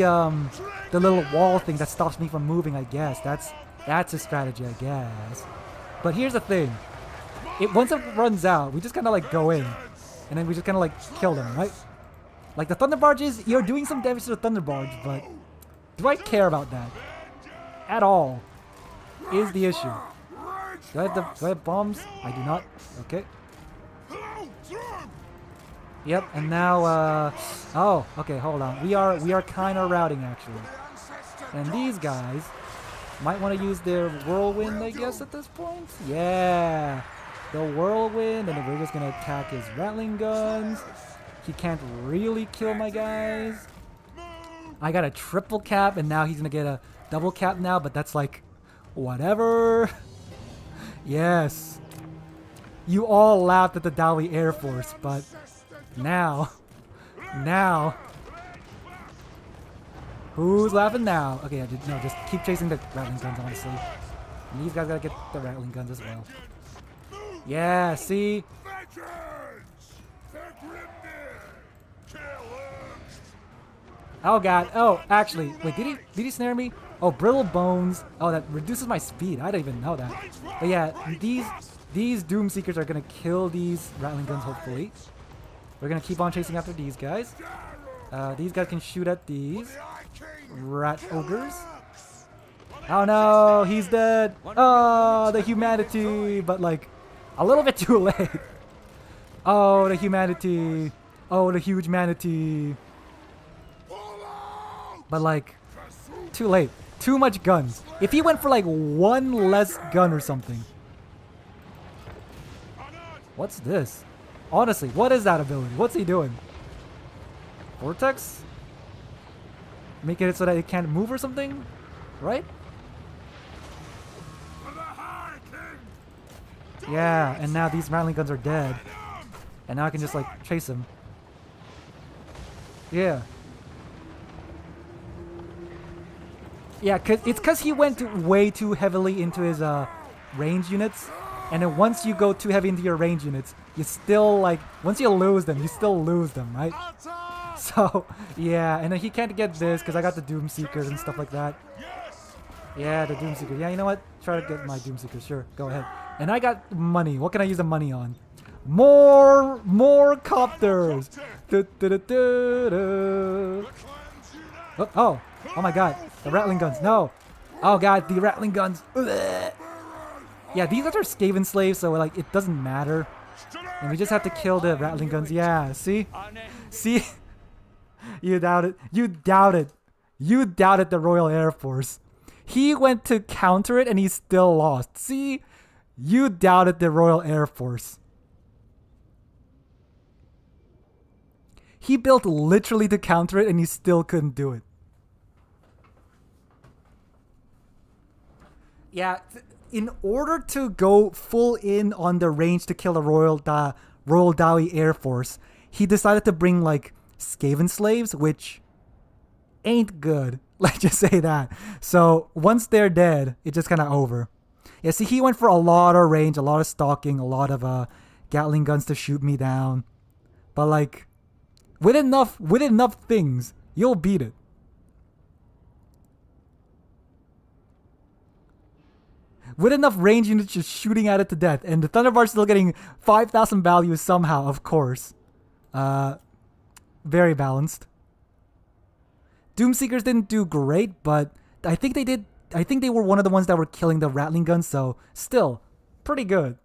little wall thing that stops me from moving, I guess. That's a strategy, I guess. But here's the thing. Once it runs out, we just kind of, like, go in. And then we just kind of, like, kill them, right? Like, the Thunder Barges, you're doing some damage to the Thunder Barge, but do I care about that? At all. Is the issue. Do I have bombs? I do not. Okay. Yep, and now, oh, okay, hold on. We are kind of routing, actually. And these guys might want to use their Whirlwind, I guess, at this point? Yeah. The Whirlwind, and then we're just going to attack his Rattling guns. He can't really kill my guys. I got a triple cap, and now he's going to get a double cap now, but that's like, whatever. Yes. You all laughed at the Dowie Air Force, but now. Who's laughing now? Okay, no, just keep chasing the Rattling guns, honestly. And these guys got to get the Rattling guns as well. Yeah, see? Oh god. Oh, actually, wait, did he snare me? Oh, brittle bones. Oh, that reduces my speed. I didn't even know that. But yeah, these Doomseekers are gonna kill these Rattling guns, hopefully. We're gonna keep on chasing after these guys. These guys can shoot at these Rat Ogres. Oh no, he's dead. Oh, the humanity, but like a little bit too late. Oh, the humanity. Oh, the huge manatee. But like, too late. Too much guns. If he went for like one less gun or something. What's this? Honestly, what is that ability? What's he doing? Vortex? Making it so that it can't move or something? Right? Yeah, and now these rattling guns are dead. And now I can just like chase him. Yeah. Yeah, it's cause he went way too heavily into his range units. And then once you go too heavy into your range units, you still like, once you lose them, you still lose them, right? So, yeah, and then he can't get this because I got the Doom Seekers and stuff like that. Yeah, the Doom Seekers. Yeah, you know what? Try to get my Doom Seekers. Sure, go ahead. And I got money. What can I use the money on? More copters. Oh my god. The rattling guns. No. Oh god, the rattling guns. Ugh. Yeah, these are Skaven slaves, so like it doesn't matter. And we just have to kill the rattling guns. Yeah, see? See? You doubted. You doubted. You doubted the Royal Air Force. He went to counter it and he still lost. See? You doubted the Royal Air Force. He built literally to counter it and he still couldn't do it. Yeah, in order to go full in on the range to kill the Royal Dawi Air Force, he decided to bring like Skaven slaves, which ain't good. Let's just say that. So once they're dead, it's just kind of over. Yeah, see, he went for a lot of range, a lot of stalking, a lot of Gatling guns to shoot me down. But like, with enough things, you'll beat it. With enough range units just shooting at it to death, and the Thunderbar's still getting 5,000 value somehow, of course. Very balanced. Doomseekers didn't do great, but I think they did. I think they were one of the ones that were killing the rattling guns, so still pretty good.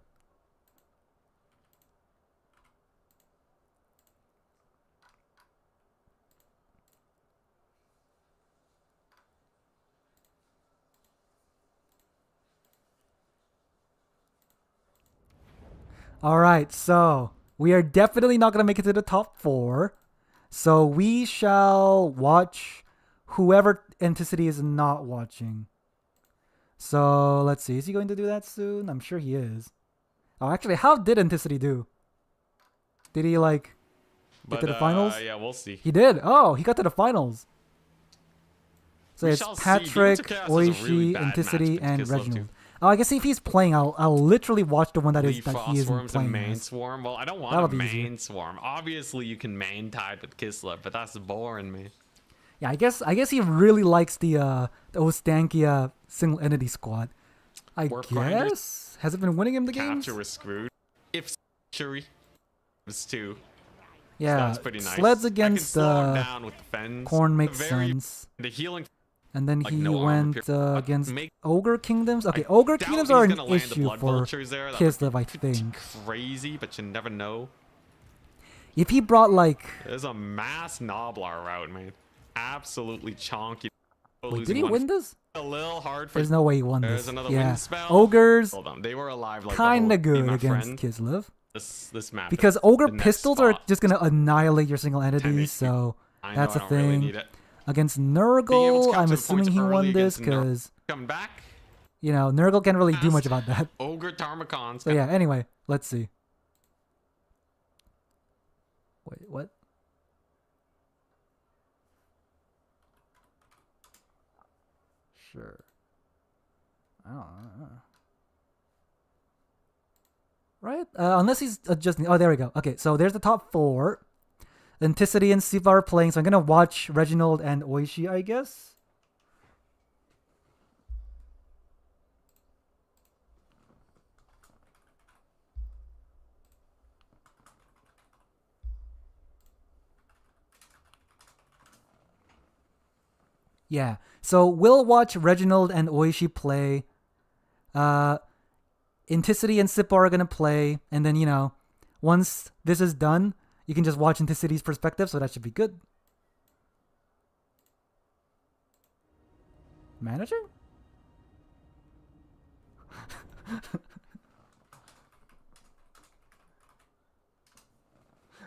Alright, so we are definitely not going to make it to the top 4. So we shall watch whoever Anticity is not watching. So let's see. Is he going to do that soon? I'm sure he is. Oh, actually, how did Anticity do? Did he like get to the finals? Yeah, we'll see. He did. Oh, he got to the finals. So it's Patrick, Oishi, Anticity, and Reginald. Oh, I guess if he's playing, I'll literally watch the one that he isn't playing. Main swarm. Well, I don't want a main swarm. Obviously, you can main tide with Kislev, but that's boring, man. Yeah, I guess he really likes the Ostankia single entity squad. I guess. Has it been winning him the games? Capture was screwed. If Shuri was too. Yeah, so that's pretty nice. Sleds against Corn makes sense. The healing. And then he went against Ogre Kingdoms. Okay, Ogre Kingdoms are an issue for Kislev, I think. Crazy, but you never know. If he brought like... There's a mass Noblar route, man. Absolutely chonky. Wait, did he win this? A little hard for... There's no way he won this. There's another yeah. wind spell. Ogres, hold on. They were alive like kinda good against Kislev. This map because Ogre pistols are just gonna annihilate your single entities, so that's a thing. Really against Nurgle, I'm assuming he won this because, you know, Nurgle can't really do much about that. Ogre Tarmakons. So yeah, anyway, let's see. Wait, what? Sure. I don't know. Right? Unless he's adjusting. Oh, there we go. Okay, so there's the top 4. Anticity and Siva are playing, so I'm gonna watch Reginald and Oishi, I guess. Yeah. So we'll watch Reginald and Oishi play. Inticity and Sippa are gonna play, and then once this is done, you can just watch Inticity's perspective. So that should be good. Managing?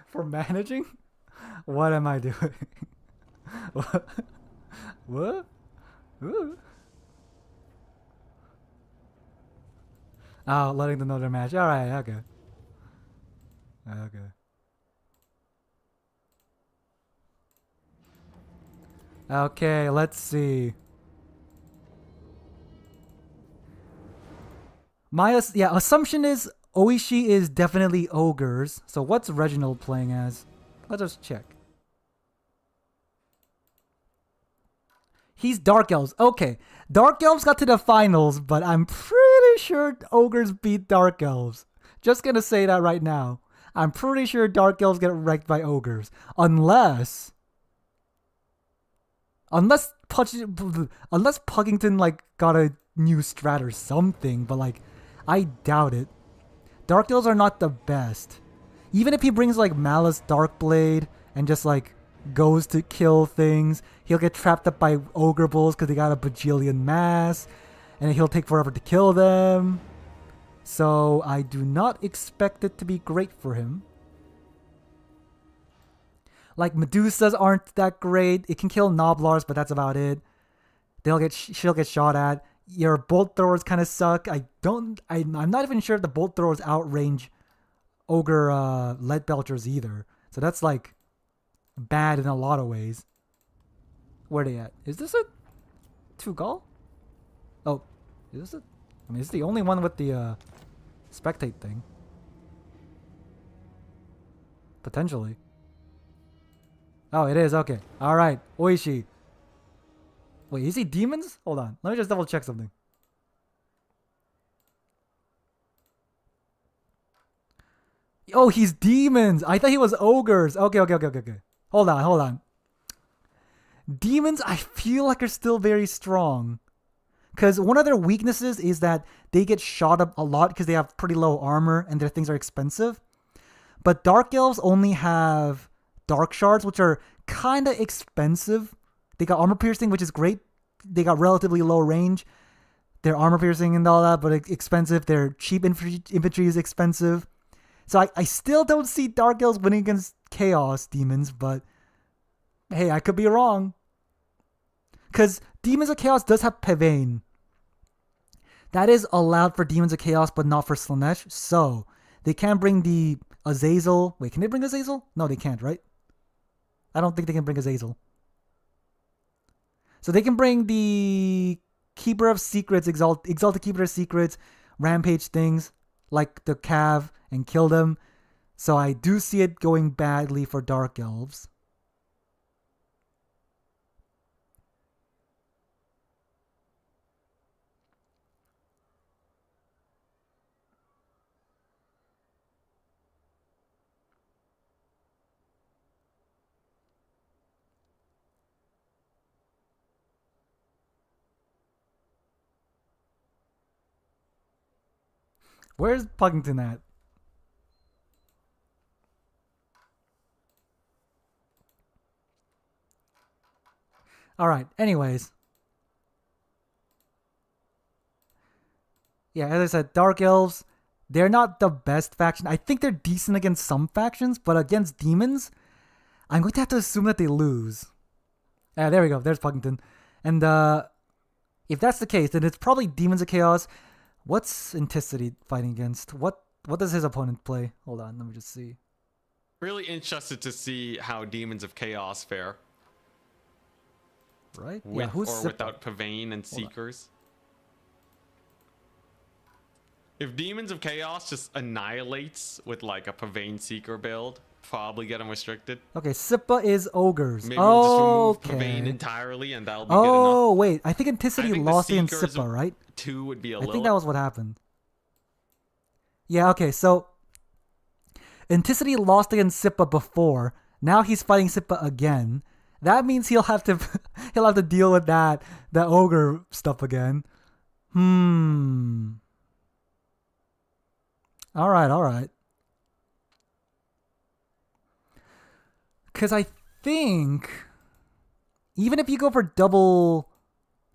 For managing? What am I doing? What? What? Ooh. Oh, letting them know their match. All right, okay. Okay. Okay, let's see. My assumption is Oishi is definitely ogres. So what's Reginald playing as? Let's just check. He's Dark Elves. Okay. Dark Elves got to the finals, but I'm pretty sure ogres beat Dark Elves. Just gonna say that right now. I'm pretty sure Dark Elves get wrecked by ogres. Unless Puggington like got a new strat or something, but like I doubt it. Dark Elves are not the best. Even if he brings like Malice Darkblade and just like goes to kill things, he'll get trapped up by ogre bulls because they got a bajillion mass, and he'll take forever to kill them. So I do not expect it to be great for him. Like Medusas aren't that great. It can kill Noblars, but that's about it. She'll get shot at. Your bolt throwers kind of suck. I'm not even sure if the bolt throwers outrange ogre lead belchers either. So that's like bad in a lot of ways. Where are they at? Is this a 2-gall? Oh, is this it? I mean, it's the only one with the spectate thing. Potentially. Oh, it is. Okay. All right. Oishi. Wait, is he demons? Hold on. Let me just double check something. Oh, he's demons. I thought he was ogres. Okay. Hold on. Demons, I feel like are still very strong. Because one of their weaknesses is that they get shot up a lot because they have pretty low armor and their things are expensive. But Dark Elves only have Dark Shards, which are kind of expensive. They got armor piercing, which is great. They got relatively low range. Their armor piercing and all that, but expensive. Their cheap infantry is expensive. So I still don't see Dark Elves winning against Chaos Demons, but hey, I could be wrong. Because Demons of Chaos does have Pavane. That is allowed for Demons of Chaos, but not for Slanesh. So they can bring the Azazel. Wait, can they bring Azazel? No, they can't, right? I don't think they can bring Azazel. So they can bring the Keeper of Secrets, Exalted Keeper of Secrets, Rampage things like the Cav and kill them. So I do see it going badly for Dark Elves. Where's Puggington at? Alright, anyways. Yeah, as I said, Dark Elves, they're not the best faction. I think they're decent against some factions, but against demons, I'm going to have to assume that they lose. There we go. There's Puggington. And if that's the case, then it's probably Demons of Chaos. What's Inticity fighting against? What does his opponent play? Hold on, let me just see. Really interested to see how Demons of Chaos fare. Right? With who's or without Pavane and Seekers. If Demons of Chaos just annihilates with like a Pavane Seeker build, probably get them restricted. Okay, Sippa is ogres. Maybe we'll just remove okay. Pavane entirely and that'll be good enough. Oh, wait. I think Inticity lost against Sippa, right? 2 would be a I little. think that was what happened. Yeah, okay, so Inticity lost against Sippa before. Now he's fighting Sippa again. That means he'll have to he'll have to deal with that ogre stuff again. All right. Cuz I think even if you go for double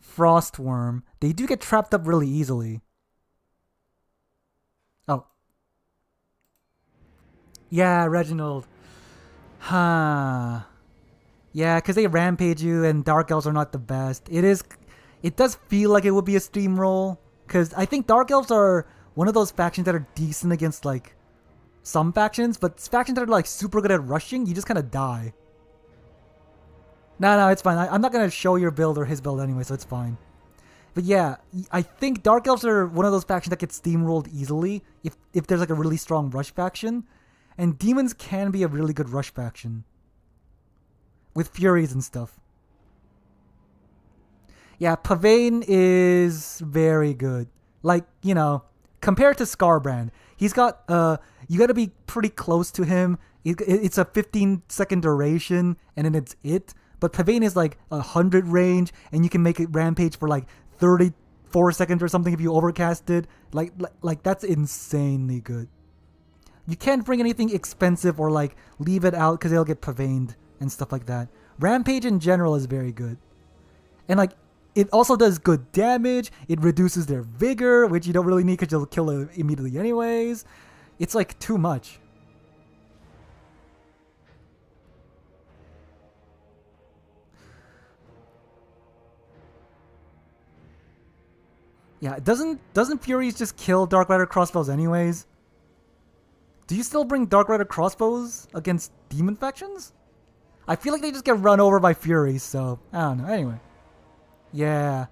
Frostworm, they do get trapped up really easily. Oh. Yeah, Reginald. Huh. Yeah, because they rampage you and Dark Elves are not the best. It does feel like it would be a steamroll. Because I think Dark Elves are one of those factions that are decent against like some factions, but factions that are like super good at rushing, you just kind of die. No, it's fine. I'm not going to show your build or his build anyway, so it's fine. But yeah, I think Dark Elves are one of those factions that gets steamrolled easily if there's like a really strong rush faction. And Demons can be a really good rush faction. With Furies and stuff. Yeah, Pavane is very good. Like, you know, compared to Scarbrand, he's got, you gotta be pretty close to him. It's a 15-second duration, and then it's it. But Pavane is like 100 range, and you can make it rampage for like 34 seconds or something if you overcast it. Like that's insanely good. You can't bring anything expensive or like leave it out because they'll get Pavaned and stuff like that. Rampage in general is very good. And like, it also does good damage. It reduces their vigor, which you don't really need because you'll kill it immediately anyways. It's like too much. Yeah, doesn't Furies just kill Dark Rider crossbows anyways? Do you still bring Dark Rider crossbows against demon factions? I feel like they just get run over by Furies, so I don't know. Anyway. Yeah.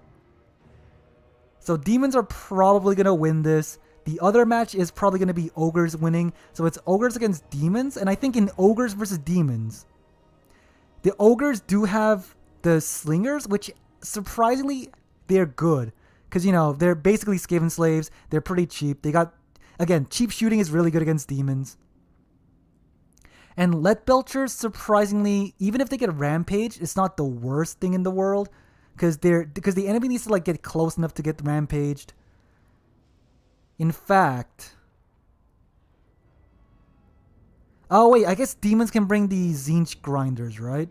So demons are probably going to win this. The other match is probably going to be ogres winning. So it's ogres against demons. And I think in ogres versus demons, the ogres do have the slingers, which surprisingly, they're good. Because, you know, they're basically Skaven slaves. They're pretty cheap. They got, again, cheap shooting is really good against demons. And Lead Belchers, surprisingly, even if they get Rampage, it's not the worst thing in the world. Because the enemy needs to like get close enough to get rampaged. In fact... Oh wait, I guess demons can bring the Zinch Grinders, right?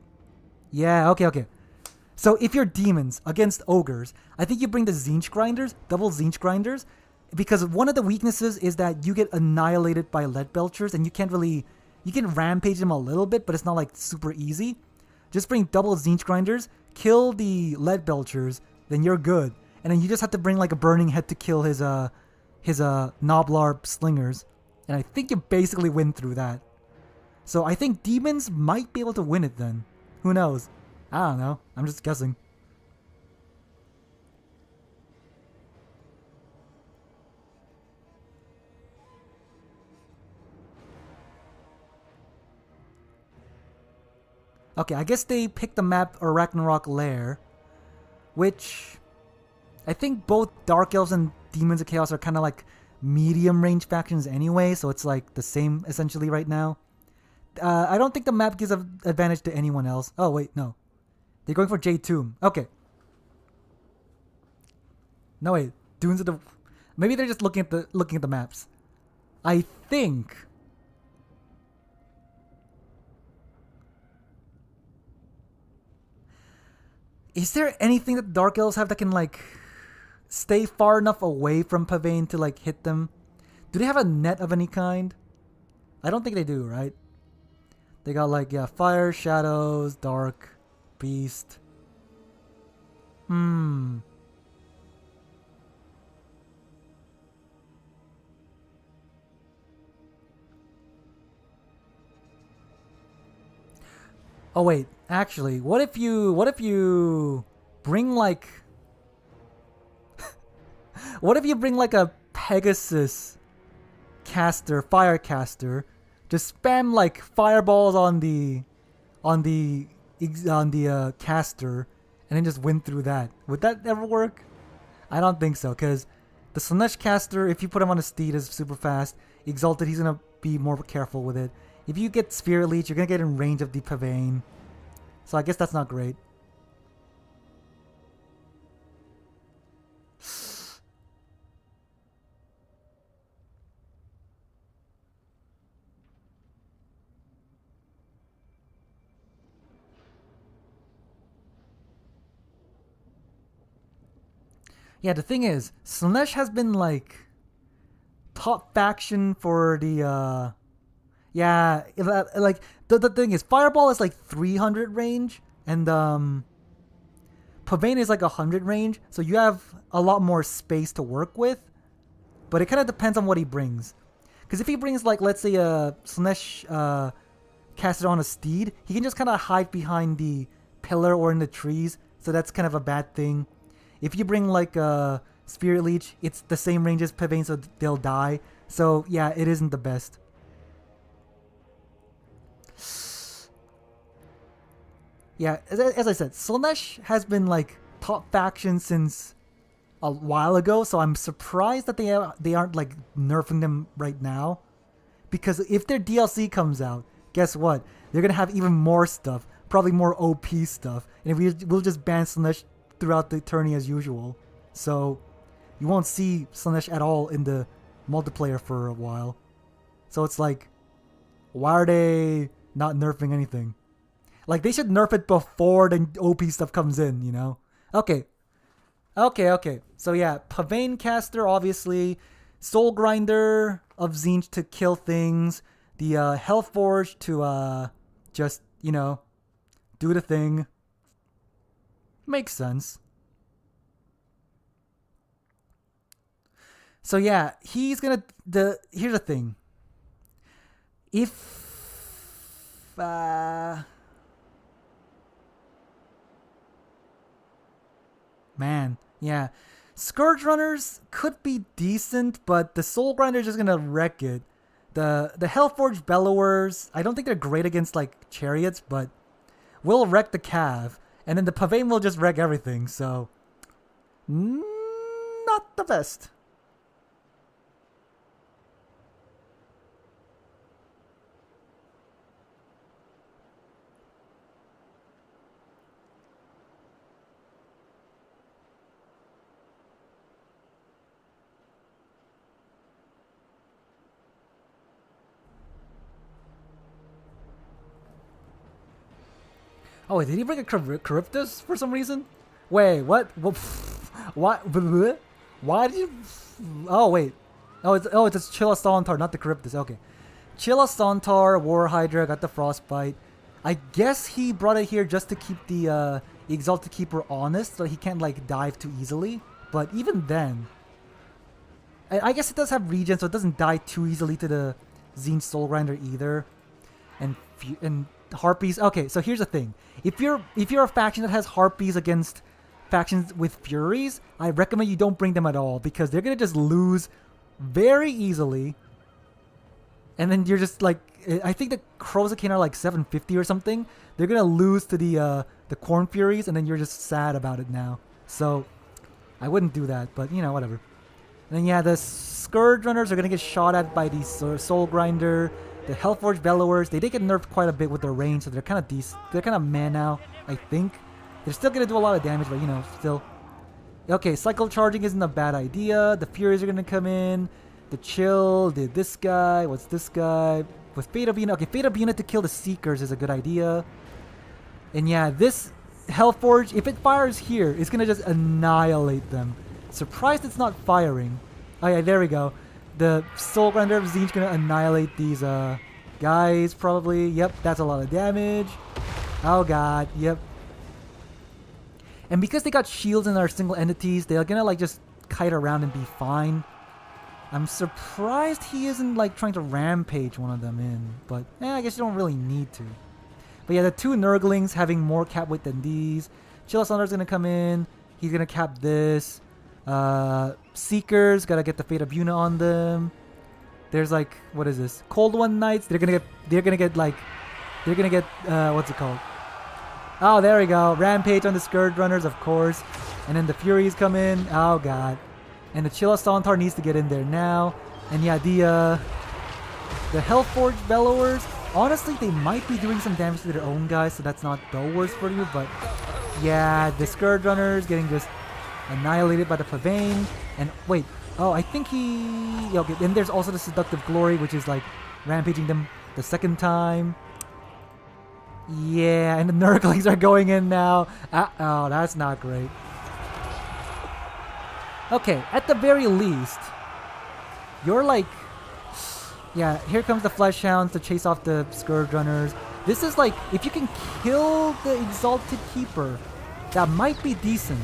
Yeah, okay. So if you're demons against ogres, I think you bring the Zinch Grinders, double Zinch Grinders, because one of the weaknesses is that you get annihilated by Lead Belchers, and you can't really... You can rampage them a little bit, but it's not like super easy. Just bring double Zinch Grinders, kill the Lead Belchers, then you're good. And then you just have to bring like a Burning Head to kill his Noblar Slingers. And I think you basically win through that. So I think demons might be able to win it then. Who knows? I don't know. I'm just guessing. Okay, I guess they picked the map Ragnarok Lair, which I think both Dark Elves and Demons of Chaos are kind of like medium range factions anyway, so it's like the same essentially right now. I don't think the map gives an advantage to anyone else. Oh wait, no. They're going for J Tomb. Okay. No wait, Dunes of the... Maybe they're just looking at the maps. I think... Is there anything that Dark Elves have that can, like, stay far enough away from Pavane to, like, hit them? Do they have a net of any kind? I don't think they do, right? They got, like, yeah, Fire, Shadows, Dark, Beast. Oh, wait. Actually, what if you bring like what if you bring like a Pegasus caster, fire caster, just spam like fireballs on the caster and then just win through that. Would that ever work? I don't think so, because the Slanesh caster, if you put him on a steed, is super fast. Exalted, he's gonna be more careful with it. If you get Spirit Leech, you're gonna get in range of the Pavane. So I guess that's not great. Yeah, the thing is, Slaanesh has been like top faction for the yeah, like the thing is, Fireball is like 300 range and Pavane is like 100 range, so you have a lot more space to work with. But it kind of depends on what he brings. Because if he brings like, let's say Slaanesh casted on a steed, he can just kind of hide behind the pillar or in the trees, so that's kind of a bad thing. If you bring like a Spirit Leech, it's the same range as Pavane, so they'll die. So yeah, it isn't the best. Yeah, as I said, Slaanesh has been like top faction since a while ago, so I'm surprised that they aren't like nerfing them right now. Because if their DLC comes out, guess what? They're gonna have even more stuff, probably more OP stuff, and we'll just ban Slaanesh throughout the tourney as usual. So you won't see Slaanesh at all in the multiplayer for a while. So it's like, why are they not nerfing anything? Like, they should nerf it before the OP stuff comes in, you know? Okay. So yeah, Pavane caster, obviously. Soul Grinder of Tzeentch to kill things. The Hellforge to just, you know, do the thing. Makes sense. So yeah, he's gonna... Here's the thing. If... Man, yeah. Scourge Runners could be decent, but the Soul Grinder is just gonna wreck it. The Hellforge Bellowers, I don't think they're great against like chariots, but will wreck the Cav. And then the Pavane will just wreck everything, so not the best. Oh, wait, did he bring a Charybdis for some reason? Wait, what? What? Why did you... Oh, wait. Oh, it's a Chilla Sauntar, not the Charybdis. Okay. Chilla Sauntar, War Hydra, got the Frostbite. I guess he brought it here just to keep the Exalted Keeper honest, so he can't, like, dive too easily. But even then... I guess it does have regen, so it doesn't die too easily to the Tzeentch Soul Grinder either. And Harpies. Okay, so here's the thing. If you're a faction that has Harpies against factions with Furies, I recommend you don't bring them at all, because they're gonna just lose very easily. And then you're just like, I think the Crozicane are like 750 or something. They're gonna lose to the Corn Furies, and then you're just sad about it now. So I wouldn't do that, but you know, whatever. And then yeah, the Scourge Runners are gonna get shot at by the Soul Grinder. The Hellforge Bellowers, they did get nerfed quite a bit with their range, so they're kind of decent. They're kind of meh now, I think. They're still going to do a lot of damage, but you know, still. Okay, Cycle Charging isn't a bad idea. The Furies are going to come in. The Chill, this guy, what's this guy? With Fate of Unit, okay, Fate of Unit to kill the Seekers is a good idea. And yeah, this Hellforge, if it fires here, it's going to just annihilate them. Surprised it's not firing. Oh yeah, there we go. The Soul Grinder of Tzeentch gonna annihilate these guys, probably. Yep, that's a lot of damage. Oh god, yep. And because they got shields and are single entities, they're gonna like just kite around and be fine. I'm surprised he isn't like trying to rampage one of them in, but I guess you don't really need to. But yeah, the two Nurglings having more cap weight than these. Chillasunder's gonna come in. He's gonna cap this. Seekers, gotta get the Fate of Yuna on them. There's like, what is this? Cold One Knights. They're gonna get what's it called? Oh, there we go. Rampage on the Scourge Runners, of course. And then the Furies come in. Oh god. And the Chilla Sauntar needs to get in there now. And yeah, the Hellforge Bellowers, Honestly, they might be doing some damage to their own guys, so that's not the worst for you, but yeah, the Scourge Runners getting just annihilated by the Pavane. And wait, oh, I think he... yeah, okay, then there's also the Seductive Glory, which is like rampaging them the second time. Yeah, and the Nurglings are going in now. Oh, that's not great. Okay, at the very least, you're like... yeah, here comes the Flesh Hounds to chase off the Scourge Runners. This is like, if you can kill the Exalted Keeper, that might be decent.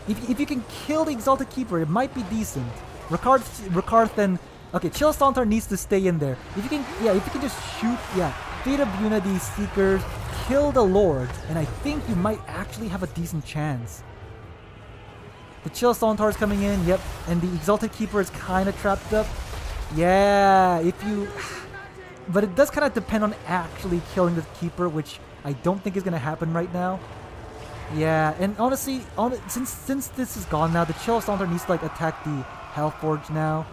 If you can kill the Exalted Keeper, it might be decent. Ricard then... okay, Chill Saunter needs to stay in there. If you can, yeah, if you can just shoot, yeah, Fate of Buna, these Seekers, kill the Lords, and I think you might actually have a decent chance. The Chill Saunter is coming in, yep, and the Exalted Keeper is kind of trapped up. Yeah, if you... but it does kind of depend on actually killing the Keeper, which I don't think is going to happen right now. Yeah, and honestly, since this is gone now, the Chill Saunter needs to like attack the Hellforge now.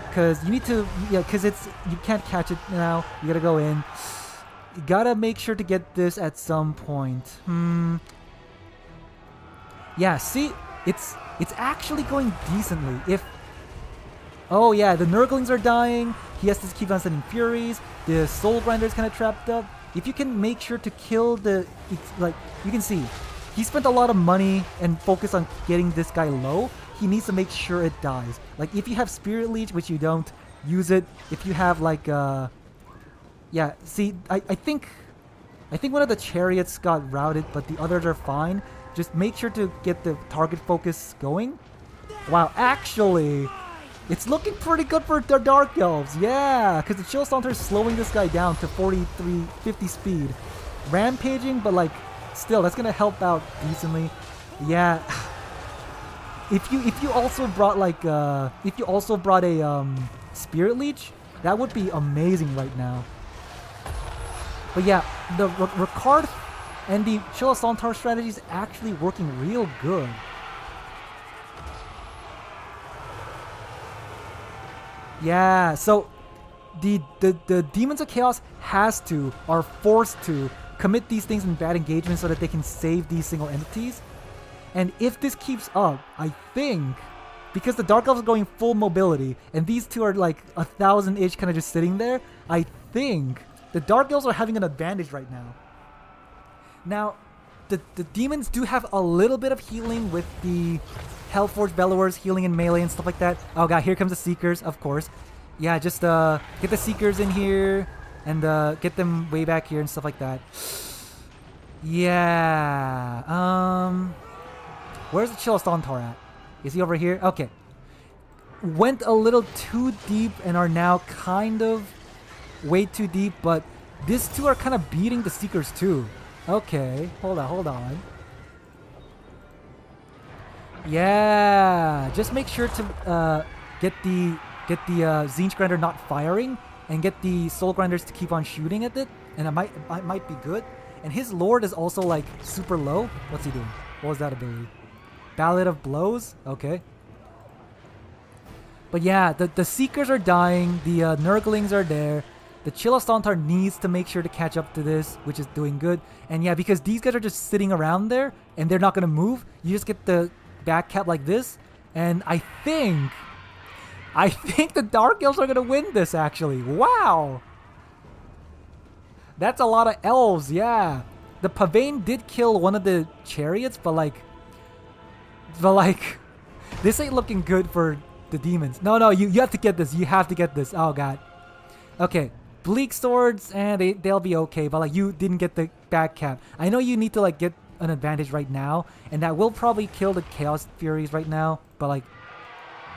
Because you need to, yeah, because it's, you can't catch it now. You gotta go in. You gotta make sure to get this at some point. Yeah, see, it's actually going decently. If, oh yeah, the Nurglings are dying. He has to keep on sending Furies. The Soul Grinder is kind of trapped up. If you can make sure to kill the, like, you can see, he spent a lot of money and focus on getting this guy low. He needs to make sure it dies. Like, if you have Spirit Leech, which you don't, use it. If you have, like, yeah, see, I think one of the chariots got routed, but the others are fine. Just make sure to get the target focus going. Wow, actually, it's looking pretty good for the Dark Elves. Yeah, because the Chill Saunter is slowing this guy down to 50 speed. Rampaging, but, like, still, that's going to help out decently. Yeah. If you also brought like if you also brought a Spirit Leech, that would be amazing right now. But yeah, the Ricard and the Chill Saunter strategy is actually working real good. Yeah, so the Demons of Chaos are forced to commit these things in bad engagements so that they can save these single entities. And if this keeps up, I think, because the Dark Elves are going full mobility, and these two are like 1,000-ish kind of just sitting there, I think the Dark Elves are having an advantage right now. Now, the Demons do have a little bit of healing with the Hellforge Bellowers healing in melee and stuff like that. Oh god, here comes the Seekers, of course. Yeah, just get the Seekers in here, and get them way back here and stuff like that. Yeah, where's the Chill Saunter at? Is he over here? Okay. Went a little too deep and are now kind of way too deep, but these two are kind of beating the Seekers too. Okay, hold on. Yeah, just make sure to get the Zinch Grinder not firing and get the Soul Grinders to keep on shooting at it, and it might be good. And his Lord is also like super low. What's he doing? What was that ability? Ballad of Blows? Okay. But yeah, the Seekers are dying. The Nurglings are there. The Chill Saunter needs to make sure to catch up to this, which is doing good. And yeah, because these guys are just sitting around there and they're not going to move, you just get the back cap like this. And I think the Dark Elves are going to win this, actually. Wow! That's a lot of elves, yeah. The Pavane did kill one of the chariots, but like, this ain't looking good for the Demons. No, you have to get this. You have to get this. Oh, God. Okay. Bleak Swords, and they'll be okay, but like, you didn't get the back cap. I know you need to like get an advantage right now, and that will probably kill the Chaos Furies right now, but like,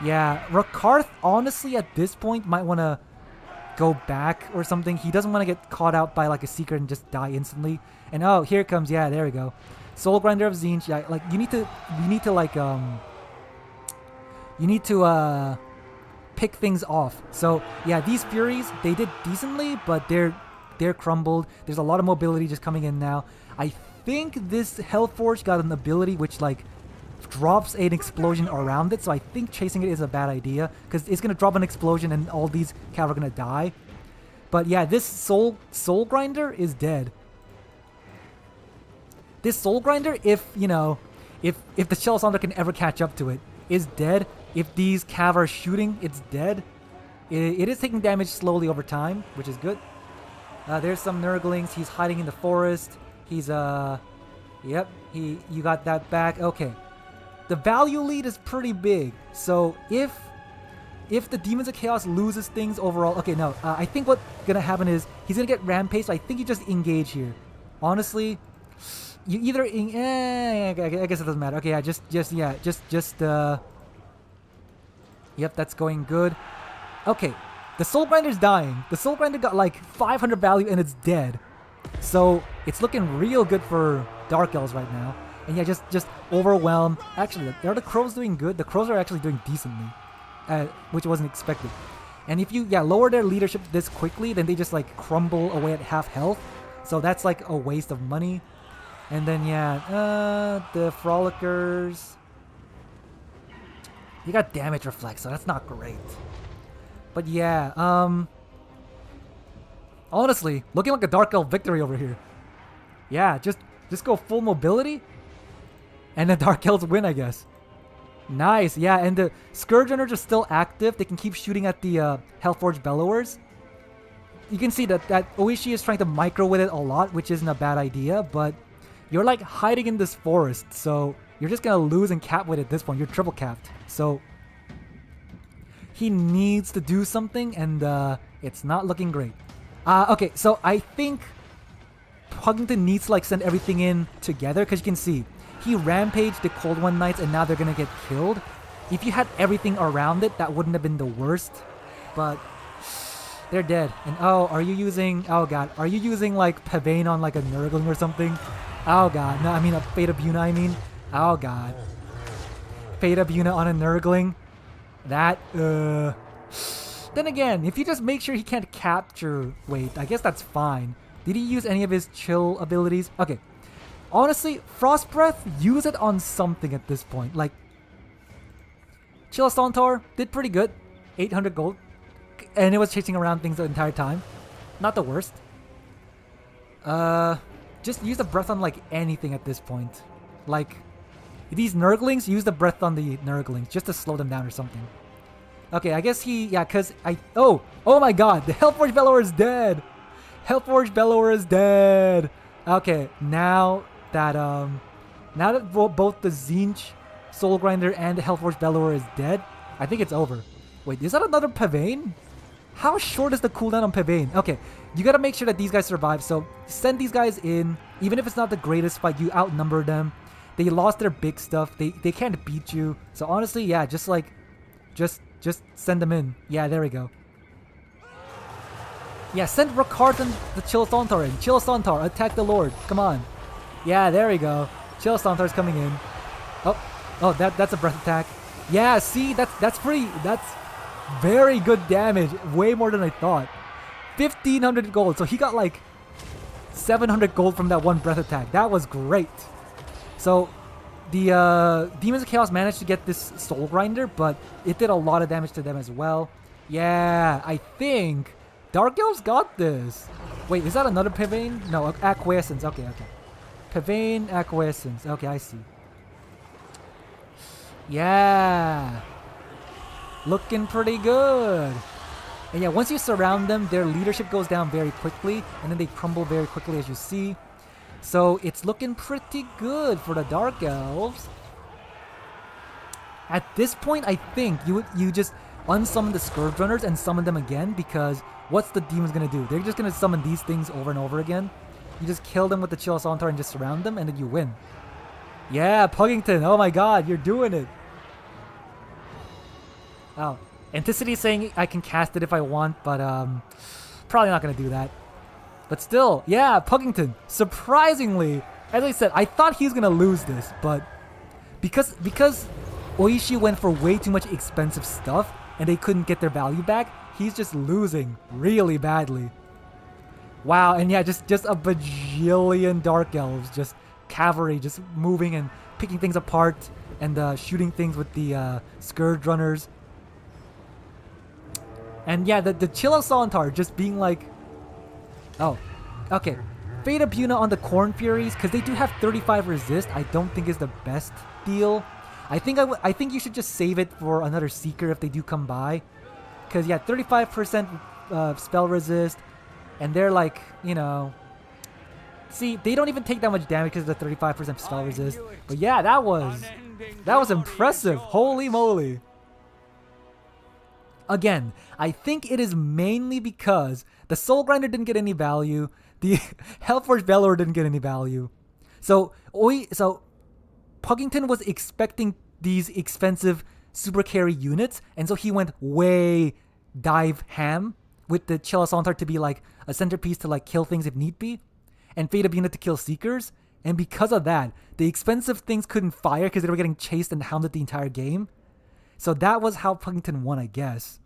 yeah, Ricard, honestly, at this point, might want to go back or something. He doesn't want to get caught out by like a Seeker and just die instantly. And oh, here it comes. Yeah, there we go. Soul Grinder of Zinch. Yeah, like you need to pick things off. So yeah, these Furies, they did decently, but they're crumbled. There's a lot of mobility just coming in now. I think this Hellforge got an ability which like drops an explosion around it, so I think chasing it is a bad idea because it's gonna drop an explosion and all these cav are gonna die. But yeah, this soul grinder is dead. This soul grinder, if you know, if the Shell Saunter can ever catch up to it, is dead. If these cav are shooting, it's dead. It is taking damage slowly over time, which is good. There's some Nurglings. He's hiding in the forest. He's yep. You got that back. Okay. The value lead is pretty big. So if the Demons of Chaos loses things overall, okay, no. I think what's gonna happen is he's gonna get rampage. So I think you just engage here. Honestly, you either I guess it doesn't matter. Okay, yeah, yep, that's going good. Okay, the Soul Grinder's dying. The Soul Grinder got like 500 value and it's dead. So it's looking real good for Dark Elves right now. And yeah, just overwhelm. Actually, are the Crows doing good? The Crows are actually doing decently, which wasn't expected. And if you lower their leadership this quickly, then they just like crumble away at half health. So that's like a waste of money. And then the Frolickers. You got damage reflex, so that's not great. But yeah, honestly, looking like a Dark Elf victory over here. Yeah, just go full mobility, and the Dark Elves win, I guess. Nice, yeah, and the Scourge Runners are still active. They can keep shooting at the Hellforged Bellowers. You can see that Oishi is trying to micro with it a lot, which isn't a bad idea, but you're like hiding in this forest, so you're just gonna lose and cap with it at this point. You're triple capped, so he needs to do something, and it's not looking great. Okay, so I think Pugnton needs to like send everything in together, because you can see he rampaged the Cold One Knights and now they're gonna get killed. If you had everything around it, that wouldn't have been the worst, but they're dead. And oh god, are you using like Pavane on like a Nurgling or something? Oh god, no, I mean a Fate of Buna, I mean. Oh god. Fate of Buna on a Nurgling? That, Then again, if you just make sure he can't capture... Wait, I guess that's fine. Did he use any of his chill abilities? Okay. Honestly, Frost Breath, use it on something at this point. Like, Chill Saunter did pretty good. 800 gold. And it was chasing around things the entire time. Not the worst. Just use the breath on like anything at this point. Like, these Nurglings, use the breath on the Nurglings just to slow them down or something. Okay, I guess because oh my god, the Hellforged Bellower is dead! Hellforged Bellower is dead! Okay, now that both the Tzeentch Soul Grinder and the Hellforged Bellower is dead, I think it's over. Wait, is that another Pavane? How short is the cooldown on Pavane? Okay, you gotta make sure that these guys survive, so send these guys in. Even if it's not the greatest fight, you outnumber them. They lost their big stuff. They can't beat you. So honestly, yeah, just send them in. Yeah, there we go. Yeah, send Ricard and the Chill Saunter in. Chill Saunter, attack the Lord. Come on. Yeah, there we go. Chill Saunter's coming in. Oh, that's a breath attack. Yeah, see, that's very good damage. Way more than I thought. 1,500 gold. So he got like 700 gold from that one breath attack. That was great. So the Demons of Chaos managed to get this Soul Grinder, but it did a lot of damage to them as well. Yeah, I think Dark Elves got this. Wait, is that another Pavane? No, Acquiescence. Okay. Pavane, Acquiescence. Okay, I see. Yeah. Looking pretty good. And yeah, once you surround them, their leadership goes down very quickly, and then they crumble very quickly, as you see. So it's looking pretty good for the Dark Elves. At this point, I think you just unsummon the Scourge Runners and summon them again, because what's the demons gonna do? They're just gonna summon these things over and over again. You just kill them with the Chill Saunter and just surround them, and then you win. Yeah, Puggington, oh my god, you're doing it. Oh, Anticity is saying I can cast it if I want, but probably not gonna do that. But still, yeah, Puggington, surprisingly, as I said, I thought he was gonna lose this, but because Oishi went for way too much expensive stuff and they couldn't get their value back, he's just losing really badly. Wow, and yeah, just a bajillion Dark Elves, just cavalry, just moving and picking things apart and shooting things with the Scourge Runners. And yeah, the Chill Saunter just being like Oh, okay. Fate of Buna on the Corn Furies, because they do have 35 resist, I don't think is the best deal. I think you should just save it for another Seeker if they do come by. Because, yeah, 35% spell resist, and they're like, you know... See, they don't even take that much damage because of the 35% spell resist. But yeah, that was impressive. Holy moly. Again, I think it is mainly because the Soul Grinder didn't get any value. The Hellforged Velour didn't get any value. So Puggington was expecting these expensive super carry units, and so he went way dive ham with the Chelasantar to be like a centerpiece to like kill things if need be, and Fate of Unit to kill Seekers. And because of that, the expensive things couldn't fire because they were getting chased and hounded the entire game. So that was how Puggington won, I guess.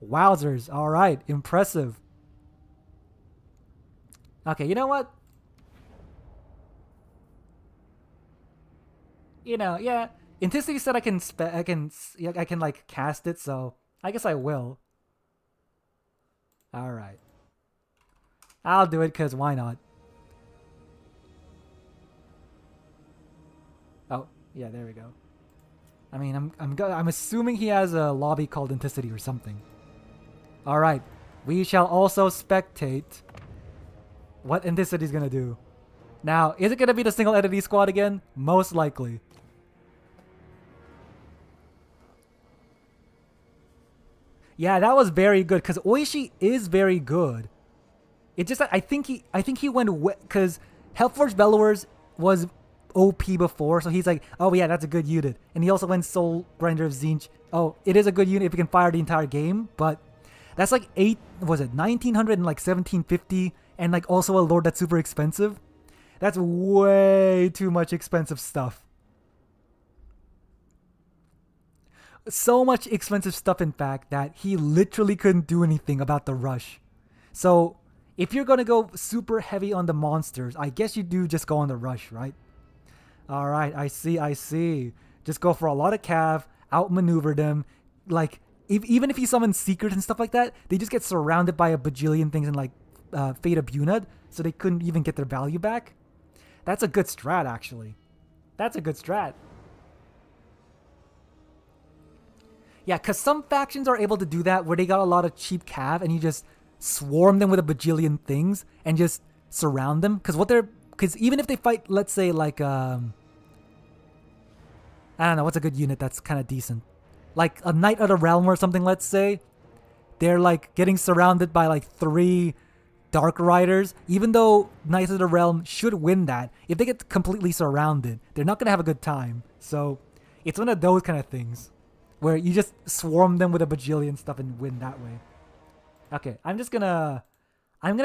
Wowzers. Alright, impressive. Okay, you know what? You know, yeah. Intensity said I can like cast it, so I guess I will. Alright. I'll do it because why not? Oh, yeah, there we go. I mean, I'm assuming he has a lobby called Intensity or something. All right, we shall also spectate what Intensity is gonna do. Now, is it gonna be the single entity squad again? Most likely. Yeah, that was very good because Oishi is very good. It just I think he went because Hellforged Velours was OP before, so he's like, oh yeah, that's a good unit. And he also went Soul Grinder of Zinch. Oh, it is a good unit if you can fire the entire game, but that's like 1900 and like 1750, and like also a lord that's super expensive. That's way too much expensive stuff. So much expensive stuff, in fact, that he literally couldn't do anything about the rush. So if you're gonna go super heavy on the monsters, I guess you do just go on the rush, right? Alright, I see. Just go for a lot of cav, outmaneuver them. Like, even if you summon Seekers and stuff like that, they just get surrounded by a bajillion things in like Fate of Bunad, so they couldn't even get their value back. That's a good strat, actually. That's a good strat. Yeah, because some factions are able to do that where they got a lot of cheap cav and you just swarm them with a bajillion things and just surround them. Because even if they fight, let's say, like, I don't know, what's a good unit that's kind of decent? Like a Knight of the Realm or something, let's say. They're like getting surrounded by like 3 Dark Riders. Even though Knights of the Realm should win that, if they get completely surrounded, they're not going to have a good time. So it's one of those kind of things where you just swarm them with a bajillion stuff and win that way. Okay, I'm gonna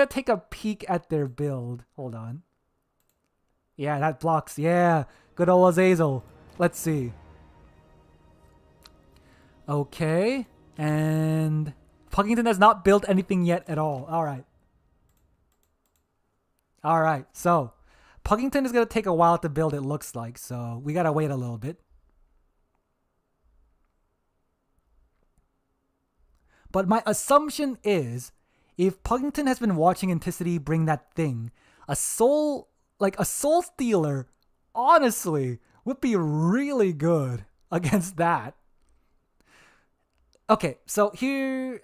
take a peek at their build. Hold on. Yeah, that blocks. Yeah, good old Azazel. Let's see. Okay, and Puggington has not built anything yet at all. Alright, so Puggington is going to take a while to build, it looks like, so we got to wait a little bit. But my assumption is, if Puggington has been watching Intensity bring that thing, a soul stealer, honestly, would be really good against that. Okay, so here,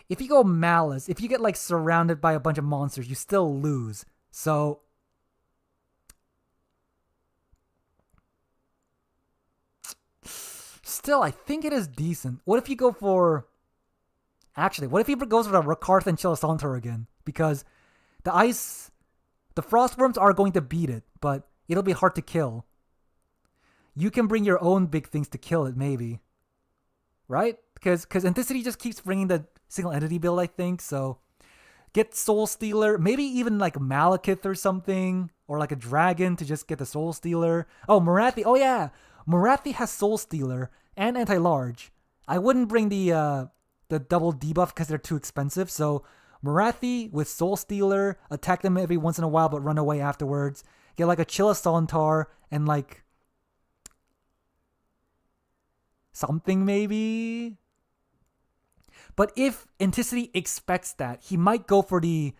if you go Malice, if you get like surrounded by a bunch of monsters, you still lose. So still, I think it is decent. What if you go for... Actually, what if he goes for the Rakarth and Chelasantar again? Because the Frostworms are going to beat it, but it'll be hard to kill. You can bring your own big things to kill it, maybe. Right? Because Intensity just keeps bringing the single entity build, I think, so... Get Soul Stealer, maybe even like Malekith or something, or like a dragon to just get the Soul Stealer. Oh, Morathi, oh yeah! Morathi has Soul Stealer and Anti-Large. I wouldn't bring the double debuff because they're too expensive, so Morathi with Soul Stealer, attack them every once in a while but run away afterwards. Get like a Chelasantar and like... something maybe? But if Anticity expects that, he might go for the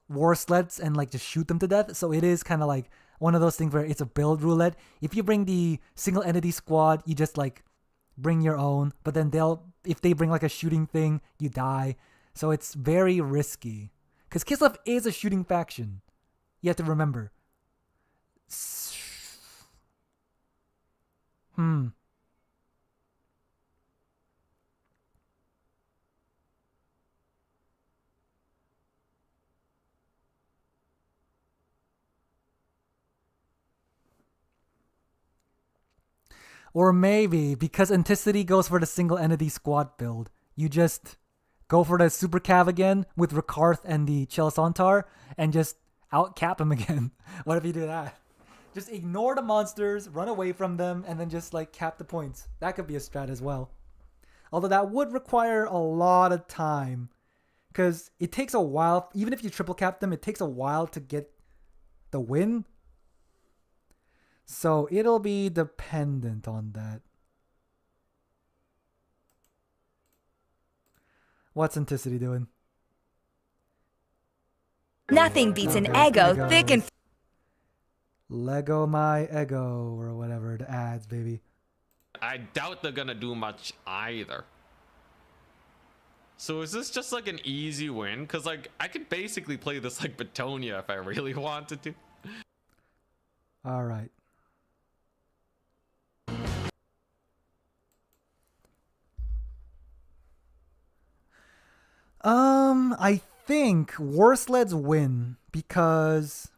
war sleds and like just shoot them to death. So it is kind of like one of those things where it's a build roulette. If you bring the single entity squad, you just like bring your own, but then if they bring like a shooting thing, you die. So it's very risky. Because Kislev is a shooting faction. You have to remember. Or maybe because Anticity goes for the single entity squad build, you just go for the super cav again with Rikarth and the Chelisantar and just outcap him again. What if you do that? Just ignore the monsters, run away from them, and then just like cap the points. That could be a strat as well. Although that would require a lot of time. Because it takes a while, even if you triple cap them, it takes a while to get the win. So it'll be dependent on that. What's Anticity doing? Nothing beats an ego thick and Lego my ego or whatever, the ads, baby. I doubt they're gonna do much either. So is this just like an easy win? Because like I could basically play this like Betonia if I really wanted to. All right. I think War Sleds win because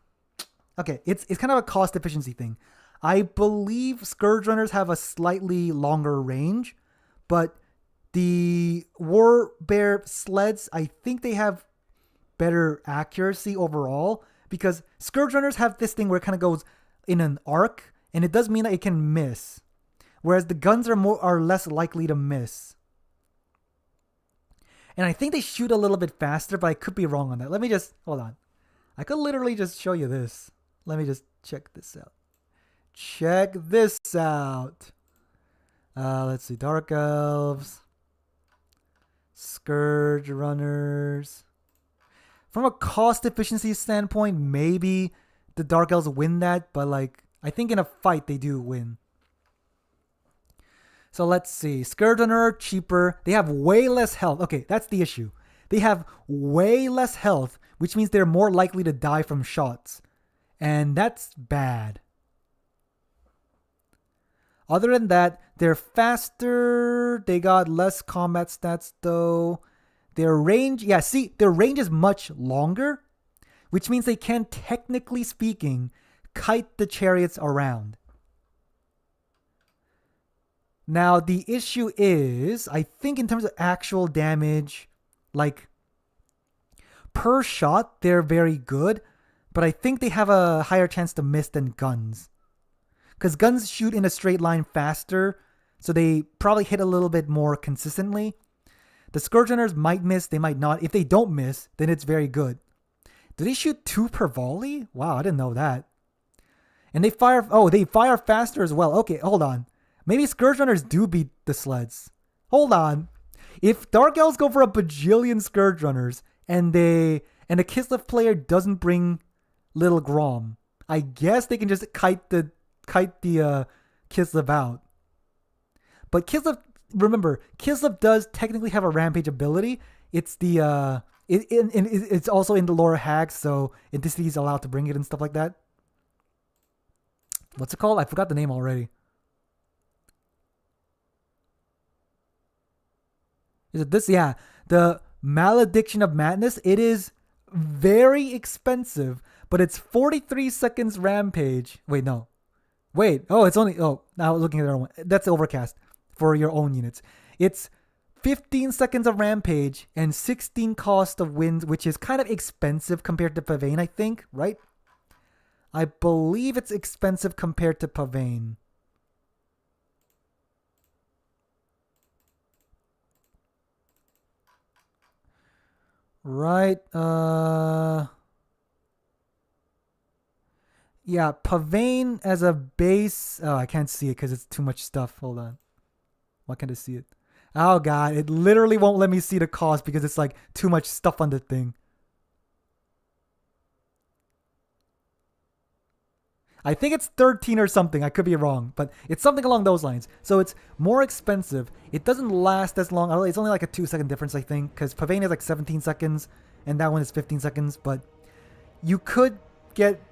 okay, it's kind of a cost efficiency thing. I believe Scourge Runners have a slightly longer range, but the War Bear Sleds, I think they have better accuracy overall because Scourge Runners have this thing where it kind of goes in an arc, and it does mean that it can miss, whereas the guns are less likely to miss. And I think they shoot a little bit faster, but I could be wrong on that. Let me just hold on. I could literally just show you this. Let me just check this out. Check this out. Let's see. Dark Elves. Scourge Runners. From a cost efficiency standpoint, maybe the Dark Elves win that, but like I think in a fight they do win. So let's see. Scourge Runner are cheaper. They have way less health. Okay, that's the issue. They have way less health, which means they're more likely to die from shots. And that's bad. Other than that, they're faster. They got less combat stats though. Their range, yeah, see, their range is much longer, which means they can, technically speaking, kite the chariots around. Now, the issue is, I think in terms of actual damage, like, per shot, they're very good, but I think they have a higher chance to miss than guns. Because guns shoot in a straight line faster, so they probably hit a little bit more consistently. The Scourge Runners might miss, they might not. If they don't miss, then it's very good. Do they shoot 2 per volley? Wow, I didn't know that. And they fire faster as well. Okay, hold on. Maybe Scourge Runners do beat the sleds. Hold on. If Dark Elves go for a bajillion Scourge Runners and a Kislev player doesn't bring Little Grom, I guess they can just kite the Kislev out. But Kislev, remember, Kislev does technically have a rampage ability. It's the it's also in the Laura Hags, so Anticity is allowed to bring it and stuff like that. What's it called? I forgot the name already. Is it this? Yeah. The Malediction of Madness. It is very expensive, but it's 43 seconds rampage. Wait, no. Wait. Oh, it's only... Oh, now looking at the other one. That's Overcast for your own units. It's 15 seconds of rampage and 16 cost of winds, which is kind of expensive compared to Pavane, I think, right? I believe it's expensive compared to Pavane. Right. Yeah, Pavane as a base. Oh, I can't see it because it's too much stuff. Hold on. Why can't I see it? Oh god, it literally won't let me see the cost because it's like too much stuff on the thing. I think it's 13 or something. I could be wrong, but it's something along those lines. So it's more expensive. It doesn't last as long. It's only like a 2-second difference, I think, because Pavane is like 17 seconds and that one is 15 seconds. But you could get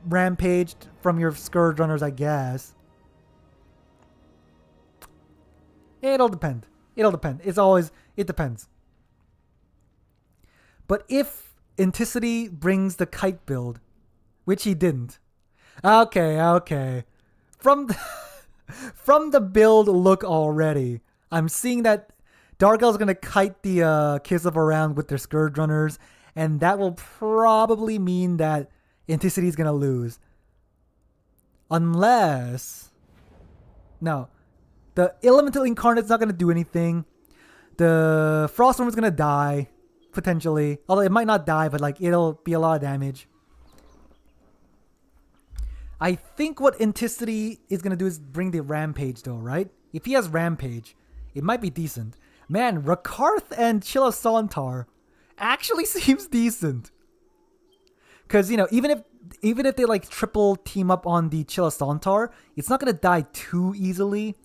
rampaged from your Scourge Runners, I guess. It'll depend. It'll depend. It depends. But if Inticity brings the kite build, which he didn't. Okay. From the build look already, I'm seeing that Dark Elf's gonna kite the Kislev around with their Scourge Runners, and that will probably mean that Inticity's gonna lose. Unless... No. The Elemental Incarnate's not gonna do anything. The Frostworm's gonna die, potentially. Although it might not die, but like it'll be a lot of damage. I think what Inticity is going to do is bring the Rampage though, right? If he has Rampage, it might be decent. Man, Rakarth and Chilasantar actually seems decent. Because, you know, even if they like triple team up on the Chilasantar, it's not going to die too easily.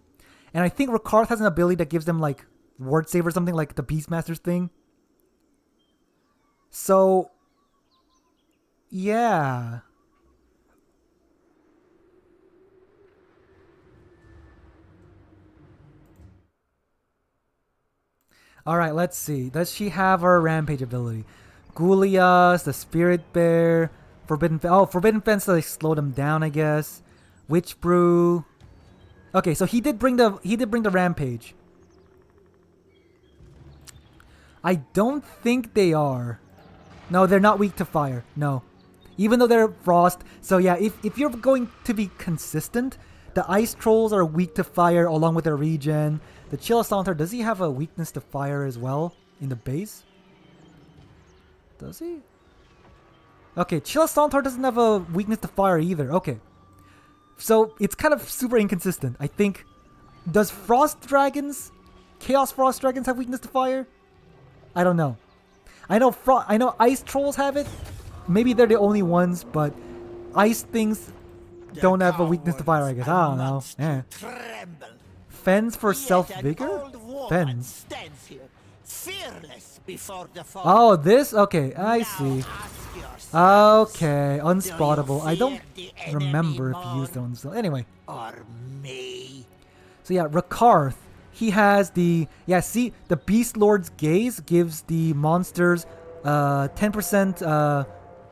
And I think Rakarth has an ability that gives them like Ward Save or something like the Beastmaster's thing. So, yeah. Alright, let's see. Does she have her Rampage ability? Goulias, the Spirit Bear, Forbidden Fence. Oh, Forbidden Fence to like, slow them down, I guess. Witch Brew. Okay, so he did bring the Rampage. I don't think they are. No, they're not weak to fire. No. Even though they're frost. So yeah, if you're going to be consistent, the Ice Trolls are weak to fire along with their regen. The Chilasantar, does he have a weakness to fire as well in the base? Does he? Okay, Chilasantar doesn't have a weakness to fire either. Okay. So it's kind of super inconsistent. I think, does Frost Dragons, Chaos Frost Dragons have weakness to fire? I don't know. I know Ice Trolls have it. Maybe they're the only ones, but Ice things don't have a weakness to fire, I guess. I don't know. Yeah. Fens for self-vigor? Fens. Oh, this? Okay, I see. Okay, unspottable. I don't remember if he used the one. Anyway. So yeah, Rakarth. He has the... Yeah, see? The Beast Lord's Gaze gives the monsters 10%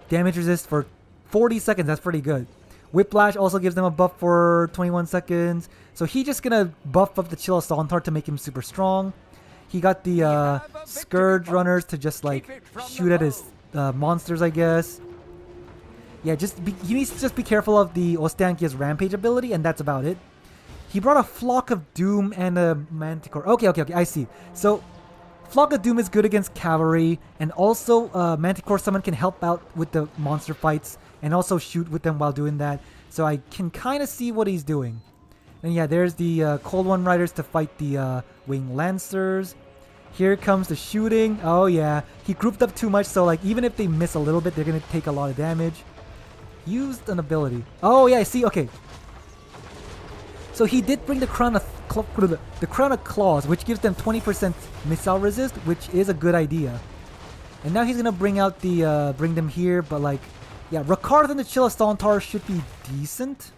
damage resist for 40 seconds. That's pretty good. Whiplash also gives them a buff for 21 seconds. So he's just gonna buff up the Chilasantar to make him super strong. He got the Scourge Runners to just like shoot at his monsters, I guess. Yeah, he needs to just be careful of the Ostankia's Rampage ability, and that's about it. He brought a Flock of Doom and a Manticore. Okay, I see. So Flock of Doom is good against cavalry, and also Manticore Summon can help out with the monster fights and also shoot with them while doing that. So I can kind of see what he's doing. And yeah, there's the Cold One Riders to fight the Wing Lancers. Here comes the shooting. Oh yeah, he grouped up too much, so like even if they miss a little bit, they're gonna take a lot of damage. Used an ability. Oh yeah, I see. Okay. So he did bring the Crown of Claws, which gives them 20% missile resist, which is a good idea. And now he's gonna bring out the bring them here, but like, yeah, Rakarth and the Chilasantar should be decent.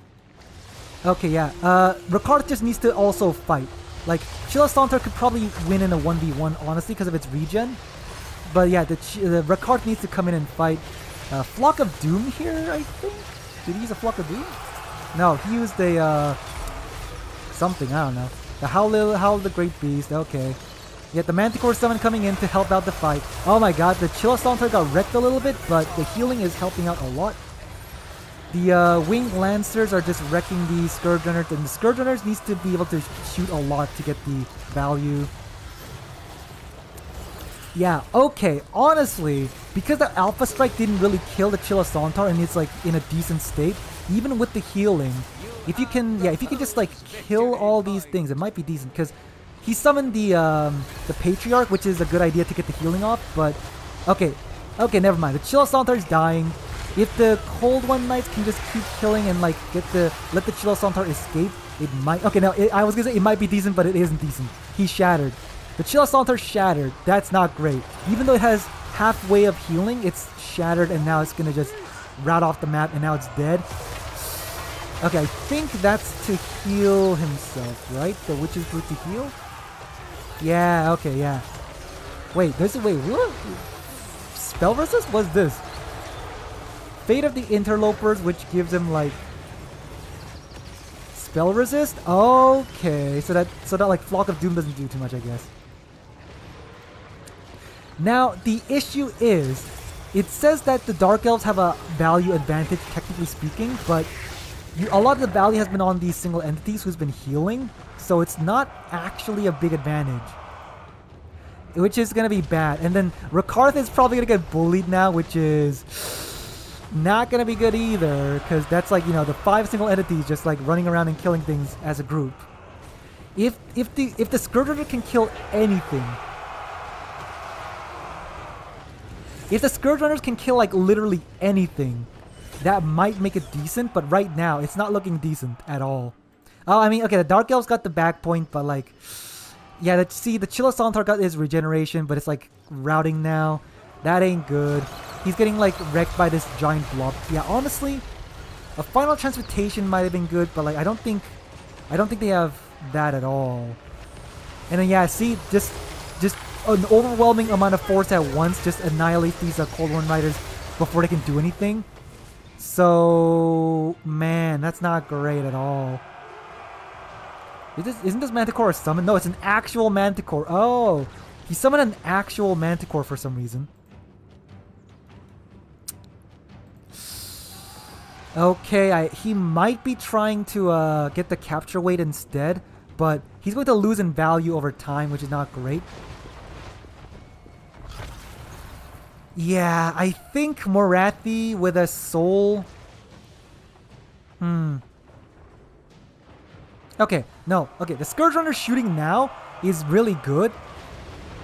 Okay, yeah. Rakarth just needs to also fight. Like, Chilasantar could probably win in a 1v1, honestly, because of its regen. But yeah, the Rakarth needs to come in and fight. Flock of Doom here, I think? Did he use a Flock of Doom? No, he used a, something, I don't know. The Howl the Great Beast, okay. Yeah, the Manticore Summon coming in to help out the fight. Oh my god, the Chilasantar got wrecked a little bit, but the healing is helping out a lot. The Winged Lancers are just wrecking the Scourge Runners, and the Scourge Runners needs to be able to shoot a lot to get the value. Yeah, okay, honestly, because the Alpha Strike didn't really kill the Chilasantar and it's like in a decent state, even with the healing, if you can just like kill all these things, it might be decent, because he summoned the Patriarch, which is a good idea to get the healing off, but okay, never mind. The Chill Assaulter is dying. If the Cold One Knights can just keep killing and like let the Chill Assaulter escape, it might. Okay, now I was gonna say it might be decent, but it isn't decent. He's shattered. The Chill Assaulter shattered. That's not great. Even though it has halfway of healing, it's shattered, and now it's gonna just route off the map, and now it's dead. Okay, I think that's to heal himself, right? The Witch's Root to heal? Yeah, okay, yeah. Wait, what? Spell resist? What's this? Fate of the Interlopers, which gives him like spell resist? Okay, so that like Flock of Doom doesn't do too much, I guess. Now, the issue is, it says that the Dark Elves have a value advantage, technically speaking, but a lot of the value has been on these single entities who's been healing, so it's not actually a big advantage. Which is going to be bad. And then Rakarth is probably going to get bullied now, which is not going to be good either, because that's like, the 5 single entities just like running around and killing things as a group. If the Scourge Runner can kill anything, if the Scourge Runners can kill like literally anything, that might make it decent, but right now it's not looking decent at all. Oh, I mean, okay, the Dark Elves got the back point, but like, yeah, the Chill Assaulter got his regeneration, but it's like routing now. That ain't good. He's getting like wrecked by this giant blob. Yeah, honestly, a Final Transmutation might have been good, but like I don't think they have that at all. And then yeah, see, just an overwhelming amount of force at once just annihilate these Cold One Riders before they can do anything. So, man, that's not great at all. Isn't this Manticore a summon? No, it's an actual Manticore. Oh, he summoned an actual Manticore for some reason. Okay, he might be trying to get the capture weight instead, but he's going to lose in value over time, which is not great. Yeah, I think Morathi with a soul. Okay, no. Okay, the Scourge Runner shooting now is really good.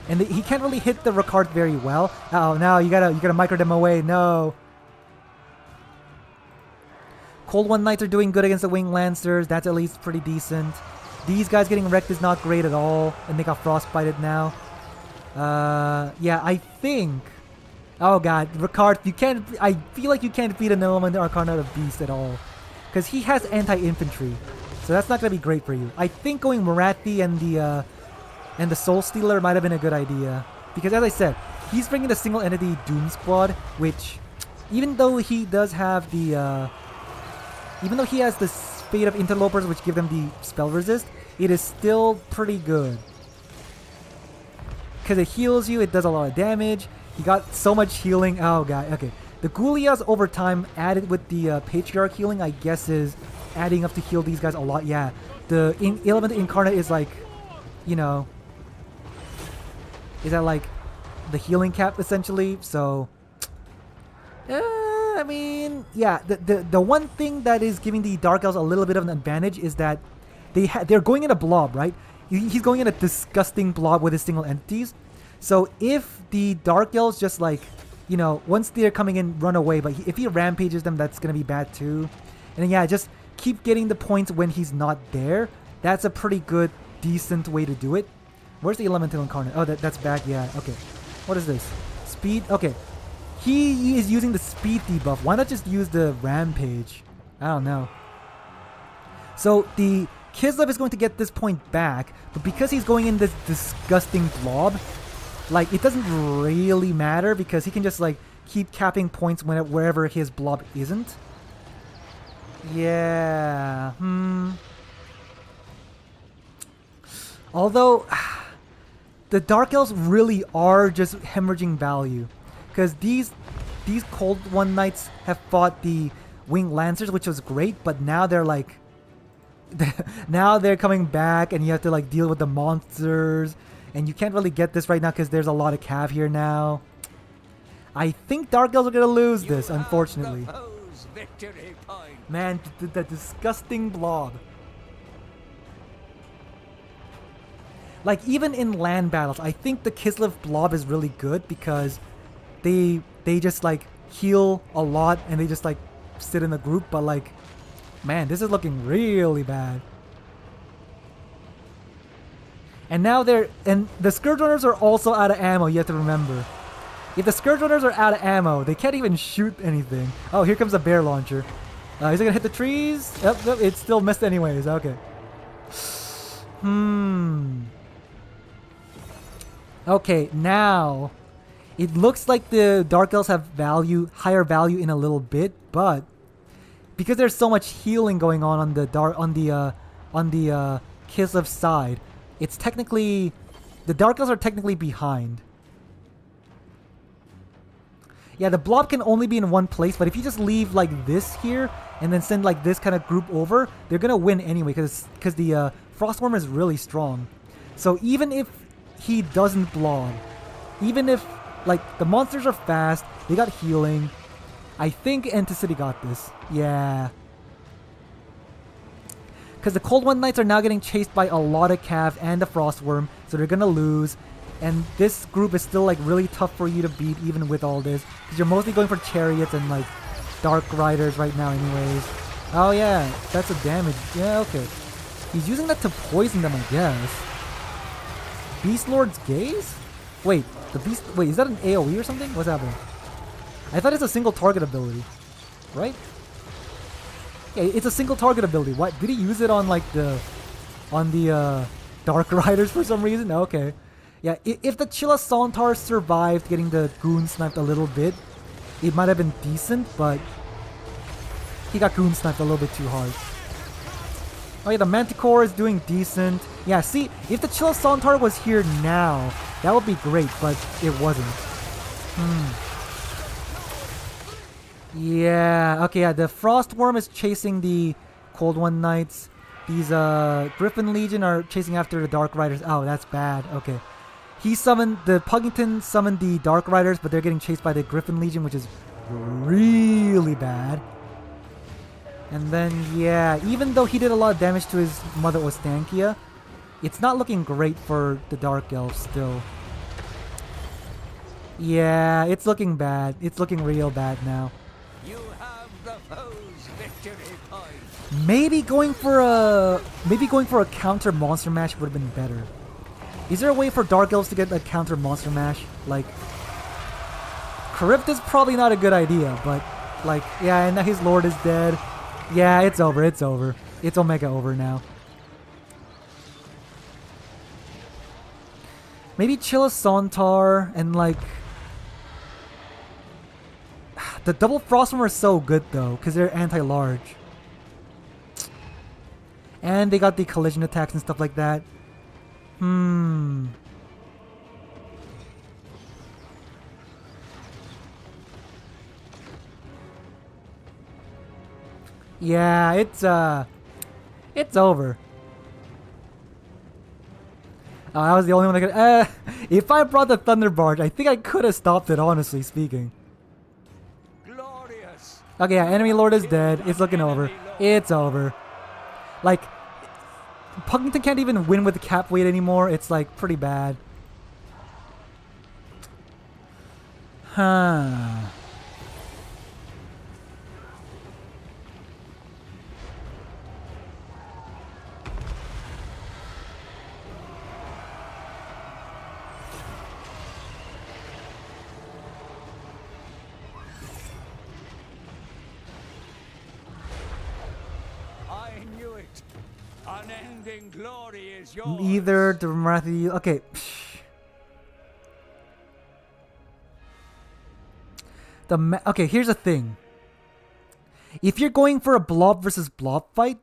And he can't really hit the Ricard very well. Oh, no, you gotta micro them away. No. Cold One Knights are doing good against the Winged Lancers. That's at least pretty decent. These guys getting wrecked is not great at all. And they got frostbited now. Yeah, I think... Oh god, Ricard, you can't... I feel like you can't beat an Element Arcana of Beast at all. Because he has anti-infantry. So that's not going to be great for you. I think going Morathi and the Soul Stealer might have been a good idea. Because as I said, he's bringing the single entity Doom Squad, which... Even though he does have the... even though he has the Fate of Interlopers, which give them the spell resist, it is still pretty good. Because it heals you, it does a lot of damage. He got so much healing. Oh god, okay. The Ghoulias over time added with the Patriarch healing, I guess, is adding up to heal these guys a lot. Yeah, the Element Incarnate is like, is that like the healing cap essentially? So, I mean, yeah. The one thing that is giving the Dark Elves a little bit of an advantage is that they're going in a blob, right? He's going in a disgusting blob with his single entities. So if the Dark Elves just like, once they're coming in, run away. But if he rampages them, that's going to be bad too. And then, yeah, just keep getting the points when he's not there. That's a pretty good, decent way to do it. Where's the Elemental Incarnate? Oh, that's back. Yeah, okay. What is this? Speed? Okay. He is using the speed debuff. Why not just use the rampage? I don't know. So the Kislev is going to get this point back. But because he's going in this disgusting blob... Like, it doesn't really matter because he can just, like, keep capping points wherever his blob isn't. Yeah. Although, the Dark Elves really are just hemorrhaging value. Because these Cold One Knights have fought the Winged Lancers, which was great, but now they're, like... now they're coming back and you have to, like, deal with the monsters... And you can't really get this right now because there's a lot of cav here now. I think Dark Elves are going to lose this, unfortunately. Man, the disgusting blob. Like, even in land battles, I think the Kislev blob is really good because they just, like, heal a lot and they just, like, sit in a group. But, like, man, this is looking really bad. And now the Scourge Runners are also out of ammo, you have to remember. If the Scourge Runners are out of ammo, they can't even shoot anything. Oh, here comes a bear launcher. Is it gonna hit the trees? Yep, it still missed anyways. Okay. Okay, now it looks like the Dark Elves have higher value in a little bit, but because there's so much healing going on the Kislev side, it's technically the Dark Elves are technically behind. Yeah, the blob can only be in one place, but if you just leave like this here and then send like this kind of group over, they're gonna win anyway because the Frostworm is really strong. So even if he doesn't blob, even if like the monsters are fast, they got healing, I think Anticity got this. Yeah. Because the Cold One Knights are now getting chased by a lot of Cav and the Frostworm, so they're gonna lose. And this group is still like really tough for you to beat even with all this. Because you're mostly going for Chariots and like Dark Riders right now anyways. Oh yeah, that's a damage. Yeah, okay. He's using that to poison them, I guess. Beast Lord's Gaze? Wait, is that an AoE or something? What's happening? I thought it's a single target ability. Right? Yeah, it's a single target ability. What? Did he use it on like the Dark Riders for some reason? Okay. Yeah, if the Chilla Sauntar survived getting the goon sniped a little bit, it might have been decent, but he got goon sniped a little bit too hard. Oh yeah, the Manticore is doing decent. Yeah, see, if the Chilla Sauntar was here now, that would be great, but it wasn't. Yeah, okay, yeah, the Frostworm is chasing the Cold One Knights. These Griffin Legion are chasing after the Dark Riders. Oh, that's bad. Okay. The Puggington summoned the Dark Riders, but they're getting chased by the Griffin Legion, which is really bad. And then, yeah, even though he did a lot of damage to his mother Ostankia, it's not looking great for the Dark Elves still. Yeah, it's looking bad. It's looking real bad now. You have the foe's victory point. Maybe going for a counter monster mash would have been better. Is there a way for Dark Elves to get a counter monster mash? Like, Charybdis probably not a good idea, but like, yeah, and now his lord is dead. Yeah, it's over. It's over. It's Omega over now. Maybe Chilla Sauntar and like the double Frostworm are so good though, because they're anti-large. And they got the collision attacks and stuff like that. Yeah, it's over. Oh, I was the only one that could. If I brought the Thunder Barge, I think I could have stopped it, honestly speaking. Glorious. Okay, yeah, enemy lord is dead. It's looking over. It's over. Like, Puggington can't even win with the cap weight anymore. It's like pretty bad. Huh. I knew it. Unending glory is yours. Either the Marathi. Okay. Okay, here's the thing. If you're going for a blob versus blob fight,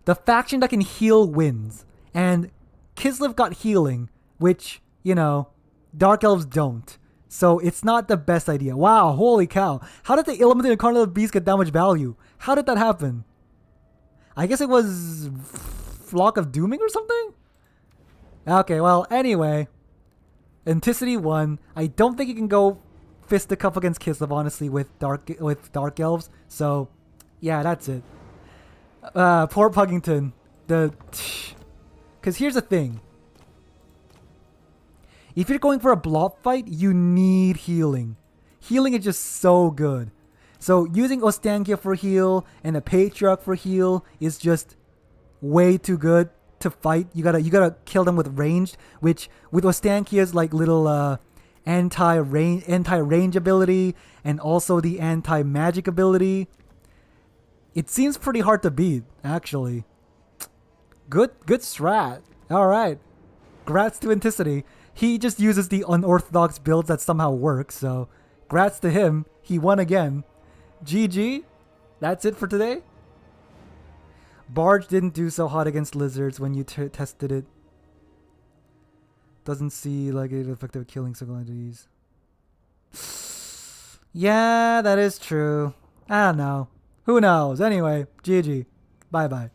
the faction that can heal wins. And Kislev got healing, which, you know, Dark Elves don't. So it's not the best idea. Wow, holy cow. How did the Illimitable Incarnate Beast get that much value? How did that happen? I guess it was Flock of Dooming or something? Okay, well, anyway. Anticity won. I don't think you can go fisticuff against Kislev, honestly, with Dark Elves. So, yeah, that's it. Poor Puggington. Because here's the thing. If you're going for a blob fight, you need healing. Healing is just so good. So using Ostankia for heal and a Patriarch for heal is just way too good to fight. You gotta kill them with ranged, which with Ostankia's like little anti-range ability and also the anti-magic ability, it seems pretty hard to beat, actually. Good strat. Alright. Grats to Anticity. He just uses the unorthodox builds that somehow work, so grats to him. He won again. GG. That's it for today. Barge didn't do so hot against lizards when you tested it. Doesn't see like it effective at killing single entities. Yeah, that is true. I don't know. Who knows? Anyway, GG. Bye bye.